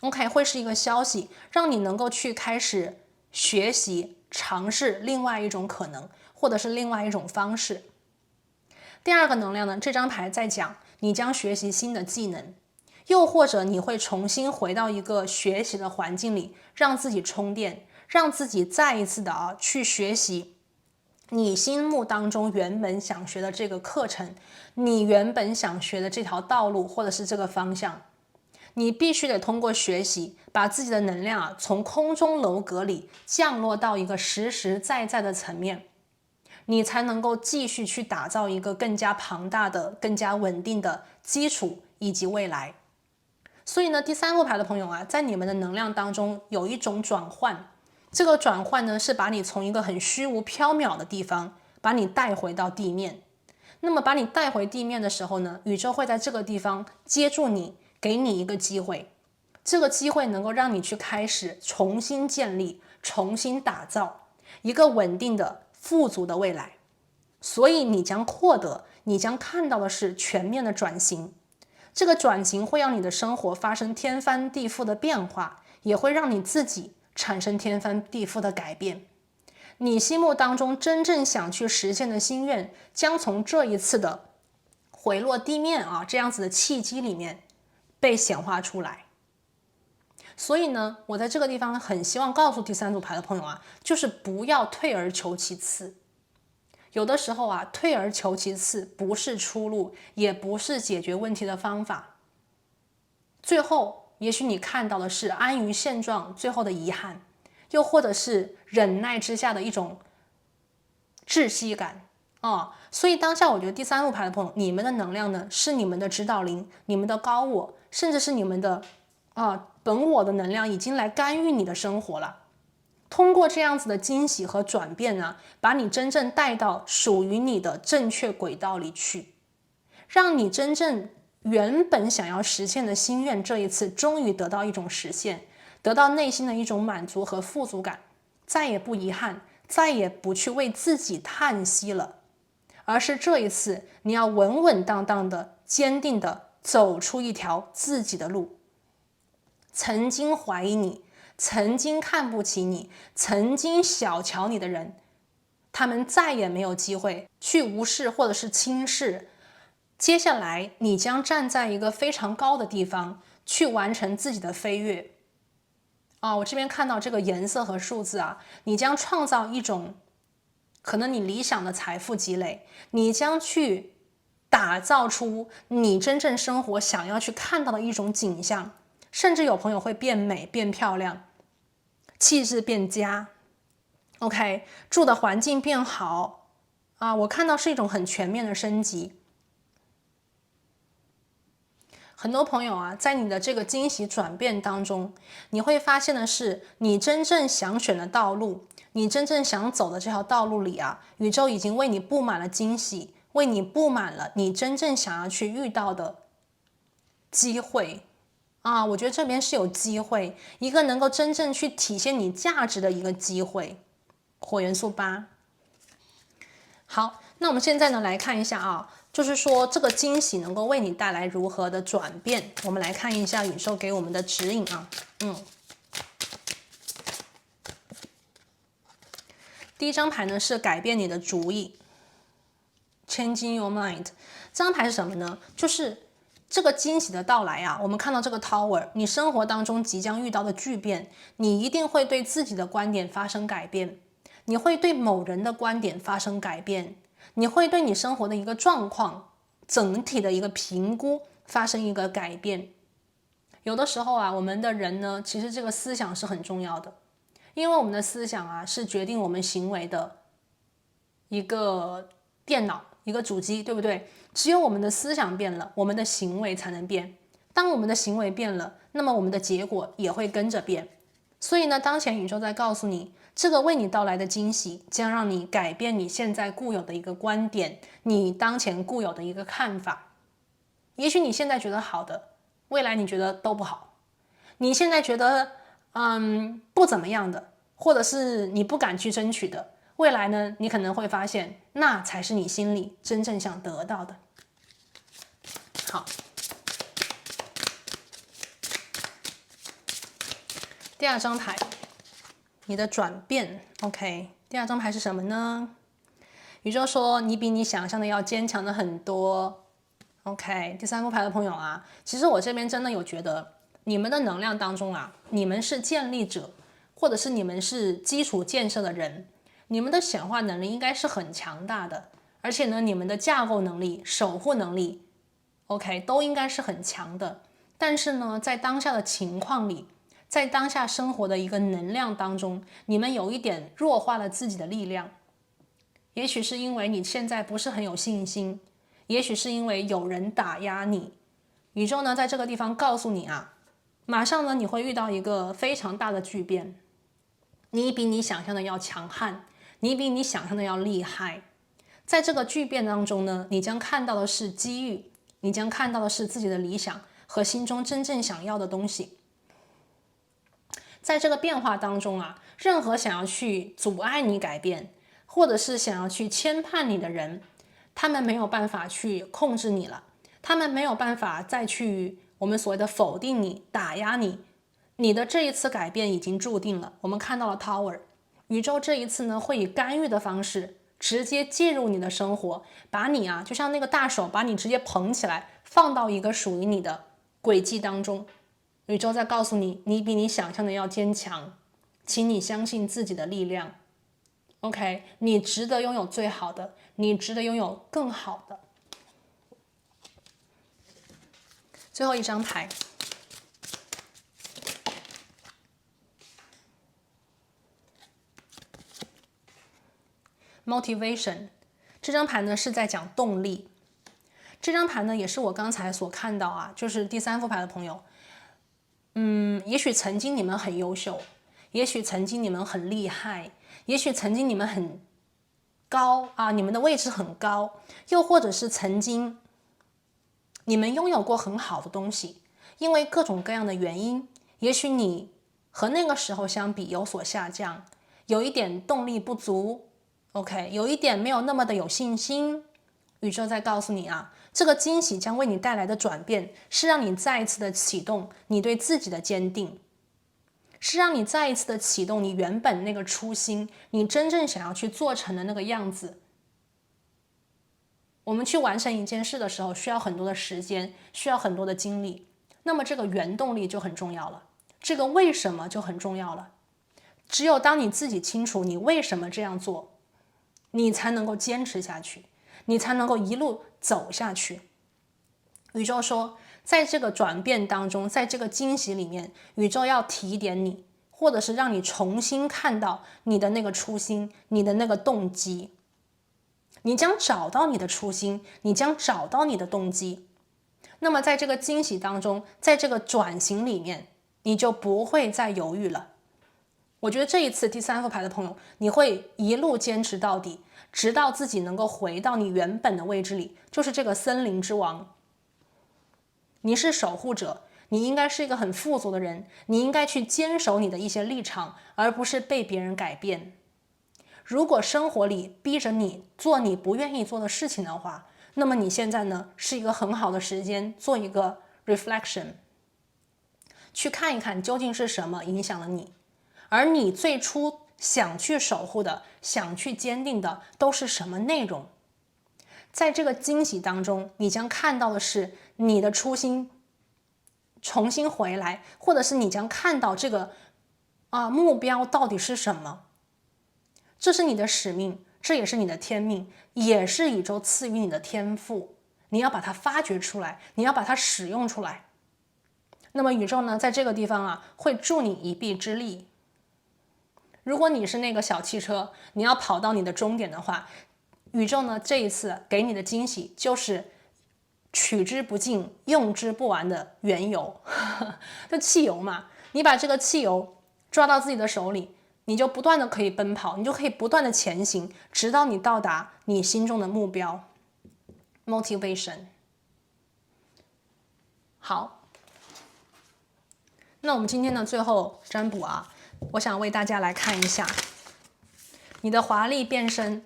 ，OK， 会是一个消息，让你能够去开始学习、尝试另外一种可能，或者是另外一种方式。第2个能量呢，这张牌在讲你将学习新的技能，又或者你会重新回到一个学习的环境里，让自己充电，让自己再一次的去学习你心目当中原本想学的这个课程，你原本想学的这条道路，或者是这个方向。你必须得通过学习，把自己的能量从空中楼阁里降落到一个实实在在的层面，你才能够继续去打造一个更加庞大的、更加稳定的基础以及未来。所以呢，第3副牌的朋友啊，在你们的能量当中有一种转换，这个转换呢是把你从一个很虚无缥缈的地方，把你带回到地面。那么把你带回地面的时候呢，宇宙会在这个地方接住你，给你一个机会。这个机会能够让你去开始重新建立、重新打造一个稳定的、富足的未来。所以你将获得，你将看到的是全面的转型。这个转型会让你的生活发生天翻地覆的变化，也会让你自己产生天翻地覆的改变。你心目当中真正想去实现的心愿，将从这一次的回落地面这样子的契机里面被显化出来。所以呢，我在这个地方很希望告诉第3组牌的朋友就是不要退而求其次。有的时候退而求其次不是出路，也不是解决问题的方法。最后，也许你看到的是安于现状最后的遗憾，又或者是忍耐之下的一种窒息感所以当下我觉得第3副牌的朋友，你们的能量呢是你们的指导灵、你们的高我，甚至是你们的本我的能量已经来干预你的生活了。通过这样子的惊喜和转变呢，把你真正带到属于你的正确轨道里去，让你真正原本想要实现的心愿，这一次终于得到一种实现，得到内心的一种满足和富足感，再也不遗憾，再也不去为自己叹息了，而是这一次你要稳稳当当的、坚定的走出一条自己的路。曾经怀疑你、曾经看不起你、曾经小瞧你的人，他们再也没有机会去无视或者是轻视。接下来你将站在一个非常高的地方，去完成自己的飞跃。我这边看到这个颜色和数字你将创造一种可能你理想的财富积累，你将去打造出你真正生活想要去看到的一种景象，甚至有朋友会变美、变漂亮，气质变佳 OK， 住的环境变好我看到是一种很全面的升级。很多朋友在你的这个惊喜转变当中，你会发现的是，你真正想选的道路，你真正想走的这条道路里宇宙已经为你布满了惊喜，为你布满了你真正想要去遇到的机会我觉得这边是有机会，一个能够真正去体现你价值的一个机会。火元素8。好，那我们现在呢来看一下就是说这个惊喜能够为你带来如何的转变。我们来看一下宇宙给我们的指引第一张牌呢是改变你的主意 ，Changing your mind。这张牌是什么呢？就是这个惊喜的到来我们看到这个 Tower， 你生活当中即将遇到的巨变，你一定会对自己的观点发生改变，你会对某人的观点发生改变，你会对你生活的一个状况整体的一个评估发生一个改变。有的时候啊，我们的人呢，其实这个思想是很重要的，因为我们的思想啊是决定我们行为的一个电脑，一个主机，对不对？只有我们的思想变了，我们的行为才能变。当我们的行为变了，那么我们的结果也会跟着变。所以呢，当前宇宙在告诉你，这个为你到来的惊喜将让你改变你现在固有的一个观点，你当前固有的一个看法。也许你现在觉得好的，未来你觉得都不好。你现在觉得不怎么样的，或者是你不敢去争取的，未来呢，你可能会发现那才是你心里真正想得到的。好，第二张牌，你的转变。 OK， 第二张牌是什么呢？宇宙说你比你想象的要坚强的很多。 OK， 第三副牌的朋友啊，其实我这边真的有觉得你们的能量当中啊，你们是建立者，或者是你们是基础建设的人，你们的显化能力应该是很强大的，而且呢，你们的架构能力、守护能力 OK 都应该是很强的。但是呢，在当下的情况里，在当下生活的一个能量当中，你们有一点弱化了自己的力量。也许是因为你现在不是很有信心，也许是因为有人打压你。宇宙呢，在这个地方告诉你啊，马上呢，你会遇到一个非常大的巨变。你比你想象的要强悍，你比你想象的要厉害。在这个巨变当中呢，你将看到的是机遇，你将看到的是自己的理想和心中真正想要的东西。在这个变化当中啊，任何想要去阻碍你改变，或者是想要去牵绊你的人，他们没有办法去控制你了，他们没有办法再去我们所谓的否定你、打压你。你的这一次改变已经注定了。我们看到了 Tower， 宇宙这一次呢，会以干预的方式直接介入你的生活，把你啊，就像那个大手把你直接捧起来，放到一个属于你的轨迹当中。宇宙在告诉你，你比你想象的要坚强，请你相信自己的力量。OK， 你值得拥有最好的，你值得拥有更好的。最后一张牌，Motivation， 这张牌呢是在讲动力。这张牌呢也是我刚才所看到啊，就是第三副牌的朋友，也许曾经你们很优秀，也许曾经你们很厉害，也许曾经你们很高啊，你们的位置很高，又或者是曾经你们拥有过很好的东西，因为各种各样的原因，也许你和那个时候相比有所下降，有一点动力不足 OK， 有一点没有那么的有信心。宇宙在告诉你啊，这个惊喜将为你带来的转变是让你再一次的启动你对自己的坚定，是让你再一次的启动你原本那个初心，你真正想要去做成的那个样子。我们去完成一件事的时候，需要很多的时间，需要很多的精力，那么这个原动力就很重要了，这个为什么就很重要了。只有当你自己清楚你为什么这样做，你才能够坚持下去，你才能够一路走下去。宇宙说，在这个转变当中，在这个惊喜里面，宇宙要提点你，或者是让你重新看到你的那个初心，你的那个动机。你将找到你的初心，你将找到你的动机。那么在这个惊喜当中，在这个转型里面，你就不会再犹豫了。我觉得这一次第三副牌的朋友，你会一路坚持到底，直到自己能够回到你原本的位置里，就是这个森林之王。你是守护者，你应该是一个很富足的人，你应该去坚守你的一些立场，而不是被别人改变。如果生活里逼着你做你不愿意做的事情的话，那么你现在呢是一个很好的时间做一个 reflection， 去看一看究竟是什么影响了你，而你最初想去守护的、想去坚定的都是什么内容。在这个惊喜当中，你将看到的是你的初心重新回来，或者是你将看到这个目标到底是什么。这是你的使命，这也是你的天命，也是宇宙赐予你的天赋。你要把它发掘出来，你要把它使用出来。那么宇宙呢，在这个地方啊，会助你一臂之力。如果你是那个小汽车，你要跑到你的终点的话，宇宙呢这一次给你的惊喜就是取之不尽、用之不完的原油，就汽油嘛。你把这个汽油抓到自己的手里，你就不断的可以奔跑，你就可以不断的前行，直到你到达你心中的目标。Motivation。好，那我们今天的最后占卜啊，我想为大家来看一下你的华丽变身。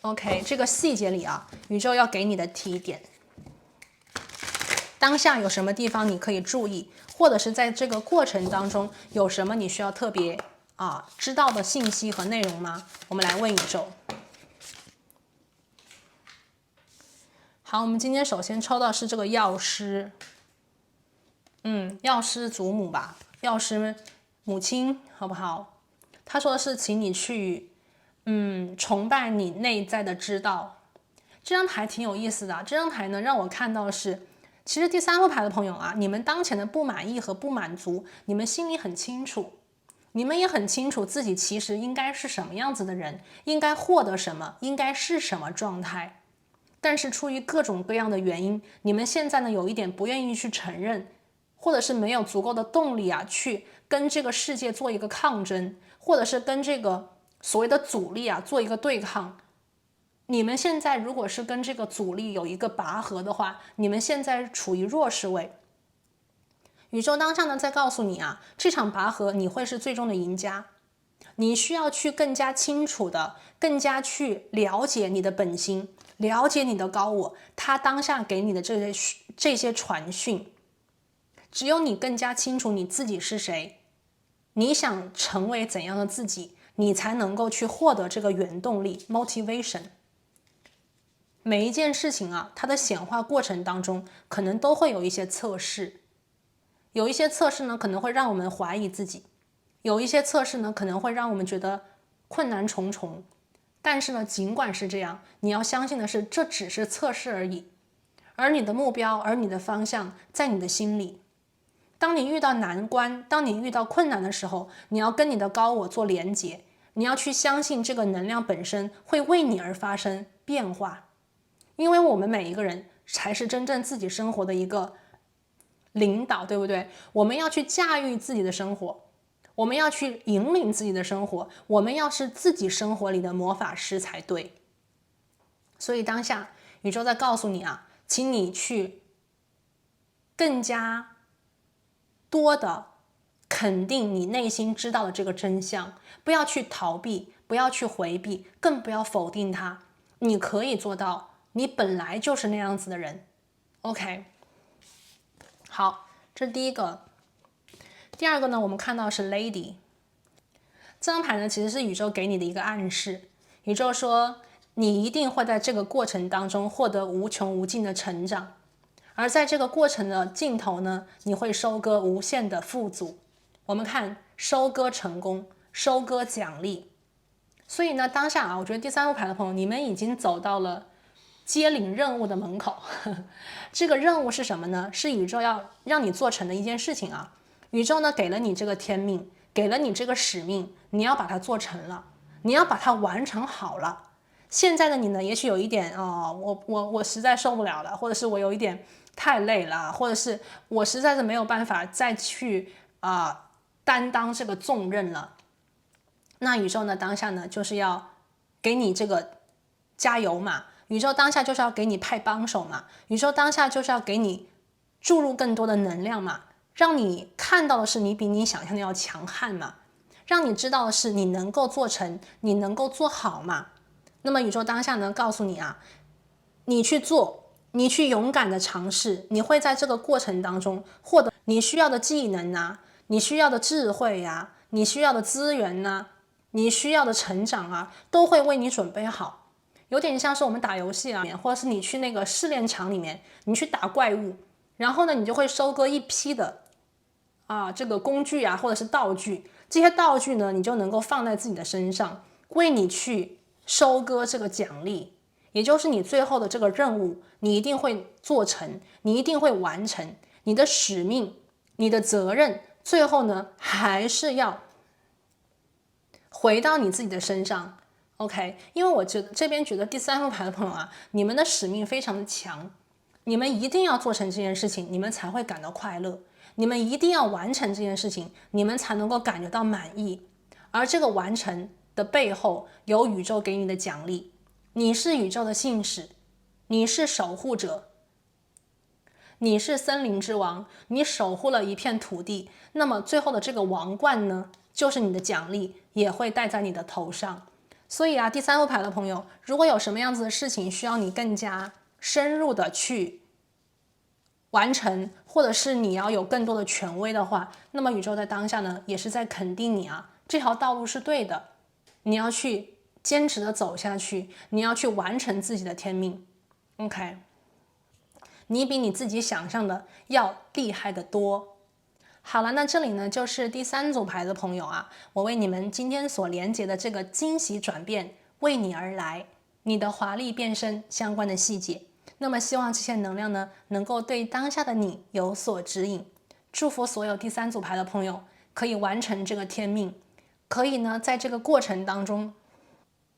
OK， 这个细节里啊，宇宙要给你的提点。当下有什么地方你可以注意，或者是在这个过程当中有什么你需要特别知道的信息和内容吗？我们来问宇宙。好，我们今天首先抽到是这个药师，药师祖母吧，药师母亲，好不好？他说的是，请你去，崇拜你内在的知道。这张牌挺有意思的，这张牌呢让我看到的是，其实第三副牌的朋友啊，你们当前的不满意和不满足，你们心里很清楚，你们也很清楚自己其实应该是什么样子的人，应该获得什么，应该是什么状态。但是出于各种各样的原因，你们现在呢有一点不愿意去承认，或者是没有足够的动力去跟这个世界做一个抗争，或者是跟这个所谓的阻力做一个对抗。你们现在如果是跟这个阻力有一个拔河的话，你们现在处于弱势位。宇宙当下呢在告诉你这场拔河你会是最终的赢家。你需要去更加清楚的，更加去了解你的本心，了解你的高我，他当下给你的这些传讯。只有你更加清楚你自己是谁，你想成为怎样的自己，你才能够去获得这个原动力 motivation。 每一件事情它的显化过程当中可能都会有一些测试，有一些测试呢可能会让我们怀疑自己，有一些测试呢可能会让我们觉得困难重重。但是呢尽管是这样，你要相信的是这只是测试而已，而你的目标，而你的方向在你的心里。当你遇到难关，当你遇到困难的时候，你要跟你的高我做连结，你要去相信这个能量本身会为你而发生变化。因为我们每一个人才是真正自己生活的一个领导，对不对？我们要去驾驭自己的生活，我们要去引领自己的生活，我们要是自己生活里的魔法师才对。所以当下宇宙在告诉你请你去更加多的肯定你内心知道的这个真相，不要去逃避，不要去回避，更不要否定它。你可以做到，你本来就是那样子的人。 OK， 好，这是第一个。第二个呢，我们看到是 Lady 这张牌呢，其实是宇宙给你的一个暗示。宇宙说你一定会在这个过程当中获得无穷无尽的成长，而在这个过程的尽头呢，你会收割无限的富足。我们看收割成功，收割奖励。所以呢当下我觉得第三副牌的朋友，你们已经走到了接领任务的门口。这个任务是什么呢？是宇宙要让你做成的一件事情宇宙呢给了你这个天命，给了你这个使命，你要把它做成了，你要把它完成好了。现在的你呢，也许有一点我实在受不了了，或者是我有一点太累了，或者是我实在是没有办法再去担当这个重任了。那宇宙呢当下呢就是要给你这个加油嘛，宇宙当下就是要给你派帮手嘛，宇宙当下就是要给你注入更多的能量嘛，让你看到的是你比你想象的要强悍嘛，让你知道的是你能够做成，你能够做好嘛。那么宇宙当下呢告诉你你去做，你去勇敢的尝试，你会在这个过程当中获得你需要的技能你需要的智慧你需要的资源你需要的成长都会为你准备好。有点像是我们打游戏或者是你去那个试炼场里面，你去打怪物，然后呢你就会收割一批的这个工具或者是道具，这些道具呢你就能够放在自己的身上，为你去收割这个奖励，也就是你最后的这个任务，你一定会做成，你一定会完成你的使命，你的责任，最后呢还是要回到你自己的身上。OK， 因为我这边觉得第三副牌的朋友啊，你们的使命非常的强，你们一定要做成这件事情，你们才会感到快乐。你们一定要完成这件事情，你们才能够感觉到满意。而这个完成的背后，有宇宙给你的奖励。你是宇宙的信使，你是守护者，你是森林之王，你守护了一片土地。那么最后的这个王冠呢，就是你的奖励，也会戴在你的头上。所以啊，第三副牌的朋友，如果有什么样子的事情需要你更加深入的去完成，或者是你要有更多的权威的话，那么宇宙在当下呢，也是在肯定你啊，这条道路是对的，你要去坚持的走下去，你要去完成自己的天命。OK， 你比你自己想象的要厉害得多。好了，那这里呢就是第三组牌的朋友啊，我为你们今天所连接的这个惊喜转变为你而来，你的华丽变身相关的细节。那么希望这些能量呢，能够对当下的你有所指引。祝福所有第三组牌的朋友可以完成这个天命，可以呢在这个过程当中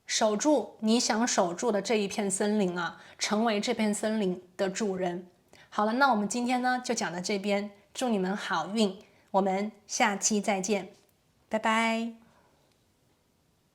守住你想守住的这一片森林啊，成为这片森林的主人。好了，那我们今天呢就讲到这边，祝你们好运，我们下期再见，拜拜。